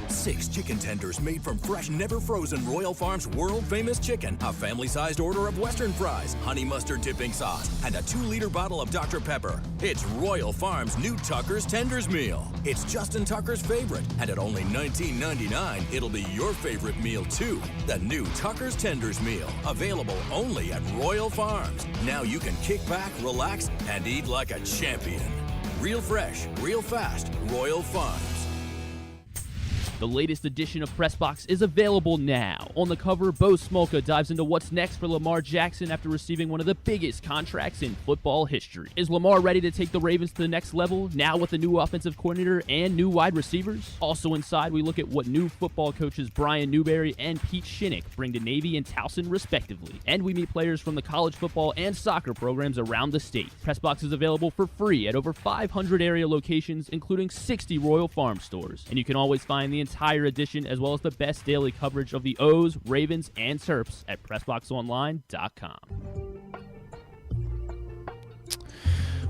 6 chicken tenders made from fresh, never frozen Royal Farms world-famous chicken, a family-sized order of Western fries, honey mustard dipping sauce, and a 2-liter bottle of Dr. Pepper. It's Royal Farms' new Tucker's Tenders Meal. It's Justin Tucker's favorite, and at only $19.99, it'll be your favorite meal too. The new Tucker's Tenders Meal, available only at Royal Farms. Now you can kick back, relax, and eat like a champion. Real fresh, real fast, Royal Farms. The latest edition of Pressbox is available now. On the cover, Bo Smolka dives into what's next for Lamar Jackson after receiving one of the biggest contracts in football history. Is Lamar ready to take the Ravens to the next level, now with a new offensive coordinator and new wide receivers? Also inside, we look at what new football coaches Brian Newberry and Pete Shinnick bring to Navy and Towson respectively. And we meet players from the college football and soccer programs around the state. Pressbox is available for free at over 500 area locations, including 60 Royal Farm stores. And you can always find the entire edition as well as the best daily coverage of the O's, Ravens, and Terps at PressBoxOnline.com.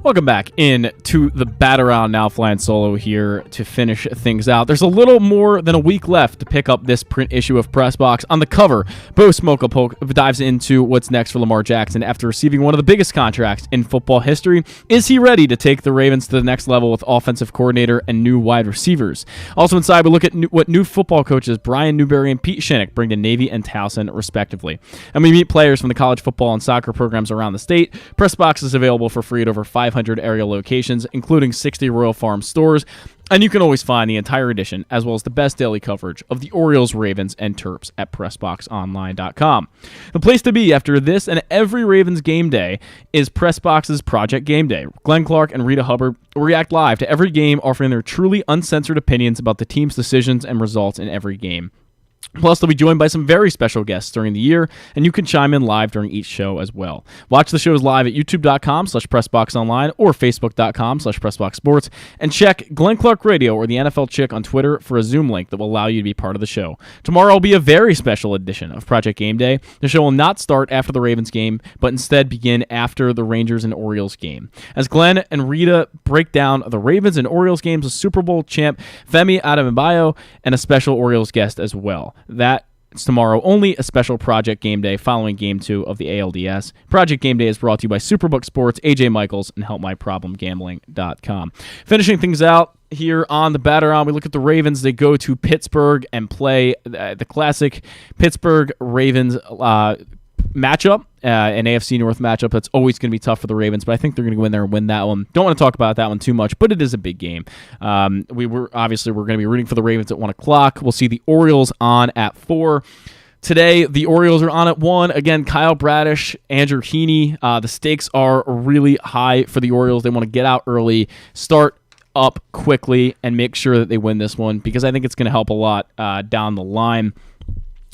Welcome back in to the Bat-Around, now flying solo here to finish things out. There's a little more than a week left to pick up this print issue of Pressbox. On the cover, Bo Smolka dives into what's next for Lamar Jackson after receiving one of the biggest contracts in football history. Is he ready to take the Ravens to the next level with offensive coordinator and new wide receivers? Also inside, we look at what new football coaches Brian Newberry and Pete Shinnick bring to Navy and Towson, respectively. And we meet players from the college football and soccer programs around the state. Pressbox is available for free at over 500 area locations, including 60 Royal Farm stores. And you can always find the entire edition, as well as the best daily coverage of the Orioles, Ravens, and Terps at PressBoxOnline.com. The place to be after this and every Ravens game day is Pressbox's Project Game Day. Glenn Clark and Rita Hubbard react live to every game, offering their truly uncensored opinions about the team's decisions and results in every game. Plus, they'll be joined by some very special guests during the year, and you can chime in live during each show as well. Watch the shows live at youtube.com/PressBoxOnline or Facebook.com/PressBoxSports, and check Glenn Clark Radio or the NFL Chick on Twitter for a Zoom link that will allow you to be part of the show. Tomorrow will be a very special edition of Project Game Day. The show will not start after the Ravens game, but instead begin after the Rangers and Orioles game. As Glenn and Rita break down the Ravens and Orioles games with Super Bowl champ Femi Adebayo and a special Orioles guest as well. That's tomorrow, only a special Project Game Day following Game 2 of the ALDS. Project Game Day is brought to you by Superbook Sports, AJ Michaels, and HelpMyProblemGambling.com. Finishing things out here on the Bat-Around, we look at the Ravens. They go to Pittsburgh and play the classic Pittsburgh-Ravens matchup, an AFC North matchup that's always going to be tough for the Ravens, but I think they're going to go in there and win that one. Don't want to talk about that one too much, but it is a big game. We're going to be rooting for the Ravens at 1 o'clock. We'll see the Orioles on at 4. Today, the Orioles are on at 1. Again, Kyle Bradish, Andrew Heaney. The stakes are really high for the Orioles. They want to get out early, start up quickly, and make sure that they win this one, because I think it's going to help a lot down the line.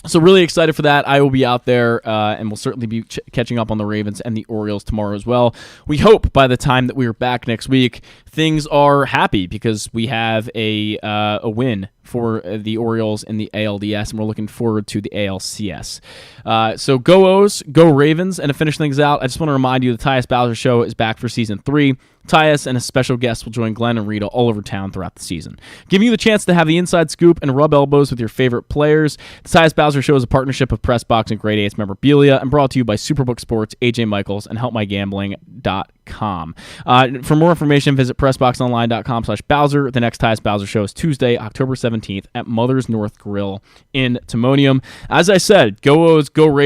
So really excited for that. I will be out there, and we'll certainly be catching up on the Ravens and the Orioles tomorrow as well. We hope by the time that we are back next week, things are happy because we have a win for the Orioles in the ALDS, and we're looking forward to the ALCS. So go O's, go Ravens, and to finish things out, I just want to remind you the Tyus Bowser Show is back for Season 3. Tyus and a special guest will join Glenn and Rita all over town throughout the season, giving you the chance to have the inside scoop and rub elbows with your favorite players. The Tyus Bowser Show is a partnership of PressBox and Grade 8 memorabilia and brought to you by Superbook Sports, AJ Michaels, and HelpMyGambling.com. For more information, visit PressBoxOnline.com/Bowser. The next Tyus Bowser Show is Tuesday, October 17th at Mother's North Grill in Timonium. As I said, go O's, go Ravens.